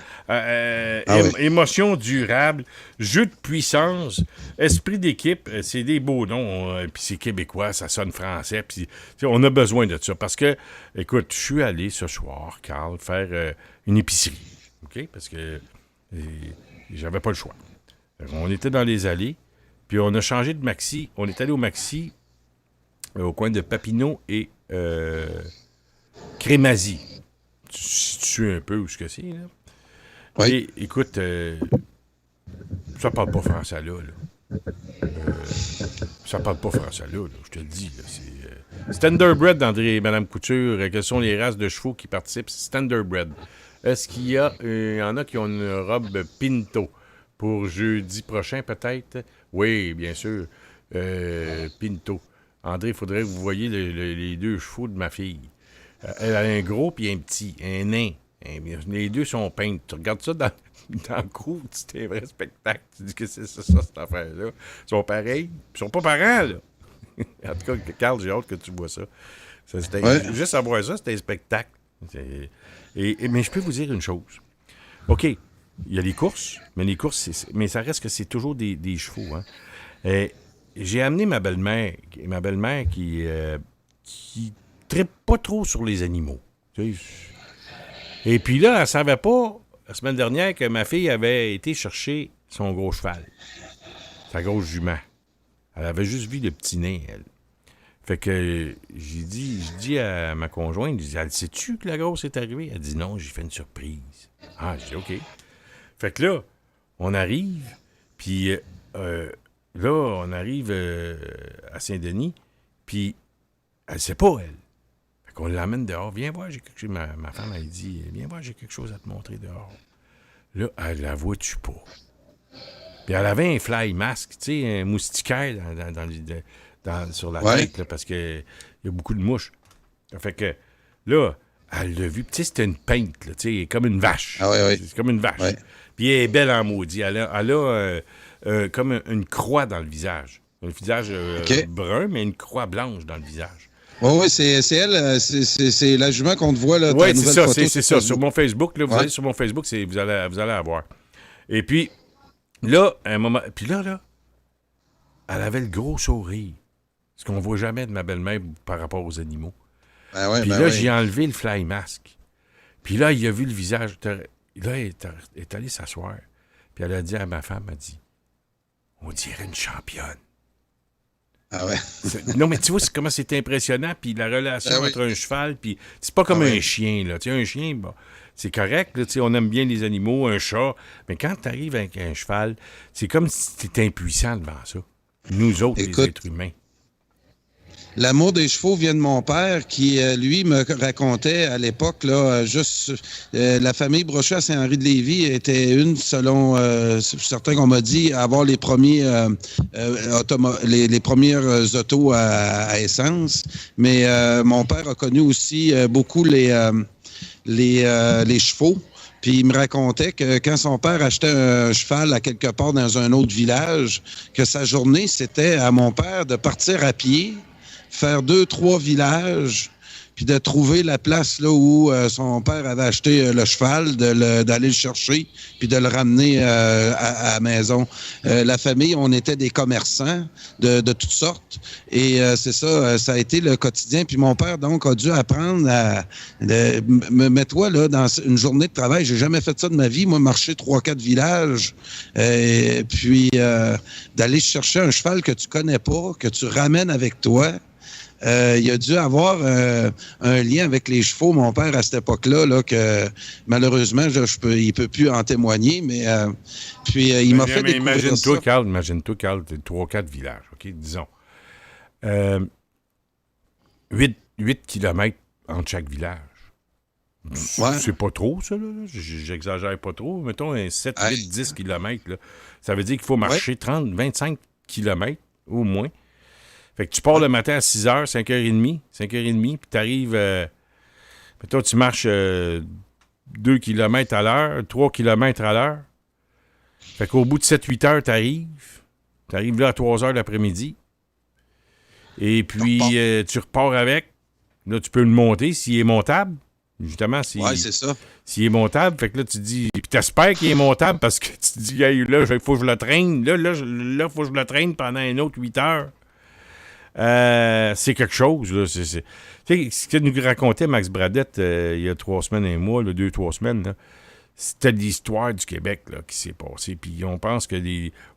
Émotion durable, jeu de puissance, Esprit d'équipe, c'est des beaux noms. Puis c'est québécois, ça sonne français. Puis on a besoin de ça. Parce que, écoute, je suis allé ce soir, Carl, faire une épicerie. OK? Parce que j'avais pas le choix. On était dans les allées, puis on a changé de Maxi. On est allé au Maxi, au coin de Papineau et Crémazie. Tu sais un peu où ce que c'est, là? Oui. Et écoute, ça parle pas français, là. Ça parle pas français, là, je te le dis. Là, c'est Standardbred d'André et Mme Couture. Quelles sont les races de chevaux qui participent? Standardbred. Est-ce qu'il y en a qui ont une robe Pinto pour jeudi prochain, peut-être? Oui, bien sûr. Pinto. André, il faudrait que vous voyiez les 2 chevaux de ma fille. Elle a un gros puis un petit, un nain. Les 2 sont peintes. Tu regardes ça dans le gros, c'est un vrai spectacle. Tu dis que c'est ça, cette affaire-là. Ils sont pareils. Ils sont pas parents, là. En tout cas, Carl, j'ai hâte que tu vois ça. Juste à voir ça, c'était un spectacle. Mais je peux vous dire une chose. OK, il y a les courses, mais les courses, mais ça reste que c'est toujours des chevaux. Hein. J'ai amené ma belle-mère qui trippe pas trop sur les animaux. Et puis là, elle ne savait pas, la semaine dernière, que ma fille avait été chercher son gros cheval, sa grosse jument. Elle avait juste vu le petit nain, elle. Fait que je dis à ma conjointe, je dis, elle sais-tu que la grosse est arrivée? Elle dit non, j'ai fait une surprise. Ah, je dis OK. Fait que là, on arrive, puis là, on arrive à Saint-Denis, puis elle sait pas, elle. Fait qu'on l'amène dehors. Viens voir, j'ai quelque chose. Ma femme, elle dit, viens voir, j'ai quelque chose à te montrer dehors. Là, elle la voit-tu pas? Puis elle avait un fly mask, tu sais, un moustiquaire sur la tête, là, parce qu'il y a beaucoup de mouches. Fait que là, elle l'a vu. Tu sais, c'était une peinte, là, tu sais, comme une vache. Ah oui. C'est comme une vache. Ouais. Puis elle est belle en maudit. Elle a comme une croix dans le visage. Un visage brun, mais une croix blanche dans le visage. Oui, c'est elle, c'est la jument qu'on te voit, là. Oui, c'est ça, c'est ça. Sur mon Facebook, là, vous allez sur mon Facebook, vous allez avoir. Et puis, là, à un moment... Puis là, elle avait le gros sourire. Ce qu'on voit jamais de ma belle-mère par rapport aux animaux. Puis là, j'ai enlevé le fly mask. Puis là, il a vu le visage. Là, elle est allée s'asseoir. Puis elle a dit à ma femme, elle dit, on dirait une championne. Ah ouais. Non, mais tu vois comment c'est impressionnant, puis la relation entre un cheval, puis c'est pas comme un chien, là. Tu sais, un chien, bon, c'est correct, là, tu sais, on aime bien les animaux, un chat, mais quand tu arrives avec un cheval, c'est comme si tu étais impuissant devant ça. Nous autres, les êtres humains. L'amour des chevaux vient de mon père qui, lui, me racontait à l'époque, là, la famille Brochu à Saint-Henri-de-Lévis était une, selon certains qu'on m'a dit, à avoir les premiers les premières autos à essence. Mais mon père a connu aussi beaucoup les chevaux. Puis il me racontait que quand son père achetait un cheval à quelque part dans un autre village, que sa journée, c'était à mon père de partir à pied, faire 2-3 villages, puis de trouver la place là où son père avait acheté le cheval, d'aller le chercher, puis de le ramener à la maison. La famille, on était des commerçants de toutes sortes, et c'est ça, ça a été le quotidien. Puis mon père, donc, a dû apprendre mets-toi là, dans une journée de travail, j'ai jamais fait ça de ma vie, moi, marcher 3-4 villages, puis d'aller chercher un cheval que tu connais pas, que tu ramènes avec toi. Il a dû avoir un lien avec les chevaux, mon père, à cette époque-là, là, que malheureusement, il peut plus en témoigner, mais puis il m'a fait découvrir ça. Imagine-toi, Carl, 3-4 villages, OK, disons. 8 kilomètres entre chaque village. Ouais. C'est pas trop, ça, là. J'exagère pas trop. Mettons un 7, 8, 10 kilomètres, là. Ça veut dire qu'il faut marcher 30, 25 kilomètres, au moins. Fait que tu pars le matin à 6h, 5h30, puis t'arrives... mettons, tu marches 2 km à l'heure, 3 km à l'heure. Fait qu'au bout de 7-8 heures, t'arrives là à 3 heures l'après-midi. Et puis, tu repars avec. Là, tu peux le monter s'il est montable. Justement, c'est ça. S'il est montable, fait que là, tu dis... Puis t'espères qu'il est montable parce que tu te dis, hey, là, il faut que je le traîne. Là, il faut que je le traîne pendant un autre 8 heures. C'est quelque chose, là. Tu sais, ce que nous racontait Max Bradette il y a 3 semaines, un mois, 2-3 semaines, là, c'était l'histoire du Québec là, qui s'est passée. Puis on pense que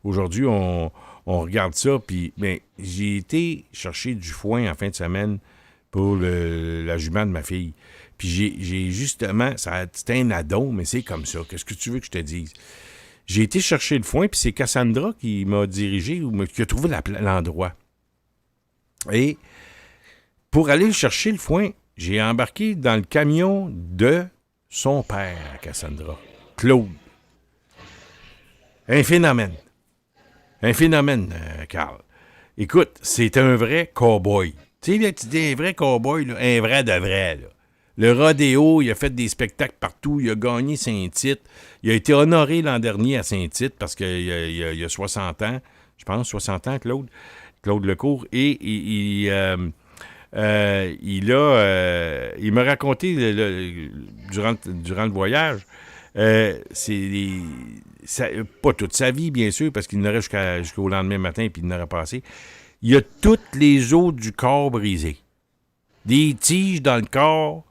aujourd'hui, on regarde ça. Puis j'ai été chercher du foin en fin de semaine pour la jument de ma fille. Puis j'ai justement, c'était un addon, mais c'est comme ça. Qu'est-ce que tu veux que je te dise? J'ai été chercher le foin, puis c'est Cassandra qui m'a dirigé, ou qui a trouvé l'endroit. Et pour aller chercher le foin, j'ai embarqué dans le camion de son père, Cassandra, Claude. Un phénomène, Carl. Écoute, c'est un vrai cow-boy. Tu sais, tu dis un vrai cow-boy, là, un vrai de vrai. Là. Le rodéo, il a fait des spectacles partout, il a gagné Saint-Tite. Il a été honoré l'an dernier à Saint-Tite parce qu'il a 60 ans, je pense, 60 ans, Claude Lecourt, et il m'a raconté durant le voyage, pas toute sa vie, bien sûr, parce qu'il n'aurait jusqu'au lendemain matin, puis il n'aurait passé. Il a toutes les os du corps brisés. Des tiges dans le corps.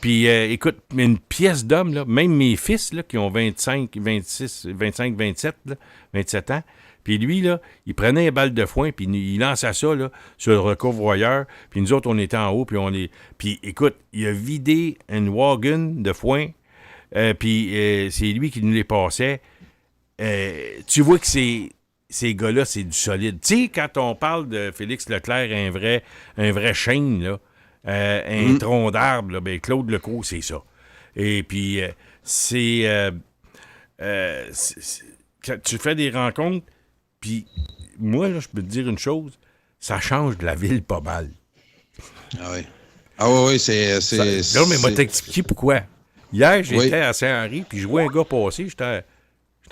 Puis, écoute, une pièce d'homme, là, même mes fils, là, qui ont 25, 27 ans, puis lui, là, il prenait une balle de foin, puis il lançait ça là, sur le recouvre-voyeur, puis nous autres, on était en haut, puis écoute, il a vidé une wagon de foin, puis c'est lui qui nous les passait. Tu vois que ces gars-là, c'est du solide. Tu sais, quand on parle de Félix Leclerc, un vrai chêne, là, un tronc d'arbre, là, ben Claude Lecourt, c'est ça. Et puis, quand tu fais des rencontres, puis moi, là, je peux te dire une chose, ça change de la ville pas mal. Ah oui. Ah oui, c'est... Non, mais moi, t'expliquer pourquoi. Hier, j'étais à Saint-Henri, puis je vois un gars passer, j'étais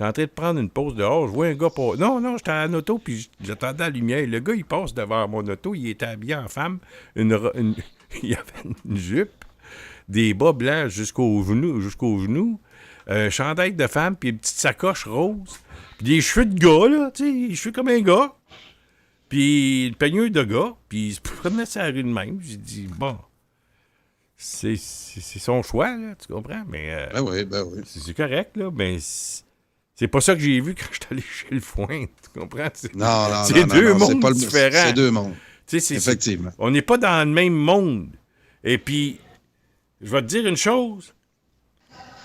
en train de prendre une pause dehors, je vois un gars passer. Non, j'étais en auto, puis j'attendais la lumière. Le gars, il passe devant mon auto, il était habillé en femme, il avait une jupe, des bas blancs jusqu'aux genoux, un chandail de femme, puis une petite sacoche rose, puis des cheveux de gars, là, tu sais, des cheveux comme un gars, puis une peignure de gars, puis il se promenait sur la rue de même. J'ai dit, bon, c'est son choix, là, tu comprends? Mais Ben oui. c'est correct, là, mais c'est pas ça que j'ai vu quand je suis allé chez le foin, tu comprends? C'est deux mondes différents. C'est deux mondes. Effectivement. On n'est pas dans le même monde. Et puis, je vais te dire une chose.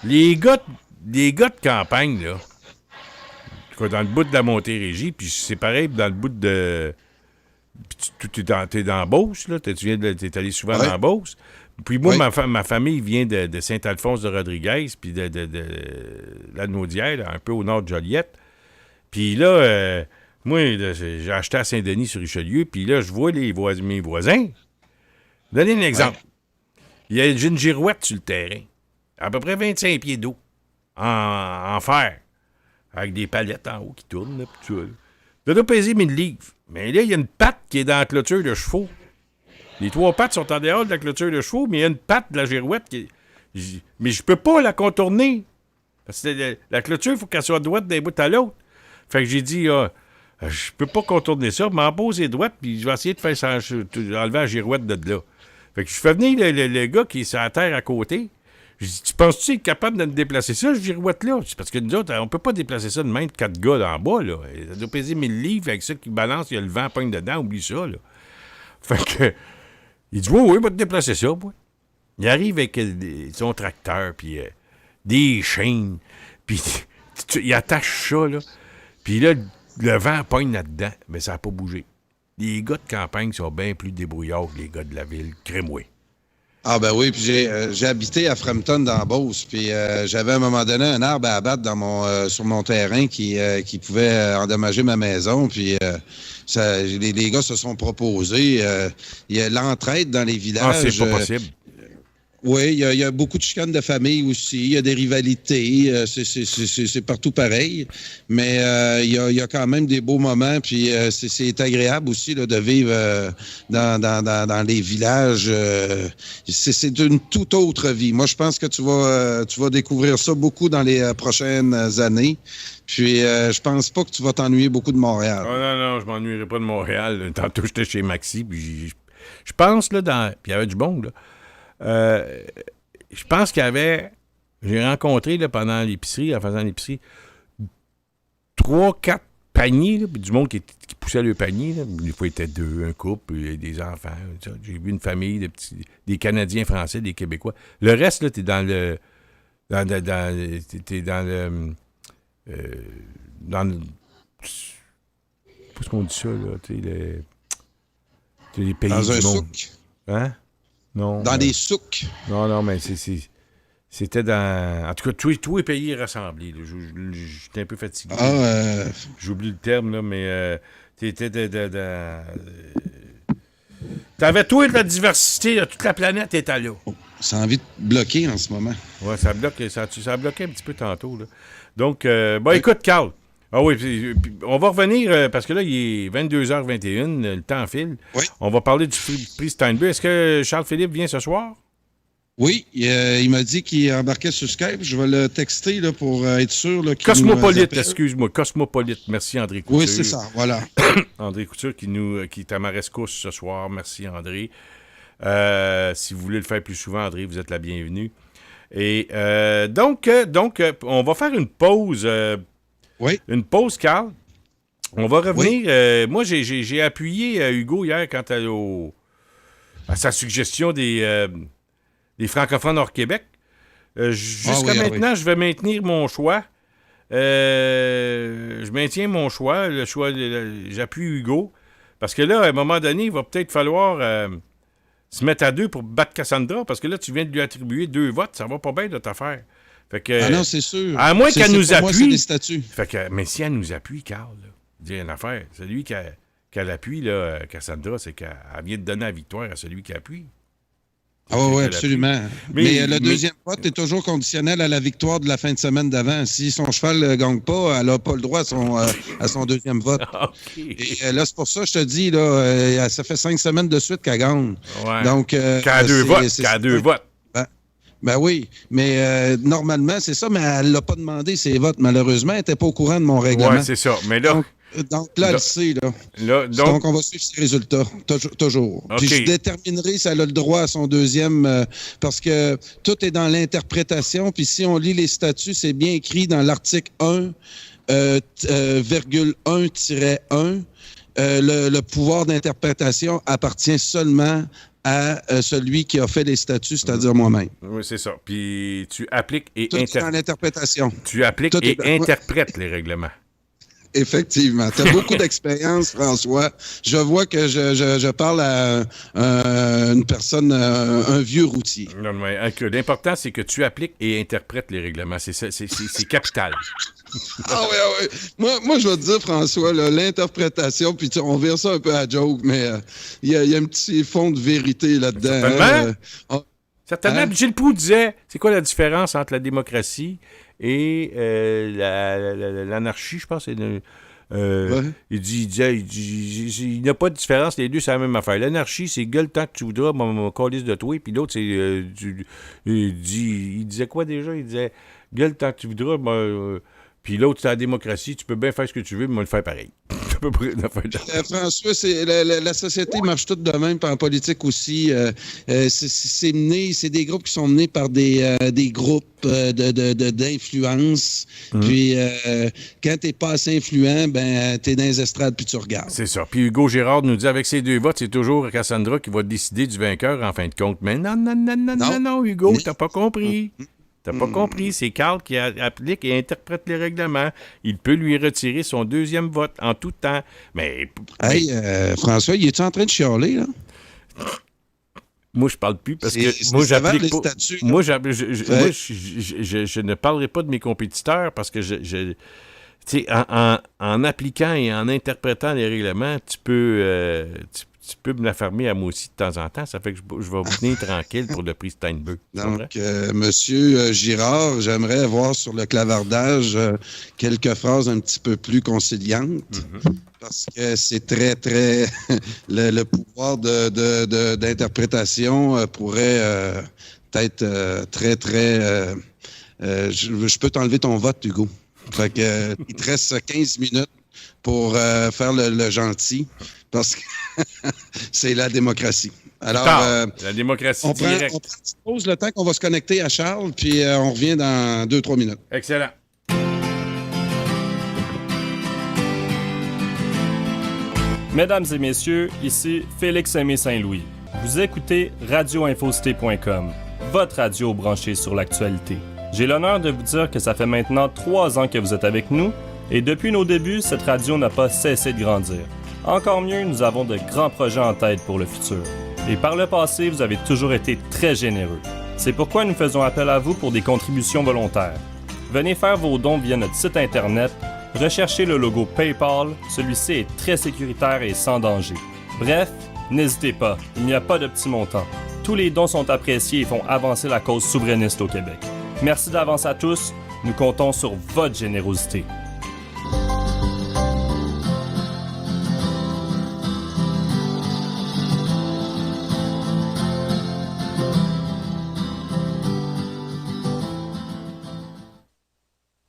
Les gars de campagne, là, dans le bout de la Montérégie, puis c'est pareil dans le bout de... T'es dans Beauce, là, t'es allé souvent dans Beauce. Puis moi, ma famille vient de Saint-Alphonse de Rodriguez, puis de la Naudière, là, un peu au nord de Joliette. Puis là, moi, j'ai acheté à Saint-Denis-sur-Richelieu, puis là, je vois mes voisins. Donnez un exemple. Il y a une girouette sur le terrain, à peu près 25 pieds d'eau, en fer, avec des palettes en haut qui tournent, là, puis tout ça. Là. Ça doit peser 1000 livres. Mais là, il y a une patte qui est dans la clôture de chevaux. Les 3 pattes sont en dehors de la clôture de chevaux, mais il y a une patte de la girouette qui est... Mais je peux pas la contourner. Parce que la clôture, il faut qu'elle soit droite d'un bout à l'autre. Fait que j'ai dit, je peux pas contourner ça, m'en poser droite, puis je vais essayer de faire enlever la girouette de là. Fait que je fais venir le gars qui est sur la terre à côté. Je dis, tu penses-tu qu'il est capable de me déplacer ça, cette girouette-là? C'est parce que nous autres, on peut pas déplacer ça de même de 4 gars dans le bas, là. Ça doit peser 1000 livres, avec ça qui balance, il y a le vent pogne dedans, oublie ça, là. Fait que, il dit, oui, va te déplacer ça, moi. Il arrive avec son tracteur, puis des chaînes, puis il attache ça, là. Puis là, le vent pogne là-dedans, mais ça n'a pas bougé. Les gars de campagne sont bien plus débrouillards que les gars de la ville, crémoués. Ah ben oui, puis j'ai habité à Frampton dans Beauce, puis j'avais à un moment donné un arbre à abattre sur mon terrain qui pouvait endommager ma maison, puis les gars se sont proposés. Il y a l'entraide dans les villages. Ah, c'est pas possible. Oui, il y a beaucoup de chicanes de famille aussi. Il y a des rivalités. C'est partout pareil. Mais il y a quand même des beaux moments. Puis c'est agréable aussi là, de vivre dans les villages. C'est une toute autre vie. Moi, je pense que tu vas découvrir ça beaucoup dans les prochaines années. Puis je pense pas que tu vas t'ennuyer beaucoup de Montréal. Oh, non, je m'ennuierai pas de Montréal. Tantôt, j'étais chez Maxi. Puis je pense, là, puis il y avait du bon, là. Je pense qu'il y avait... J'ai rencontré, là, pendant l'épicerie, en faisant l'épicerie, 3-4 paniers, là, puis du monde qui poussait le panier. Là. Des fois, il était 2, un couple, des enfants. Ça. J'ai vu une famille des Canadiens français, des Québécois. Le reste, là, t'es dans le... T'es dans le... Qu'est-ce qu'on dit ça, là? T'es les pays dans du un monde. souk. Hein? Non. Dans des souks. Non, mais c'était dans... En tout cas, tous les pays rassemblés. J'étais un peu fatigué. J'oublie le terme, là, mais t'étais t'avais tout de la diversité, là, toute la planète était là. Oh, ça a envie de bloquer en ce moment. Oui, ça a bloqué un petit peu tantôt. Là. Donc, écoute, Carl. Ah oui, puis on va revenir, parce que là, il est 22h21, le temps file. Oui. On va parler du prix Steinbury. Est-ce que Charles-Philippe vient ce soir? Oui, il m'a dit qu'il embarquait sur Skype. Je vais le texter là, pour être sûr. Là, Cosmopolite, excuse-moi. Cosmopolite. Merci, André Couture. Oui, c'est ça, voilà. André Couture qui est à ma rescousse ce soir. Merci, André. Si vous voulez le faire plus souvent, André, vous êtes la bienvenue. Et donc, on va faire une pause. Oui. Une pause, Carl. On va revenir. Oui. Moi, j'ai appuyé Hugo hier quant à sa suggestion des francophones hors Québec. Jusqu'à maintenant, je vais maintenir mon choix. Je maintiens mon choix. Le choix, j'appuie Hugo. Parce que là, à un moment donné, il va peut-être falloir se mettre à deux pour battre Cassandra, parce que là, tu viens de lui attribuer 2 votes, ça va pas bien notre affaire. Fait que, non, c'est sûr. À moins qu'elle nous appuie. Moi, c'est des statuts. Fait que, mais si elle nous appuie, Carl, là, dis une affaire, celui qu'elle appuie, là, Cassandra, c'est qu'elle vient de donner la victoire à celui qui appuie. Ah oui, absolument. Mais le deuxième vote est toujours conditionnel à la victoire de la fin de semaine d'avant. Si son cheval ne gagne pas, elle n'a pas le droit à son deuxième vote. Okay. Et là, c'est pour ça que je te dis, là, ça fait 5 semaines de suite qu'elle gagne. Ouais. Donc, qu'elle a 2 votes. Ben oui, mais normalement, c'est ça, mais elle ne l'a pas demandé, ses votes. Malheureusement, elle n'était pas au courant de mon règlement. Oui, c'est ça. Mais là... Donc là, elle sait, là. Donc, on va suivre ses résultats, toujours. Okay. Puis je déterminerai si elle a le droit à son deuxième, parce que tout est dans l'interprétation. Puis si on lit les statuts, c'est bien écrit dans l'article 1,1-1. Le pouvoir d'interprétation appartient seulement à celui qui a fait les statuts, c'est-à-dire moi-même. Oui, c'est ça. Puis tu appliques et Tout est dans l'interprétation. Tu appliques et interprètes les règlements. Effectivement. Tu as beaucoup d'expérience, François. Je vois que je parle à une personne, un vieux routier. Non, mais l'important, c'est que tu appliques et interprètes les règlements. C'est capital. Ah oui. Moi, je vais te dire, François, là, l'interprétation, puis on vire ça un peu à joke, mais il y a un petit fond de vérité là-dedans. Certainement. Gilles Proulx disait, c'est quoi la différence entre la démocratie et l'anarchie, je pense. Il disait, il n'y a pas de différence, les deux, c'est la même affaire. L'anarchie, c'est gueule tant que tu voudras, mon calice de toi, puis l'autre, c'est... il disait quoi déjà? Il disait, gueule tant que tu voudras, puis l'autre, c'est la démocratie, tu peux bien faire ce que tu veux, mais moi, le faire pareil. François, la société marche toute de même, puis en politique aussi. C'est des groupes qui sont menés par des groupes d'influence. Puis quand t'es pas assez influent, ben t'es dans les estrades puis tu regardes. C'est ça. Puis Hugo Girard nous dit, avec ses 2 votes, c'est toujours Cassandra qui va décider du vainqueur en fin de compte. Mais non, Hugo, t'as pas compris. T'as pas compris, c'est Carl qui applique et interprète les règlements. Il peut lui retirer son deuxième vote en tout temps. Mais... Hey, François, il est-tu en train de chialer, là? Moi, je parle plus parce que moi, j'applique pas. Moi, je ne parlerai pas de mes compétiteurs parce que tu sais, en appliquant et en interprétant les règlements, tu peux me la fermer à moi aussi de temps en temps. Ça fait que je vais vous tenir tranquille pour le prix Steinberg. Donc, Monsieur Girard, j'aimerais voir sur le clavardage quelques phrases un petit peu plus conciliantes. Parce que c'est très, très... le pouvoir d'interprétation pourrait être très, très... je peux t'enlever ton vote, Hugo. Fait que il te reste 15 minutes pour faire le gentil, parce que c'est la démocratie. Alors, la démocratie on directe. prend une petite pause le temps qu'on va se connecter à Charles, puis on revient dans 2-3 minutes. Excellent. Mesdames et messieurs, ici Félix Aimé Saint-Louis. Vous écoutez radioinfocité.com, votre radio branchée sur l'actualité. J'ai l'honneur de vous dire que ça fait maintenant 3 ans que vous êtes avec nous, et depuis nos débuts, cette radio n'a pas cessé de grandir. Encore mieux, nous avons de grands projets en tête pour le futur. Et par le passé, vous avez toujours été très généreux. C'est pourquoi nous faisons appel à vous pour des contributions volontaires. Venez faire vos dons via notre site Internet, recherchez le logo PayPal, celui-ci est très sécuritaire et sans danger. Bref, n'hésitez pas, il n'y a pas de petits montants. Tous les dons sont appréciés et font avancer la cause souverainiste au Québec. Merci d'avance à tous, nous comptons sur votre générosité.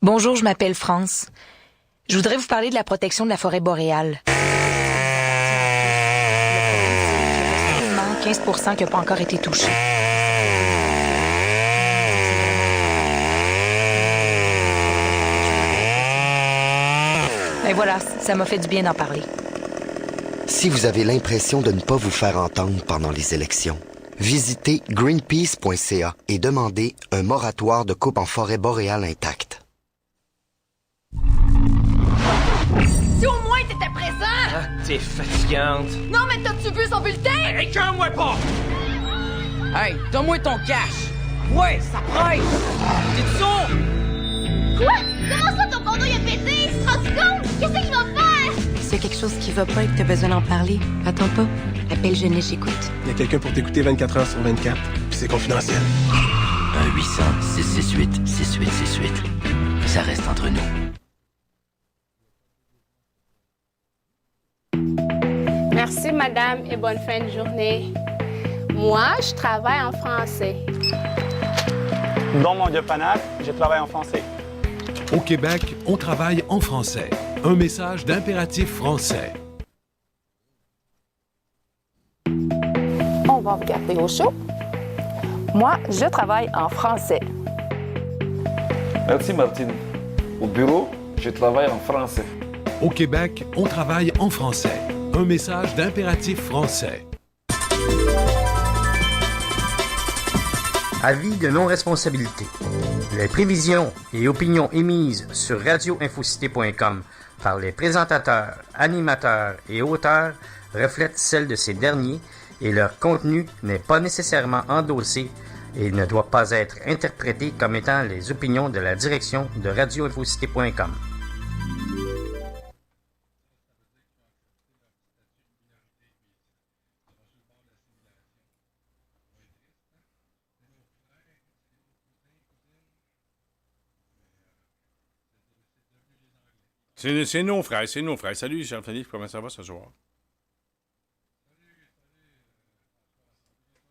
Bonjour, je m'appelle France. Je voudrais vous parler de la protection de la forêt boréale. 15% qui n'a pas encore été touché. Et voilà, ça m'a fait du bien d'en parler. Si vous avez l'impression de ne pas vous faire entendre pendant les élections, visitez greenpeace.ca et demandez un moratoire de coupe en forêt boréale intacte. Si au moins t'étais présent! Ah, t'es fatigante. Non, mais t'as-tu vu son bulletin? Écoeure-moi pas! Hey, donne-moi ton cash! Ouais, ça presse! T'es sourd? Quoi? Comment ça, ton condo, il a pété? Tu te rends compte? Qu'est-ce qu'il va faire? S'il y a quelque chose qui va pas et que t'as besoin d'en parler, attends pas. Appelle Jeunesse, j'écoute. Il y a quelqu'un pour t'écouter 24 heures sur 24, puis c'est confidentiel. 1-800-668-6868. Ça reste entre nous. Merci, madame, et bonne fin de journée. Moi, je travaille en français. Dans mon dépannage, je travaille en français. Au Québec, on travaille en français. Un message d'impératif français. On va regarder au show. Moi, je travaille en français. Merci, Martine. Au bureau, je travaille en français. Au Québec, on travaille en français. Un message d'impératif français. Avis de non-responsabilité. Les prévisions et opinions émises sur radioinfocité.com par les présentateurs, animateurs et auteurs reflètent celles de ces derniers et leur contenu n'est pas nécessairement endossé et ne doit pas être interprété comme étant les opinions de la direction de radioinfocité.com. C'est nos frères, c'est nos frères. Salut, Jean-Philippe, comment ça va ce soir?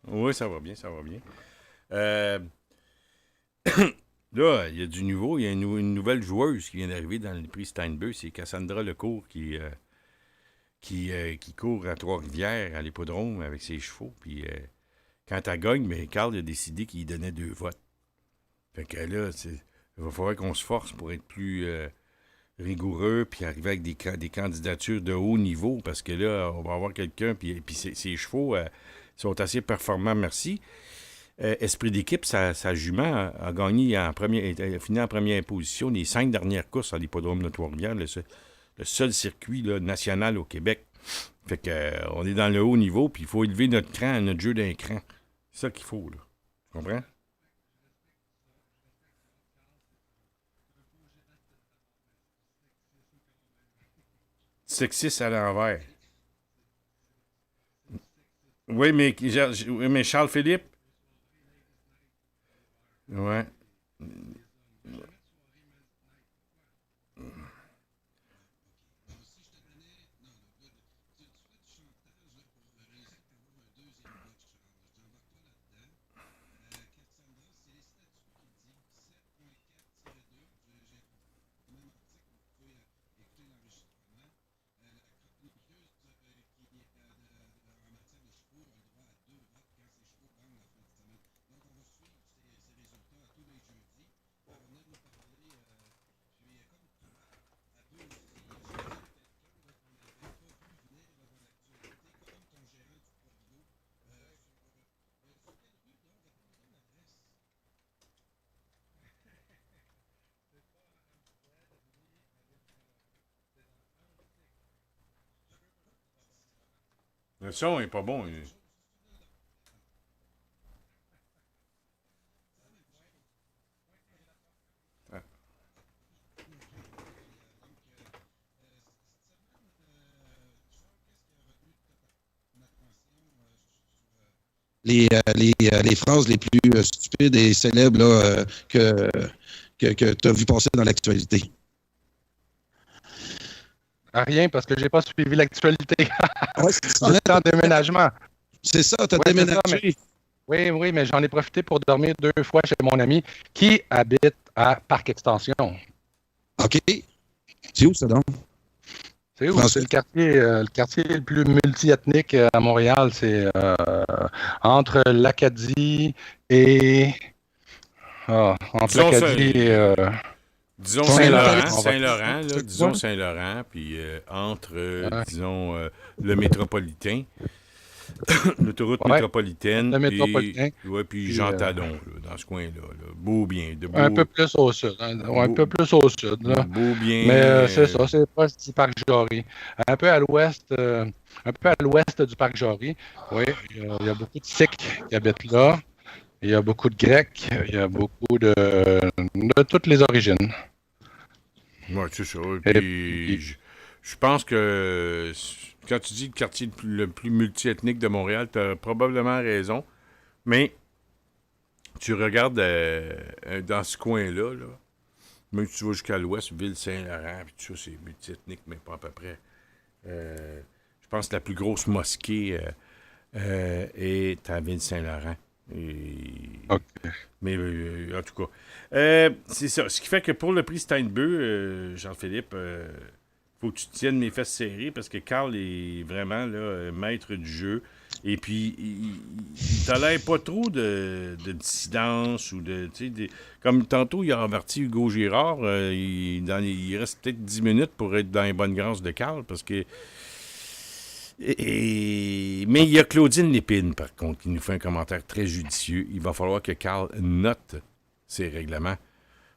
Oui, ça va bien, ça va bien. Là, il y a du nouveau. Il y a une nouvelle joueuse qui vient d'arriver dans le prix Steinberg. C'est Cassandra Lecourt qui court à Trois-Rivières, à l'hippodrome, avec ses chevaux. Puis quand elle gagne, mais Carl a décidé qu'il donnait 2 votes. Fait que là, il va falloir qu'on se force pour être plus rigoureux, puis arriver avec des candidatures de haut niveau, parce que là, on va avoir quelqu'un, puis ses chevaux sont assez performants, merci. Esprit d'équipe, sa jument a gagné a fini en première position les 5 dernières courses à l'hippodrome de Trois-Rivières, le seul circuit là, national au Québec. Fait que on est dans le haut niveau, puis il faut élever notre cran, notre jeu d'un cran. C'est ça qu'il faut, là. Tu comprends? Sexiste à l'envers. Oui, mais Charles-Philippe. Ouais. Le son est pas bon. Les phrases les plus stupides et célèbres là, que tu as vu passer dans l'actualité. Rien, parce que j'ai pas suivi l'actualité. Ouais, J'étais en déménagement. C'est ça, tu as déménagé. Oui, mais j'en ai profité pour dormir 2 fois chez mon ami qui habite à Parc Extension. OK. C'est où ça, donc? C'est où? C'est le quartier le plus multiethnique à Montréal. C'est entre l'Acadie et... entre l'Acadie et... disons Saint-Laurent, là, disons Saint-Laurent, puis entre, disons, le métropolitain. L'autoroute métropolitaine. Le métropolitain. Puis Jean Talon, là, dans ce coin-là. Là. Beaubien. Un peu plus au sud. Un peu plus au sud. Là. Beaubien. Mais c'est ça, c'est proche du parc Jory. Un peu à l'ouest du parc Jory. Oui, il y a beaucoup de Sikhs qui habitent là. Il y a beaucoup de Grecs. Il y a beaucoup de toutes les origines. Oui, c'est ça. Puis, je pense que quand tu dis le quartier le plus multiethnique de Montréal, tu as probablement raison. Mais tu regardes dans ce coin-là, là, même si tu vas jusqu'à l'ouest, Ville-Saint-Laurent, puis tout ça, c'est multiethnique, mais pas à peu près. Je pense que la plus grosse mosquée est à Ville-Saint-Laurent. Okay. Mais en tout cas, c'est ça. Ce qui fait que pour le prix Steinbeu, Jean-Philippe, faut que tu te tiennes les fesses serrées parce que Carl est vraiment là, maître du jeu. Et puis, il t'a l'air pas trop de dissidence ou de. Comme tantôt, il a averti Hugo Girard, il reste peut-être 10 minutes pour être dans les bonnes grâces de Carl parce que. Mais il y a Claudine Lépine, par contre, qui nous fait un commentaire très judicieux. Il va falloir que Carl note ses règlements.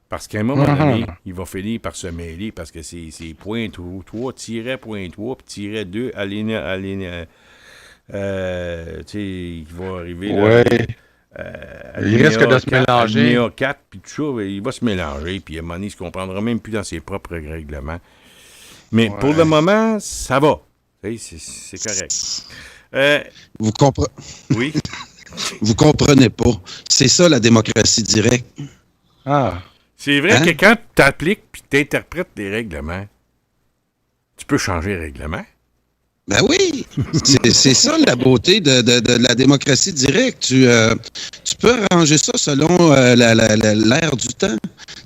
Parce qu'à un moment donné, il va finir par se mêler parce que c'est point 3, tiret point 3, puis tiret 2, alinéa. Il va arriver là. Ouais. Il risque de se mélanger. Alinéa 4, puis tout ça, il va se mélanger, puis à un moment donné, il ne se comprendra même plus dans ses propres règlements. Mais pour le moment, ça va. C'est correct. Vous comprenez? Oui. Vous comprenez pas. C'est ça, la démocratie directe. Ah. C'est vrai que quand tu appliques et tu interprètes les règlements, tu peux changer les règlements. Ben oui! C'est ça, la beauté de la démocratie directe. Tu peux arranger ça selon l'ère du temps.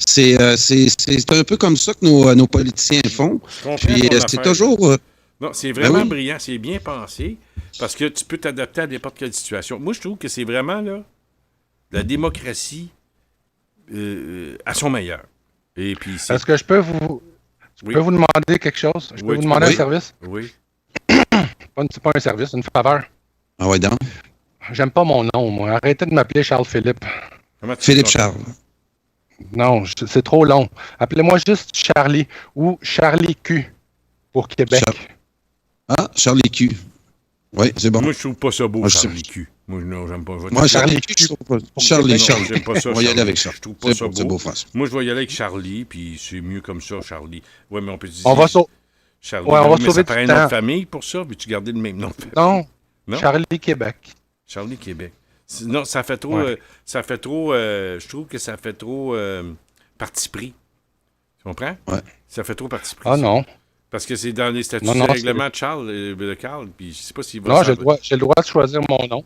C'est un peu comme ça que nos politiciens font. Puis c'est toujours... Non, c'est vraiment brillant, c'est bien pensé, parce que tu peux t'adapter à n'importe quelle situation. Moi, je trouve que c'est vraiment là la démocratie à son meilleur. Et puis, est-ce que je peux vous demander quelque chose? Je peux vous demander un service? Oui. C'est pas un service, c'est une faveur. Ah ouais, donc? J'aime pas mon nom, moi. Arrêtez de m'appeler Charles-Philippe. Philippe Charles. Non, c'est trop long. Appelez-moi juste Charlie ou Charlie Q pour Québec. Charlie Q. Oui, c'est bon. Moi, je trouve pas ça beau, Charlie Q. Moi, non, j'aime pas. Moi, Charlie Q, je trouve pas. Charlie. J'aime pas ça. On va y aller avec ça. Je trouve pas ça beau. C'est beau, France. Moi, je vais y aller avec Charlie, puis c'est mieux comme ça, Charlie. Oui, mais on peut dire. On va sauver. Charlie. Ouais, on va mais sauver ça paraît un nom de famille pour ça, puis tu gardais le même nom de famille. Non. Charlie Québec. Charlie Québec. Non, ça fait trop. Je trouve que ça fait trop parti pris. Tu comprends? Ouais. Ça fait trop parti pris. Ah non. Parce que c'est dans les statuts de règlement de Carl, puis je sais pas s'il va... Non, j'ai le droit de choisir mon nom.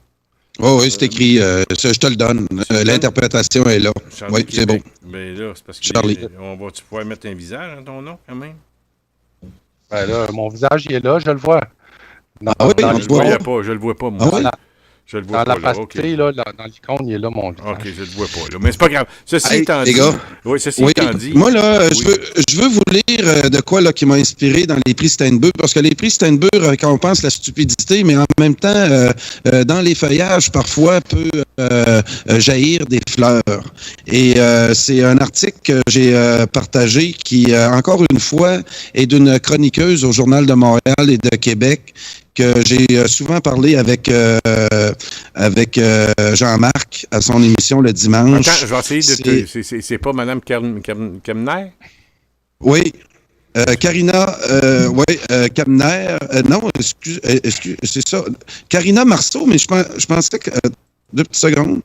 Oh, oui, c'est écrit. Je te le donne. L'interprétation est là. Charlie oui, c'est beau. Mais là, c'est parce que tu pourrais mettre un visage dans ton nom, quand même. Ben là, mon visage, il est là, je le vois. Oui, je le vois pas, moi. Ah oui? Je le vois dans pas, la pastille, là, dans l'icône, il est là, mon visage. OK, je le vois pas, là. Mais c'est pas grave. Ceci étant dit... Oui, ceci étant dit... Moi, là, je veux vous lire de quoi là, qui m'a inspiré dans les prix Steinbeu, parce que les prix Steinbeu récompensent la stupidité, mais en même temps, dans les feuillages, parfois, peut jaillir des fleurs. Et c'est un article que j'ai partagé qui, encore une fois, est d'une chroniqueuse au Journal de Montréal et de Québec, que j'ai souvent parlé avec Jean-Marc à son émission le dimanche. Attends, je vais essayer de... C'est pas Mme Kemner? Oui. Karina, Kemner. Non, excuse, c'est ça. Karina Marceau, mais je pensais que... 2 petites secondes.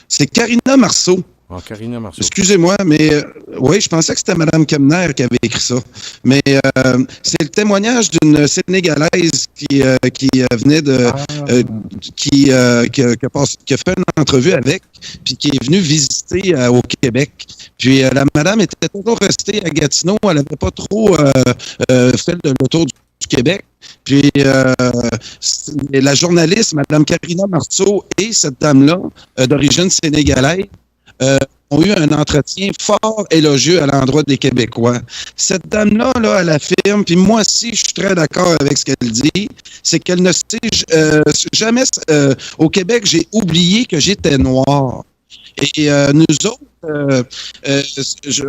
C'est Karina Marceau. Oh, Karina Marceau. Excusez-moi, mais oui, je pensais que c'était Mme Kemner qui avait écrit ça. Mais c'est le témoignage d'une Sénégalaise qui venait de... qui a fait une entrevue avec, puis qui est venue visiter au Québec. Puis la madame était toujours restée à Gatineau. Elle n'avait pas trop fait le tour du Québec. Puis la journaliste, Mme Karina Marceau, et cette dame-là, d'origine sénégalaise, ont eu un entretien fort élogieux à l'endroit des Québécois. Cette dame-là, là, elle affirme, puis moi aussi, je suis très d'accord avec ce qu'elle dit, c'est qu'elle ne sait jamais... au Québec, j'ai oublié que j'étais noir. Et nous autres,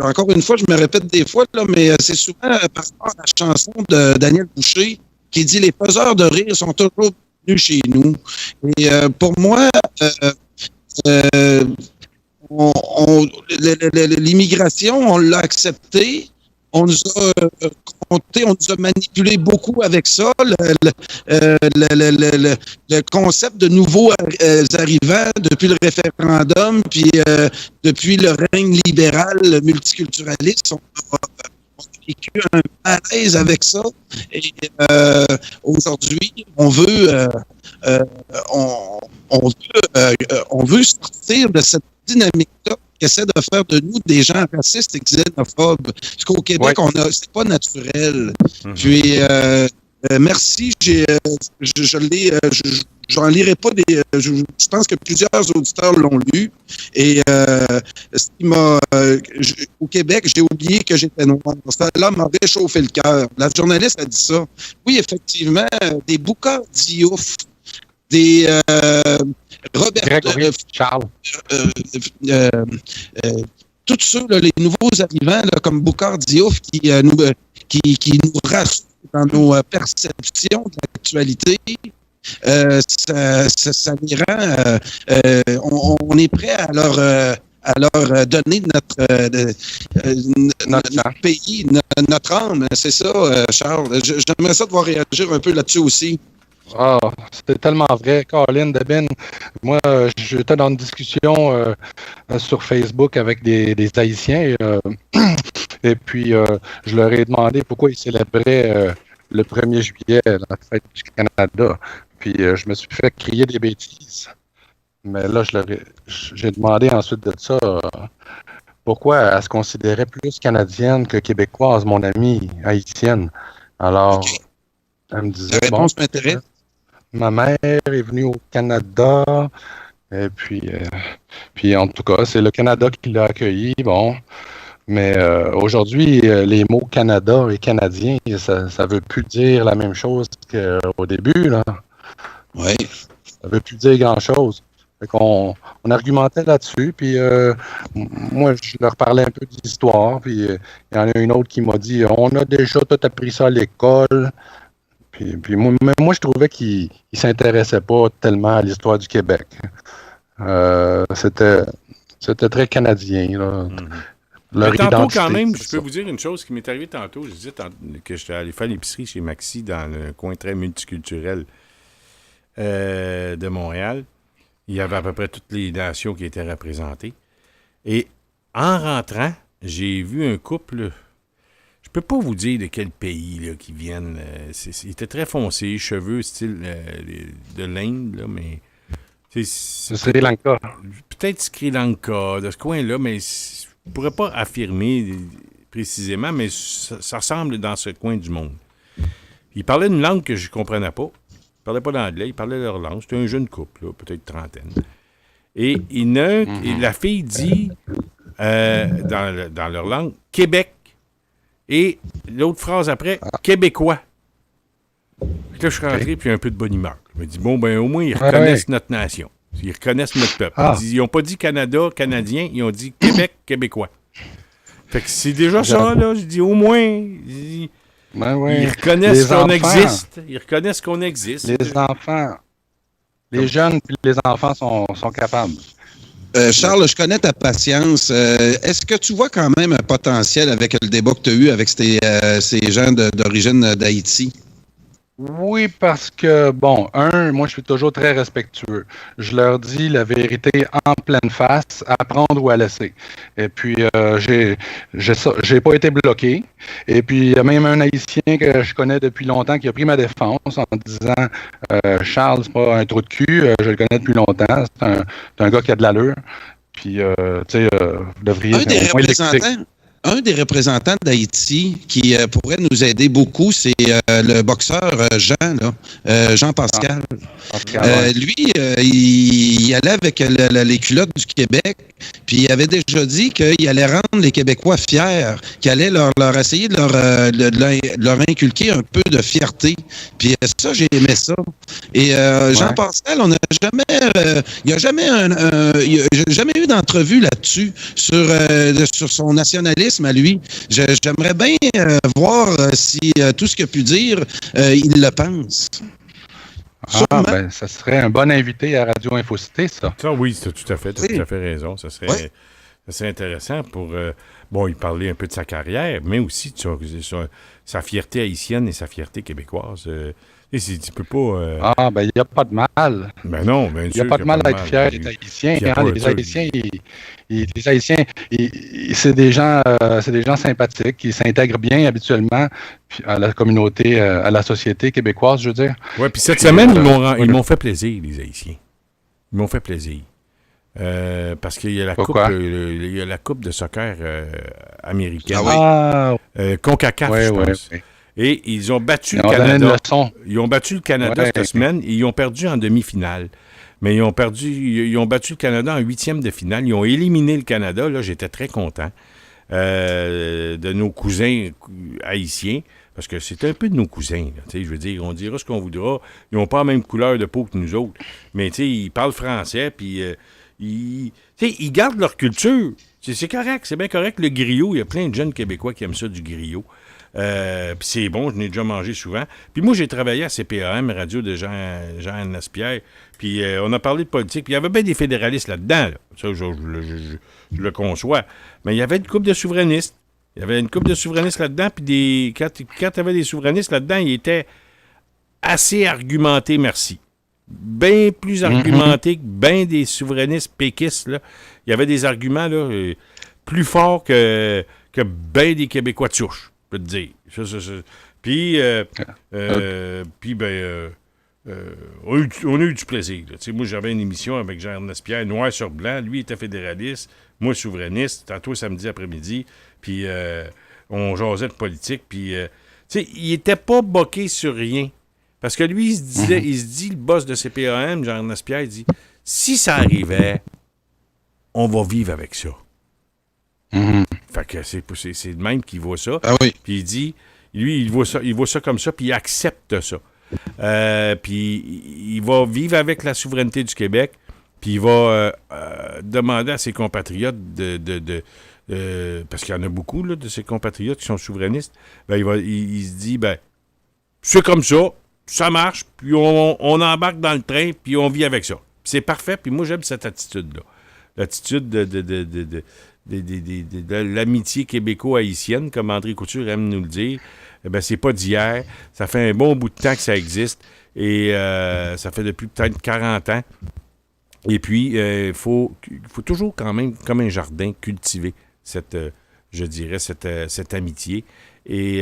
encore une fois, je me répète des fois, là, mais c'est souvent par rapport à la chanson de Daniel Boucher qui dit « Les faiseurs de rire sont toujours venus chez nous ». Et pour moi... l'immigration, on l'a accepté, on nous a compté, on nous a manipulé beaucoup avec ça. Le concept de nouveaux arrivants depuis le référendum, puis depuis le règne libéral multiculturaliste, on a vécu un malaise avec ça. Et aujourd'hui, on veut sortir de cette dynamique-là qui essaie de faire de nous des gens racistes et xénophobes. Parce qu'au Québec, c'est pas naturel. Puis, merci, j'en lirai pas des... je pense que plusieurs auditeurs l'ont lu. Et au Québec, j'ai oublié que j'étais noir. Ça m'a réchauffé le cœur. La journaliste a dit ça. Oui, effectivement, des Boucard Diouf, des Robert Charles. Tous ceux, là, les nouveaux arrivants, là, comme Boucard Diouf, qui nous rassurent dans nos perceptions de l'actualité, ça les rend... on est prêt à leur donner notre pays, notre âme. C'est ça, Charles. J'aimerais ça devoir réagir un peu là-dessus aussi. Ah, c'est tellement vrai, Colin Debin. Moi, j'étais dans une discussion sur Facebook avec des Haïtiens et puis je leur ai demandé pourquoi ils célébraient le 1er juillet, la fête du Canada. Puis je me suis fait crier des bêtises. Mais là, j'ai demandé ensuite de ça pourquoi elle se considérait plus canadienne que québécoise, mon amie haïtienne. Alors, elle me disait... La réponse m'intéresse. Ma mère est venue au Canada, et puis en tout cas, c'est le Canada qui l'a accueilli, bon. Mais aujourd'hui, les mots Canada et Canadien, ça veut plus dire la même chose qu'au début, là. Oui. Ça veut plus dire grand-chose. Fait qu'on argumentait là-dessus, puis moi, je leur parlais un peu d'histoire, puis il y en a une autre qui m'a dit « On a déjà tout appris ça à l'école ». Puis moi, je trouvais qu'il ne s'intéressait pas tellement à l'histoire du Québec. C'était très canadien. Là. Mais tantôt, quand même, je peux vous dire une chose qui m'est arrivée tantôt. Je disais que j'étais allé faire l'épicerie chez Maxi dans le coin très multiculturel de Montréal. Il y avait à peu près toutes les nations qui étaient représentées. Et en rentrant, j'ai vu un couple... Je peux pas vous dire de quel pays là, qu'ils viennent. Ils étaient très foncés, cheveux style de l'Inde, là, mais... C'est Sri Lanka. Peut-être Sri Lanka, de ce coin-là, mais je pourrais pas affirmer précisément, mais ça ressemble dans ce coin du monde. Ils parlaient une langue que je comprenais pas. Ils parlaient pas d'anglais, ils parlaient leur langue. C'était un jeune couple, là, peut-être trentaine. Et la fille dit, dans leur langue, Québec. Et l'autre phrase après, québécois. Là, je suis rentré, puis un peu de bonne humeur. Je me dis, bon, ben au moins, ils reconnaissent notre nation. Ils reconnaissent notre peuple. Ils n'ont pas dit Canada, Canadien, ils ont dit Québec, québécois. Fait que c'est déjà ça, là. Je dis, au moins, ils reconnaissent qu'on existe. Ils reconnaissent qu'on existe. Les enfants, les jeunes puis les enfants sont capables. Charles, je connais ta patience. Est-ce que tu vois quand même un potentiel avec le débat que tu as eu avec ces gens d'origine d'Haïti? Oui, parce que, bon, moi, je suis toujours très respectueux. Je leur dis la vérité en pleine face, à prendre ou à laisser. Et puis, j'ai pas été bloqué. Et puis, il y a même un Haïtien que je connais depuis longtemps qui a pris ma défense en disant Charles, c'est pas un trou de cul, je le connais depuis longtemps, c'est un gars qui a de l'allure. Puis, tu sais, vous devriez... un des représentants d'Haïti qui pourrait nous aider beaucoup, c'est le boxeur Jean Pascal. Lui, il allait avec les culottes du Québec, puis il avait déjà dit qu'il allait rendre les Québécois fiers, qu'il allait leur essayer de leur inculquer un peu de fierté. Puis ça, j'ai aimé ça. Et Jean Pascal, il n'y a jamais eu d'entrevue là-dessus sur son nationalisme à lui. J'aimerais bien voir si tout ce qu'il a pu dire, il le pense. Ben, ça serait un bon invité à Radio Infocité, ça. Ça, oui, tu as tout à fait raison. Ça serait intéressant pour, il parlait un peu de sa carrière, mais aussi de sa fierté haïtienne et sa fierté québécoise. Tu peux pas... il n'y a pas de mal. Ben non, bien sûr. Il n'y a pas de mal à être fier d'être haïtien. Les Haïtiens, c'est des gens sympathiques qui s'intègrent bien habituellement à la communauté, à la société québécoise, je veux dire. Oui, puis cette semaine, ils m'ont fait plaisir, les Haïtiens. Ils m'ont fait plaisir. Parce qu'il y a la coupe de soccer américaine. CONCACAF, je pense. Oui. Et ils ont battu le Canada. Ils ont battu le Canada cette semaine et ils ont perdu en demi-finale. Mais ils ont battu le Canada en 8e de finale. Ils ont éliminé le Canada. Là, j'étais très content de nos cousins haïtiens. Parce que c'est un peu de nos cousins. Je veux dire, on dira ce qu'on voudra. Ils n'ont pas la même couleur de peau que nous autres. Mais ils parlent français, puis ils gardent leur culture. C'est correct, c'est bien correct. Le griot, il y a plein de jeunes Québécois qui aiment ça, du griot. Puis c'est bon, je n'ai déjà mangé souvent. Puis moi, j'ai travaillé à CPAM, radio de Jean Naspierre. Puis on a parlé de politique. Puis il y avait bien des fédéralistes là-dedans. Là. Ça, je le conçois. Mais il y avait une couple de souverainistes. Il y avait une couple de souverainistes là-dedans. Puis quand il y avait des souverainistes là-dedans, ils étaient assez argumentés, merci. Bien plus argumentés que bien des souverainistes péquistes. Là. Il y avait des arguments là, plus forts que bien des Québécois de souche. Te dire. Puis, on a eu du plaisir. Moi, j'avais une émission avec Jean Naspierre, noir sur blanc. Lui était fédéraliste, moi souverainiste, tantôt samedi après-midi. Puis, on jasait de politique. Puis, il n'était pas boqué sur rien. Parce que lui, il se dit, le boss de CPAM, Jean Naspierre, il dit, si ça arrivait, on va vivre avec ça. Fait que c'est le même qui voit ça. Ah oui. Puis il dit, lui, il voit ça comme ça, puis il accepte ça. Puis il va vivre avec la souveraineté du Québec, puis il va demander à ses compatriotes parce qu'il y en a beaucoup là, de ses compatriotes qui sont souverainistes, il se dit, c'est comme ça, ça marche, puis on embarque dans le train, puis on vit avec ça. Puis c'est parfait, puis moi j'aime cette attitude-là. L'attitude de l'amitié québéco-haïtienne, comme André Couture aime nous le dire, c'est pas d'hier. Ça fait un bon bout de temps que ça existe. Et ça fait depuis peut-être 40 ans. Et puis, il faut toujours quand même, comme un jardin, cultiver cette amitié et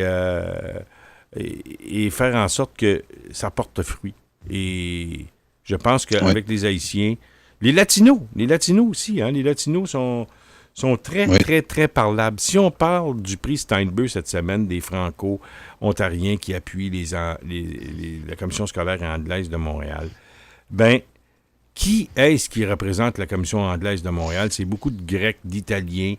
faire en sorte que ça porte fruit. Et je pense qu'avec les Haïtiens, les Latinos aussi, hein, les Latinos sont très, très, très parlables. Si on parle du prix Steinberg cette semaine, des Franco-Ontariens qui appuient la Commission scolaire anglaise de Montréal, qui est-ce qui représente la Commission anglaise de Montréal? C'est beaucoup de Grecs, d'Italiens.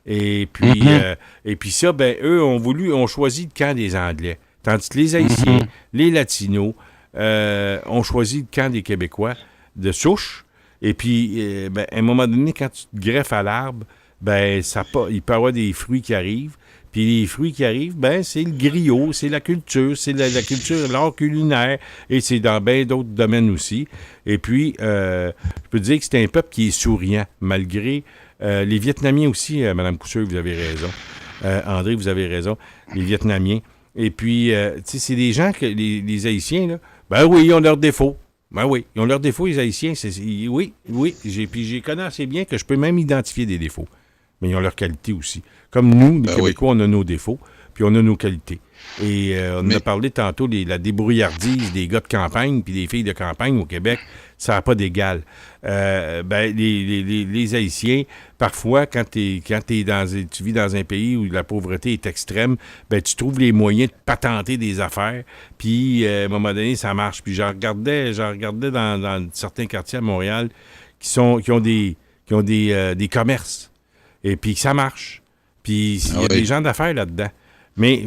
Et puis ça, eux ont choisi le camp des Anglais. Tandis que les Haïtiens, les Latinos, ont choisi le camp des Québécois de souche. Et puis, à un moment donné, quand tu te greffes à l'arbre, il peut y avoir des fruits qui arrivent. Puis les fruits qui arrivent, c'est le griot, c'est la culture, la culture, l'art culinaire, et c'est dans bien d'autres domaines aussi. Et puis, je peux te dire que c'est un peuple qui est souriant, malgré les Vietnamiens aussi, Mme Couture, vous avez raison. André, vous avez raison, les Vietnamiens. Et puis, c'est des gens que les Haïtiens, là, oui, ils ont leurs défauts. Oui, ils ont leurs défauts, les Haïtiens. Oui, puis j'ai connais assez bien que je peux même identifier des défauts. Mais ils ont leurs qualités aussi. Comme nous, les Québécois, on a nos défauts. puis on a nos qualités. Et on a parlé tantôt de la débrouillardise des gars de campagne puis des filles de campagne au Québec, ça n'a pas d'égal. Les Haïtiens, parfois, quand tu vis dans un pays où la pauvreté est extrême, tu trouves les moyens de patenter des affaires, puis à un moment donné, ça marche. Puis j'en regardais dans certains quartiers à Montréal qui ont des commerces, et puis ça marche. Puis il y a des gens d'affaires là-dedans. Mais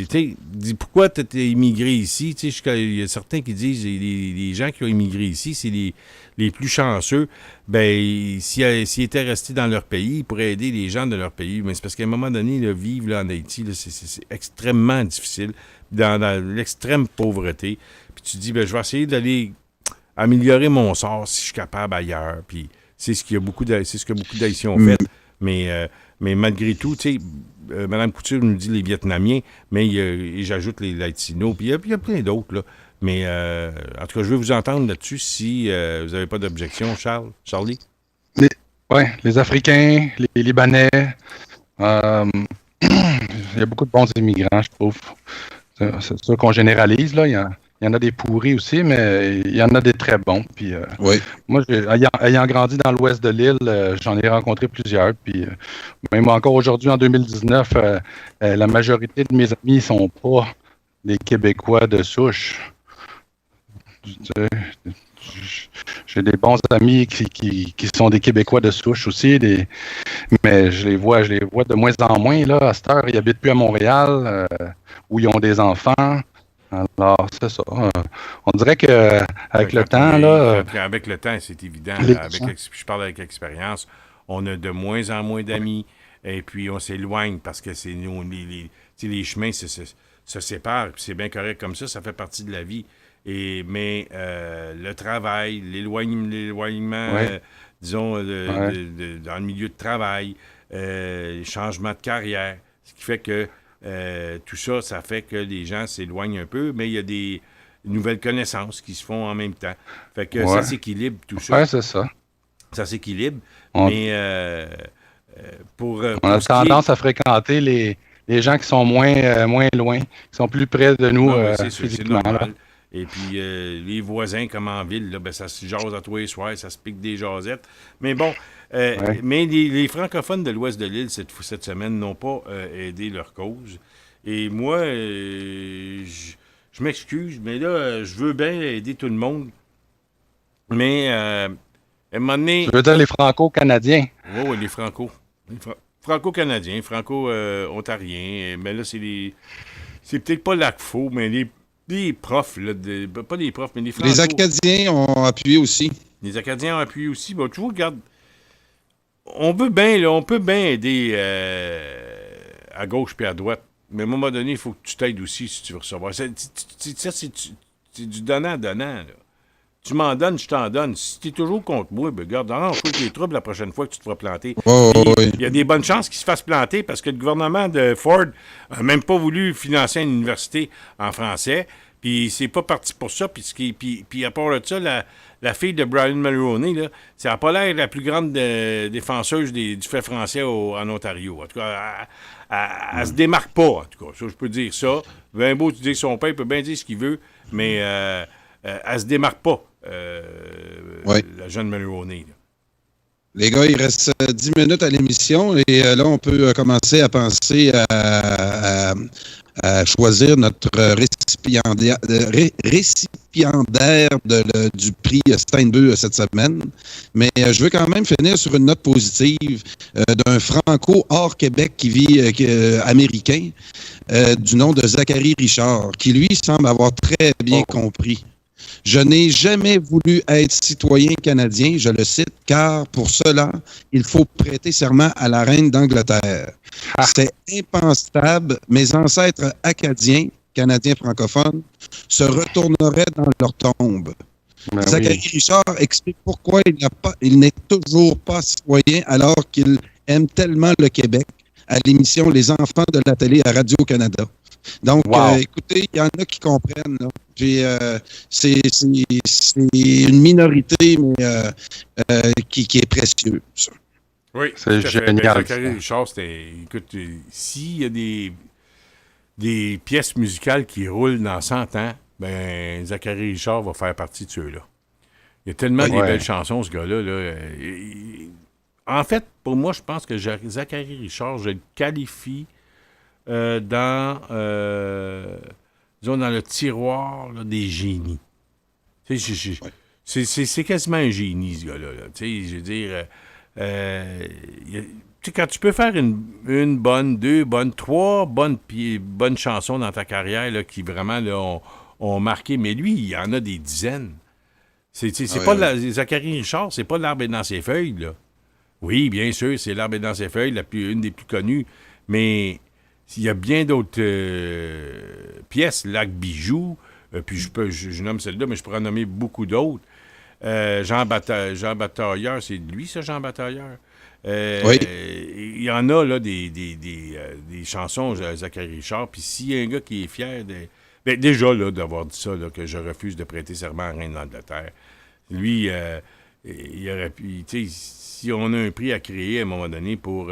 tu sais, pourquoi tu es immigré ici? Tu sais, il y a certains qui disent les gens qui ont immigré ici, c'est les plus chanceux. S'ils étaient restés dans leur pays, ils pourraient aider les gens de leur pays. Mais c'est parce qu'à un moment donné, vivre là, en Haïti, là, c'est extrêmement difficile, dans l'extrême pauvreté. Puis tu te dis, je vais essayer d'aller améliorer mon sort si je suis capable ailleurs. Puis c'est ce que beaucoup d'Haïtiens ont fait. Mais malgré tout, tu sais, Mme Couture nous dit les Vietnamiens, mais j'ajoute les Latinos, puis il y a plein d'autres, là. Mais en tout cas, je veux vous entendre là-dessus si vous n'avez pas d'objection, Charlie. Les Africains, les Libanais, il y a beaucoup de bons immigrants, je trouve. C'est sûr qu'on généralise, là. Il y en a des pourris aussi, mais il y en a des très bons. Puis, moi, ayant grandi dans l'ouest de l'île, j'en ai rencontré plusieurs. Puis, même encore aujourd'hui, en 2019, la majorité de mes amis ne sont pas des Québécois de souche. J'ai des bons amis qui sont des Québécois de souche aussi, mais je les vois de moins en moins. Là, à cette heure, ils n'habitent plus à Montréal, où ils ont des enfants. Alors, c'est ça. On dirait qu'avec le temps, là... Avec le temps, c'est évident. Je parle avec expérience. On a de moins en moins d'amis, et puis on s'éloigne parce que c'est les chemins se séparent, puis c'est bien correct comme ça fait partie de la vie. Mais le travail, l'éloignement, disons, dans le milieu de travail, les changements de carrière, ce qui fait que tout ça, ça fait que les gens s'éloignent un peu, mais il y a des nouvelles connaissances qui se font en même temps. Fait que ça s'équilibre, tout ça. Oui, c'est ça. Ça s'équilibre, mais pour on a tendance à fréquenter les gens qui sont moins loin, qui sont plus près de nous physiquement. C'est normal. Et puis, les voisins, comme en ville, là, ça se jase à tous les soirs, ça se pique des jasettes. Mais bon, mais les francophones de l'ouest de l'île, cette semaine, n'ont pas aidé leur cause. Et moi, je m'excuse, mais là, je veux bien aider tout le monde. Mais, à un moment donné... Je veux dire les franco-canadiens. Oui, les franco-canadiens, franco-ontariens. Mais là, c'est peut-être pas l'ACFO, mais les profs, là, pas les profs, mais les franco... Les Acadiens ont appuyé aussi. Les Acadiens ont appuyé aussi. Bon, tu vois, regarde, on peut bien aider à gauche puis à droite, mais à un moment donné, il faut que tu t'aides aussi si tu veux recevoir. C'est du donnant-donnant, là. Tu m'en donnes, je t'en donne. Si tu es toujours contre moi, regarde, on fait les troubles la prochaine fois que tu te feras planter. Il y a des bonnes chances qu'il se fasse planter parce que le gouvernement de Ford n'a même pas voulu financer une université en français. Puis c'est pas parti pour ça. Puis à part de ça, la fille de Brian Mulroney, là, ça n'a pas l'air la plus grande défenseuse du fait français en Ontario. En tout cas, elle se démarque pas, en tout cas. Ça, je peux dire ça. Bien beau, tu dis que son père peut bien dire ce qu'il veut, mais elle se démarque pas. La jeune Mulroney. Là. Les gars, il reste 10 minutes à l'émission et là, on peut commencer à penser à choisir notre récipiendaire du prix Steinbeu cette semaine. Mais je veux quand même finir sur une note positive d'un franco hors Québec qui vit américain du nom de Zachary Richard, qui lui semble avoir très bien compris. Je n'ai jamais voulu être citoyen canadien, je le cite, car pour cela, il faut prêter serment à la reine d'Angleterre. C'est impensable. Mes ancêtres acadiens, canadiens francophones, se retourneraient dans leur tombe. Zachary Richard explique pourquoi il n'est toujours pas citoyen alors qu'il aime tellement le Québec à l'émission Les enfants de la télé à Radio-Canada. Donc, écoutez, il y en a qui comprennent. Là. Puis, c'est une minorité, mais qui est précieuse. Oui, c'est génial. Zachary Richard, écoute, s'il y a des pièces musicales qui roulent dans 100 ans, ben Zachary Richard va faire partie de ceux-là. Il y a tellement des belles chansons, ce gars-là. Là. En fait, pour moi, je pense que Zachary Richard, je le qualifie dans le tiroir là, des génies. C'est quasiment un génie, ce gars-là. Là. Je veux dire, quand tu peux faire une bonne, 2 bonnes, 3 bonnes chansons dans ta carrière là, qui vraiment là, ont marqué, mais lui, il y en a des dizaines. Zachary Richard, c'est pas L'Arbre est dans ses feuilles, là. Oui, bien sûr, c'est L'Arbre est dans ses feuilles, une des plus connues, mais il y a bien d'autres pièces, Lac Bijou, puis je nomme celle-là, mais je pourrais en nommer beaucoup d'autres. Jean Batailleur, c'est lui, ça, Jean Batailleur? Oui. Il y en a, là, des chansons, Zachary Richard, puis s'il y a un gars qui est fier de... Ben, déjà, là, d'avoir dit ça, là, que je refuse de prêter serment à la reine d'Angleterre. Lui, il aurait pu... Tu sais, si on a un prix à créer à un moment donné pour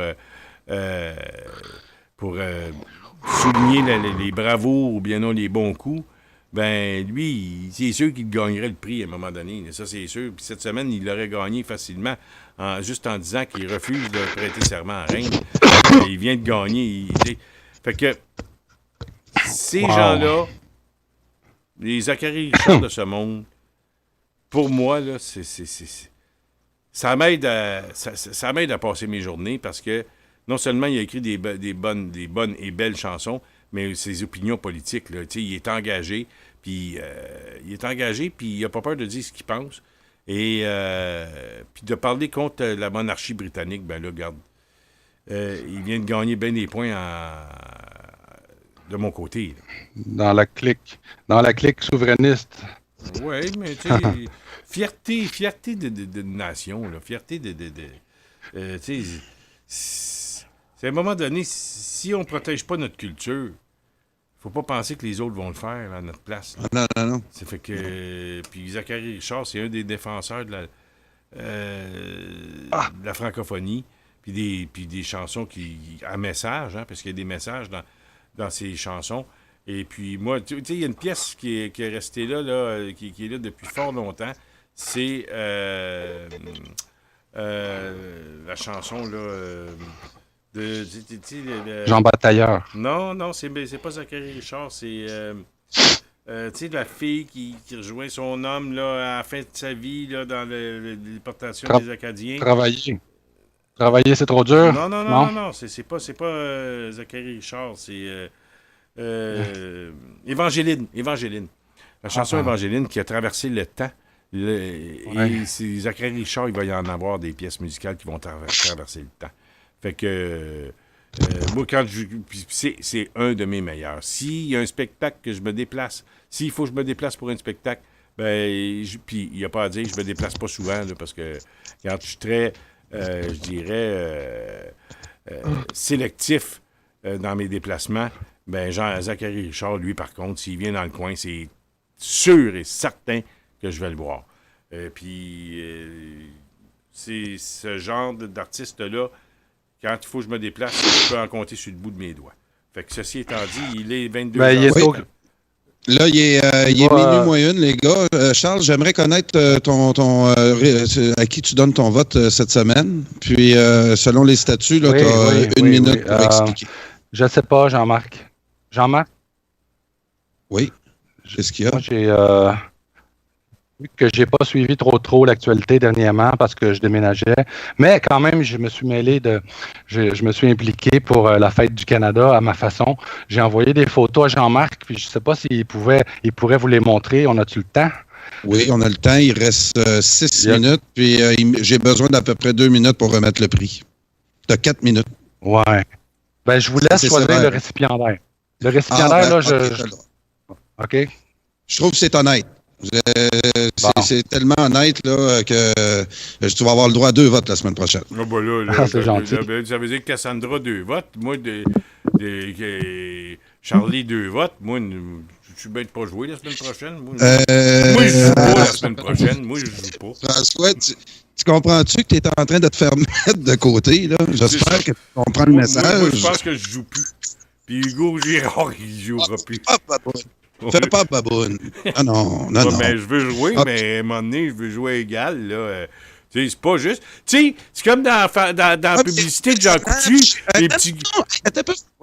souligner les bravos ou bien non les bons coups, ben lui, c'est sûr qu'il gagnerait le prix à un moment donné. Ça, c'est sûr. Puis cette semaine, il l'aurait gagné facilement, juste en disant qu'il refuse de prêter serment à la reine. Il vient de gagner. Fait que ces gens-là, les Zachary Richard de ce monde, pour moi, là, ça m'aide à passer mes journées parce que non seulement il a écrit des bonnes et belles chansons, mais ses opinions politiques, là, il est engagé, puis il n'a pas peur de dire ce qu'il pense. Et puis de parler contre la monarchie britannique, ben là, regarde, il vient de gagner bien des points de mon côté. Dans la clique souverainiste. Oui, mais tu sais, fierté de nation, là, fierté de tu sais, c'est à un moment donné, si on ne protège pas notre culture, faut pas penser que les autres vont le faire là, à notre place. Là. Non. Ça fait que... Puis Zachary Richard, c'est un des défenseurs de la francophonie, puis des chansons à message, hein, parce qu'il y a des messages dans ces chansons. Et puis moi, tu sais, il y a une pièce qui est restée là qui est là depuis fort longtemps. C'est la chanson, là... Jean Batailleur. Non, c'est pas Zachary Richard, c'est tu sais, la fille qui rejoint son homme là, à la fin de sa vie là, dans la déportation des Acadiens. Travailler, c'est trop dur? Non, c'est pas Zachary Richard, c'est Évangeline. La chanson Évangeline qui a traversé le temps. Et c'est Zachary Richard, il va y en avoir des pièces musicales qui vont traverser le temps. Fait que moi, c'est un de mes meilleurs. S'il y a un spectacle que je me déplace, s'il faut que je me déplace pour un spectacle, ben, puis il n'y a pas à dire, je me déplace pas souvent, là, parce que quand je suis très, je dirais, sélectif dans mes déplacements, ben, Zachary Richard, lui, par contre, s'il vient dans le coin, c'est sûr et certain que je vais le voir. Puis, c'est ce genre d'artiste-là. Quand il faut que je me déplace, je peux en compter sur le bout de mes doigts. Fait que ceci étant dit, il est 22 Là, il est minuit moins une, les gars. Charles, j'aimerais connaître à qui tu donnes ton vote cette semaine. Puis, selon les statuts, tu as une minute pour expliquer. Je ne sais pas, Jean-Marc. Jean-Marc? Oui. Qu'est-ce qu'il y a? Moi, que j'ai pas suivi trop l'actualité dernièrement parce que je déménageais. Mais quand même, je me suis je me suis impliqué pour la fête du Canada à ma façon. J'ai envoyé des photos à Jean-Marc, puis je sais pas s'il pourrait vous les montrer. On a-tu le temps? Oui, on a le temps. Il reste 6 minutes, puis j'ai besoin d'à peu près 2 minutes pour remettre le prix. Tu as 4 minutes. Ouais. Ben, je vous laisse choisir le récipiendaire. Le récipiendaire, OK. Je trouve que c'est honnête. C'est tellement honnête là, que tu vas avoir le droit à 2 votes la semaine prochaine. Ah, ben là, c'est gentil. Ça veut dire que Cassandra 2 votes, moi, Charlie 2 votes. Moi, je suis bien de pas jouer la semaine prochaine. Moi, je joue pas la semaine prochaine. Moi, je joue pas. François, tu comprends-tu que tu es en train de te faire mettre de côté? Là? J'espère que tu comprends le message. Moi, je pense que je joue plus. Puis Hugo Girard, il jouera plus. Fais pas baboune. Ah non, non, non. Mais je veux jouer, mais à un moment donné, je veux jouer égal, là. Tu sais, c'est pas juste. Tu sais, c'est comme dans la publicité de Jean Coutu. Les petits...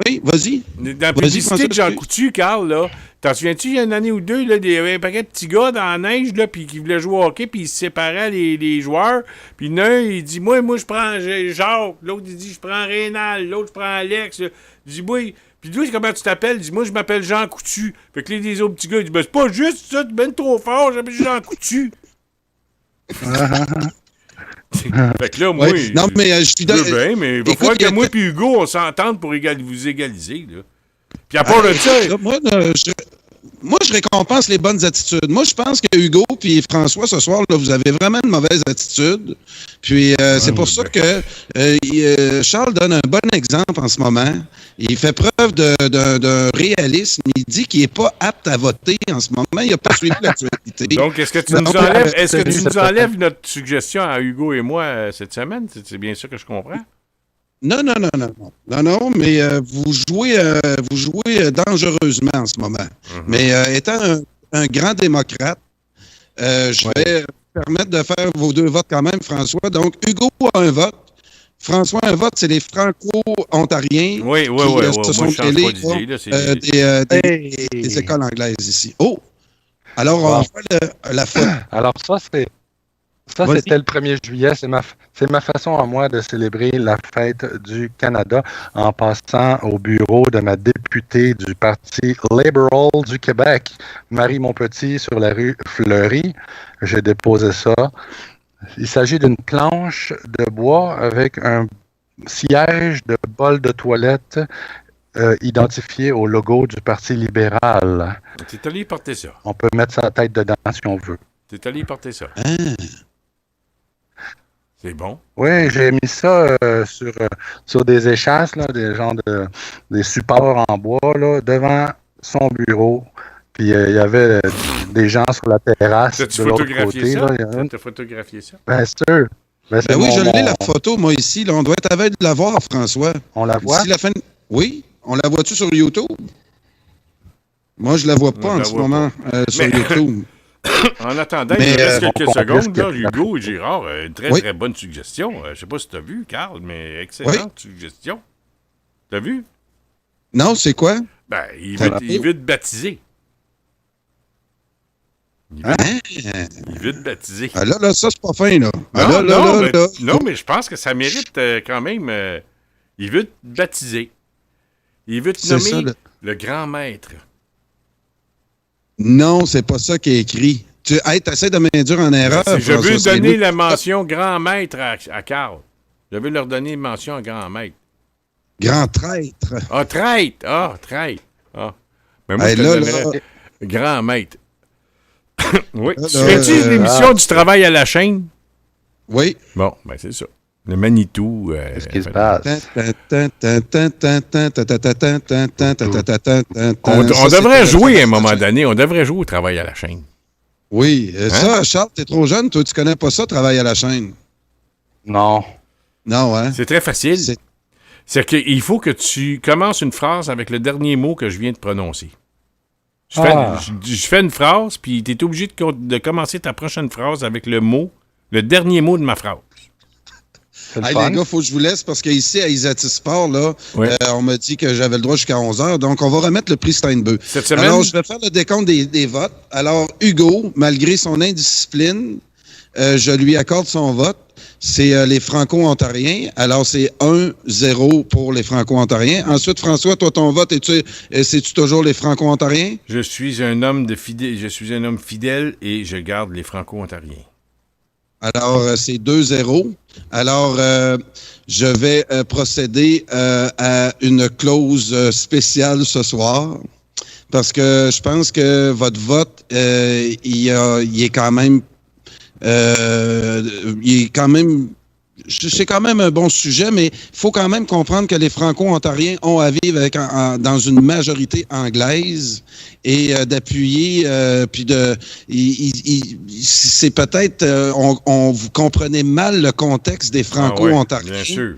Oui, vas-y. Dans la publicité de Jean Coutu, Carl, là. T'en souviens-tu, il y a une année ou deux, là, il y avait un paquet de petits gars dans la neige, là, puis qui voulaient jouer au hockey, puis ils se séparaient, les joueurs. Puis l'un, il dit, moi, je prends Jacques. L'autre, il dit, je prends Rénal. L'autre, je prends Alex. Il dit, moi... Puis lui, comment tu t'appelles? Il dit, moi, je m'appelle Jean Coutu. Fait que les autres petits gars, ils disent, ben, c'est pas juste ça, tu ben trop fort, j'appelle Jean Coutu. Fait que là, moi, non, mais je suis d'accord. Bien, mais il va falloir que moi et Hugo, on s'entende pour vous égaliser, là. Puis à part de ça... Moi, je récompense les bonnes attitudes. Moi, je pense que Hugo puis François, ce soir, là, vous avez vraiment une mauvaise attitude. Puis, c'est pour ça que Charles donne un bon exemple en ce moment. Il fait preuve d'un réalisme. Il dit qu'il n'est pas apte à voter en ce moment. Il n'a pas suivi l'actualité. Donc, est-ce que tu nous enlèves notre suggestion à Hugo et moi cette semaine? C'est bien ça que je comprends? Non, mais vous jouez dangereusement en ce moment. Mm-hmm. Mais étant un grand démocrate, je vais permettre de faire vos deux votes quand même, François. Donc, Hugo a un vote. François a un vote, c'est les Franco-Ontariens qui se sont mêlés des écoles anglaises ici. Oh! Alors, on fait la faute. Alors, c'était le 1er juillet. C'est ma façon à moi de célébrer la fête du Canada en passant au bureau de ma députée du Parti libéral du Québec, Marie Montpetit, sur la rue Fleury. J'ai déposé ça. Il s'agit d'une planche de bois avec un siège de bol de toilette identifié au logo du Parti libéral. T'es allé porter ça. On peut mettre sa tête dedans si on veut. T'es allé porter ça. C'est bon. Oui, j'ai mis ça sur des échasses, là, des supports en bois, là, devant son bureau. Puis il y avait des gens sur la terrasse de l'autre côté. T'as photographié ça? Bien sûr. Oui, je l'ai la photo, moi, ici. Là, on doit être aveugle de la voir, François. On la voit? Oui, on la voit-tu sur YouTube? Moi, je la vois pas en ce moment sur YouTube. En attendant, il reste quelques secondes, là, Hugo et Girard, une très bonne suggestion. Je ne sais pas si tu as vu, Carl, mais excellente suggestion. T'as vu? Non, c'est quoi? Ben, il veut te baptiser. Il veut te baptiser. Ah là, ça, c'est pas fin, là. Non, mais je pense que ça mérite quand même... il veut te baptiser. Il veut te nommer le grand maître. Non, c'est pas ça qui est écrit. Tu essaies de m'induire en erreur. Je veux donner la mention grand maître à Carl. Je veux leur donner une mention à grand maître. Grand traître. Ah, traître. Ah. Mais moi, je te donnerais grand maître. Oui. Tu fais-tu l'émission du travail à la chaîne? Oui. Bon, ben c'est ça. Le Manitou. Qu'est-ce qui se passe? On devrait jouer à un moment donné. On devrait jouer au travail à la chaîne. Oui. Ça, Charles, t'es trop jeune. Toi, tu connais pas ça, travail à la chaîne? Non. Non, hein? C'est très facile. C'est qu'il faut que tu commences une phrase avec le dernier mot que je viens de prononcer. Je fais une phrase, puis tu es obligé de commencer ta prochaine phrase avec le dernier mot de ma phrase. Hey, les gars, il faut que je vous laisse parce qu'ici, à Isatis Sport, là, on m'a dit que j'avais le droit jusqu'à 11h. Donc, on va remettre le prix Steinbeu. Cette semaine... Alors, je vais faire le décompte des votes. Alors, Hugo, malgré son indiscipline, je lui accorde son vote. C'est les Franco-Ontariens. Alors, c'est 1-0 pour les Franco-Ontariens. Ensuite, François, toi, ton vote, c'est-tu toujours les Franco-Ontariens? Je suis un homme fidèle et je garde les Franco-Ontariens. Alors, c'est 2-0. Alors, je vais procéder à une clause spéciale ce soir parce que je pense que votre vote, il est quand même... c'est quand même un bon sujet, mais il faut quand même comprendre que les Franco-Ontariens ont à vivre dans une majorité anglaise et d'appuyer, puis c'est peut-être, vous comprenez mal le contexte des Franco-Ontariens. Bien sûr.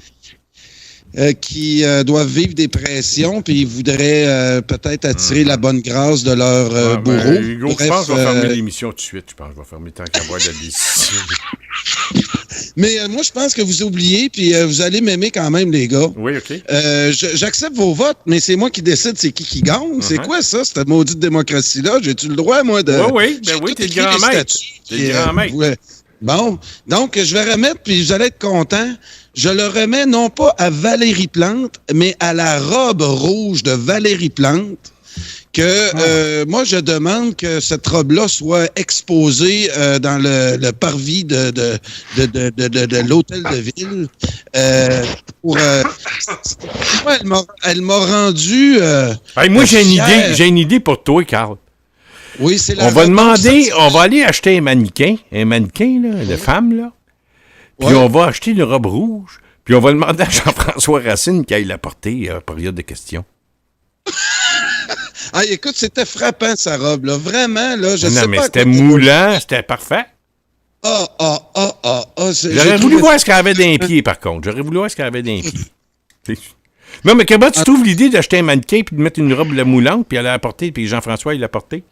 qui doivent vivre des pressions, puis ils voudraient peut-être attirer la bonne grâce de leur bourreau. Hugo, je pense que je vais fermer l'émission tout de suite. Je pense que je vais fermer tant qu'à voir la décision. Mais moi, je pense que vous oubliez, puis vous allez m'aimer quand même, les gars. Oui, OK. J'accepte vos votes, mais c'est moi qui décide c'est qui gagne. C'est quoi ça, cette maudite démocratie-là? J'ai-tu le droit, moi, de... Oui, t'es le grand maître. T'es le grand maître. Ouais. Bon, donc je vais remettre, puis vous allez être contents. Je le remets non pas à Valérie Plante, mais à la robe rouge de Valérie Plante. Moi, je demande que cette robe-là soit exposée dans le parvis de l'hôtel de ville. Elle m'a rendu. Moi, j'ai une idée pour toi, Carl. Oui, c'est la on va aller acheter un mannequin là, de femme, là. Puis on va acheter une robe rouge. Puis on va demander à Jean-François Racine qu'il aille la porter à période de questions. Ah, écoute, c'était frappant, sa robe, là. Vraiment, là, je sais pas... Non, mais c'était moulant, c'était parfait. J'aurais voulu voir ce qu'elle avait d'un pied, par contre. Non, mais comment tu trouves l'idée d'acheter un mannequin puis de mettre une robe moulante puis aller la porter, puis Jean-François, il l'a porté?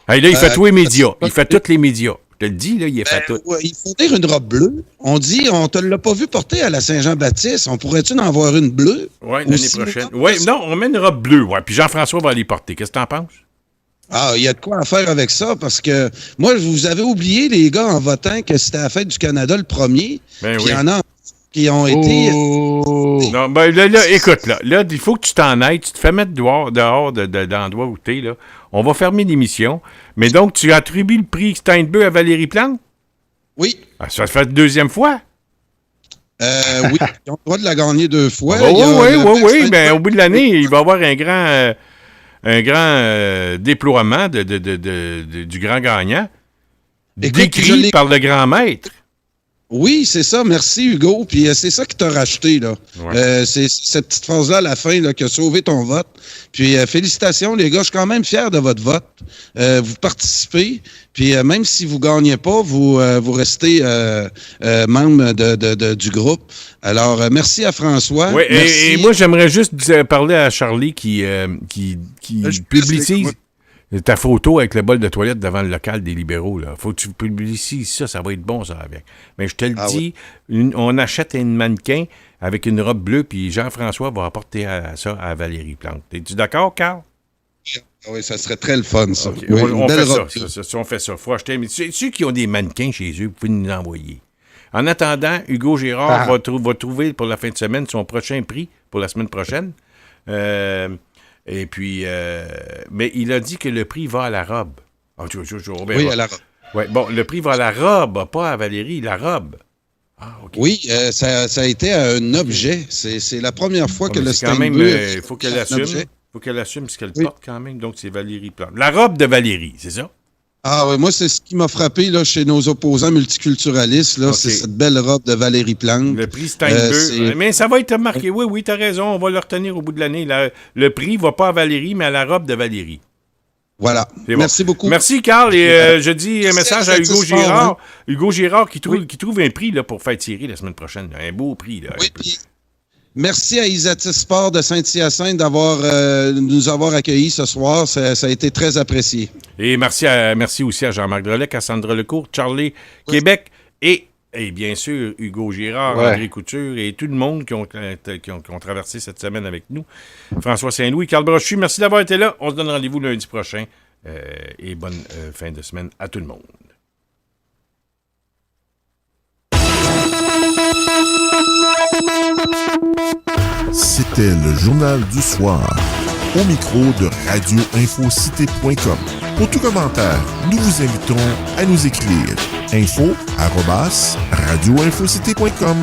Hey, là, il fait tous les médias. Il fait tous les médias. Je te le dis, là, il est fait tout. Ouais, il faut dire une robe bleue. On dit, on te l'a pas vu porter à la Saint-Jean-Baptiste. On pourrait-tu en avoir une bleue? Oui, l'année prochaine. Oui, non, on met une robe bleue. Ouais, puis Jean-François va aller porter. Qu'est-ce que t'en penses? Ah, il y a de quoi en faire avec ça, parce que moi, vous avez oublié, les gars, en votant, que c'était la fête du Canada le premier. Ben oui. Il y en a qui ont été... Non, ben là, écoute, là, il faut que tu t'en ailles. Tu te fais mettre dehors de l'endroit où t'es, là. On va fermer l'émission. Mais donc, tu attribues le prix Steinbeu à Valérie Plante? Oui. Ah, ça fait la deuxième fois? Oui, ils ont le droit de la gagner 2 fois. Oui. Ben, au bout de l'année, il va y avoir un grand déploiement du grand gagnant. Décrit par le grand maître. Oui, c'est ça. Merci, Hugo. Puis c'est ça qui t'a racheté, là. Ouais. C'est cette petite phrase-là à la fin là, qui a sauvé ton vote. Puis félicitations, les gars. Je suis quand même fier de votre vote. Vous participez. Puis même si vous ne gagnez pas, vous restez membre du groupe. Alors, merci à François. Oui, et moi, j'aimerais juste parler à Charlie qui publicise ta photo avec le bol de toilette devant le local des libéraux. Là. Faut que tu publicises ça va être bon, ça, avec. Mais je te le dis, on achète un mannequin avec une robe bleue, puis Jean-François va apporter ça à Valérie Plante. Es-tu d'accord, Carl? Oui, ça serait très le fun, ça. Okay. Oui, on fait ça. On fait ça. Faut acheter. Mais ceux qui ont des mannequins chez eux, vous pouvez nous l'envoyer. En attendant, Hugo Girard va trouver pour la fin de semaine son prochain prix pour la semaine prochaine. Et puis, mais il a dit que le prix va à la robe. Oui, à la robe. Ouais, bon, le prix va à la robe, pas à Valérie, la robe. Ah, okay. Oui, ça a été un objet. C'est la première fois que le Steinbeu... Il faut qu'elle assume. Il faut qu'elle assume ce qu'elle porte quand même. Donc, c'est Valérie Plante. La robe de Valérie, c'est ça? Ah oui, moi, c'est ce qui m'a frappé là, chez nos opposants multiculturalistes. Là, c'est cette belle robe de Valérie Plante. Le prix Steinbeu. Mais ça va être marqué. Oui, tu as raison. On va le retenir au bout de l'année. Le prix ne va pas à Valérie, mais à la robe de Valérie. Voilà. Merci beaucoup. Merci, Carl. Et je dis un message à Hugo Girard. Hugo Girard qui trouve un prix là, pour faire tirer la semaine prochaine. Un beau prix. Là, oui, puis merci à Isatis Sport de Saint-Hyacinthe de nous avoir accueillis ce soir. Ça a été très apprécié. Et merci aussi à Jean-Marc Drolet, Cassandra Lecourt, Charlie Québec et bien sûr Hugo Girard, André Couture et tout le monde qui ont traversé cette semaine avec nous. François Saint-Louis, Carl Brochu, merci d'avoir été là. On se donne rendez-vous lundi prochain et bonne fin de semaine à tout le monde. C'était le Journal du Soir, au micro de radioinfocité.com. Pour tout commentaire, nous vous invitons à nous écrire info@radioinfocité.com.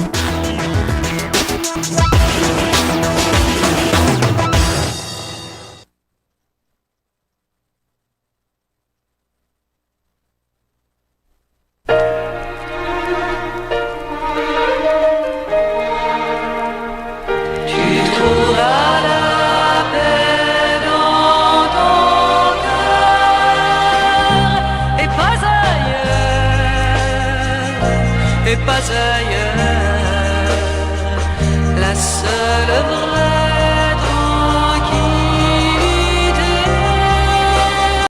Pas ailleurs, la la seule vraie.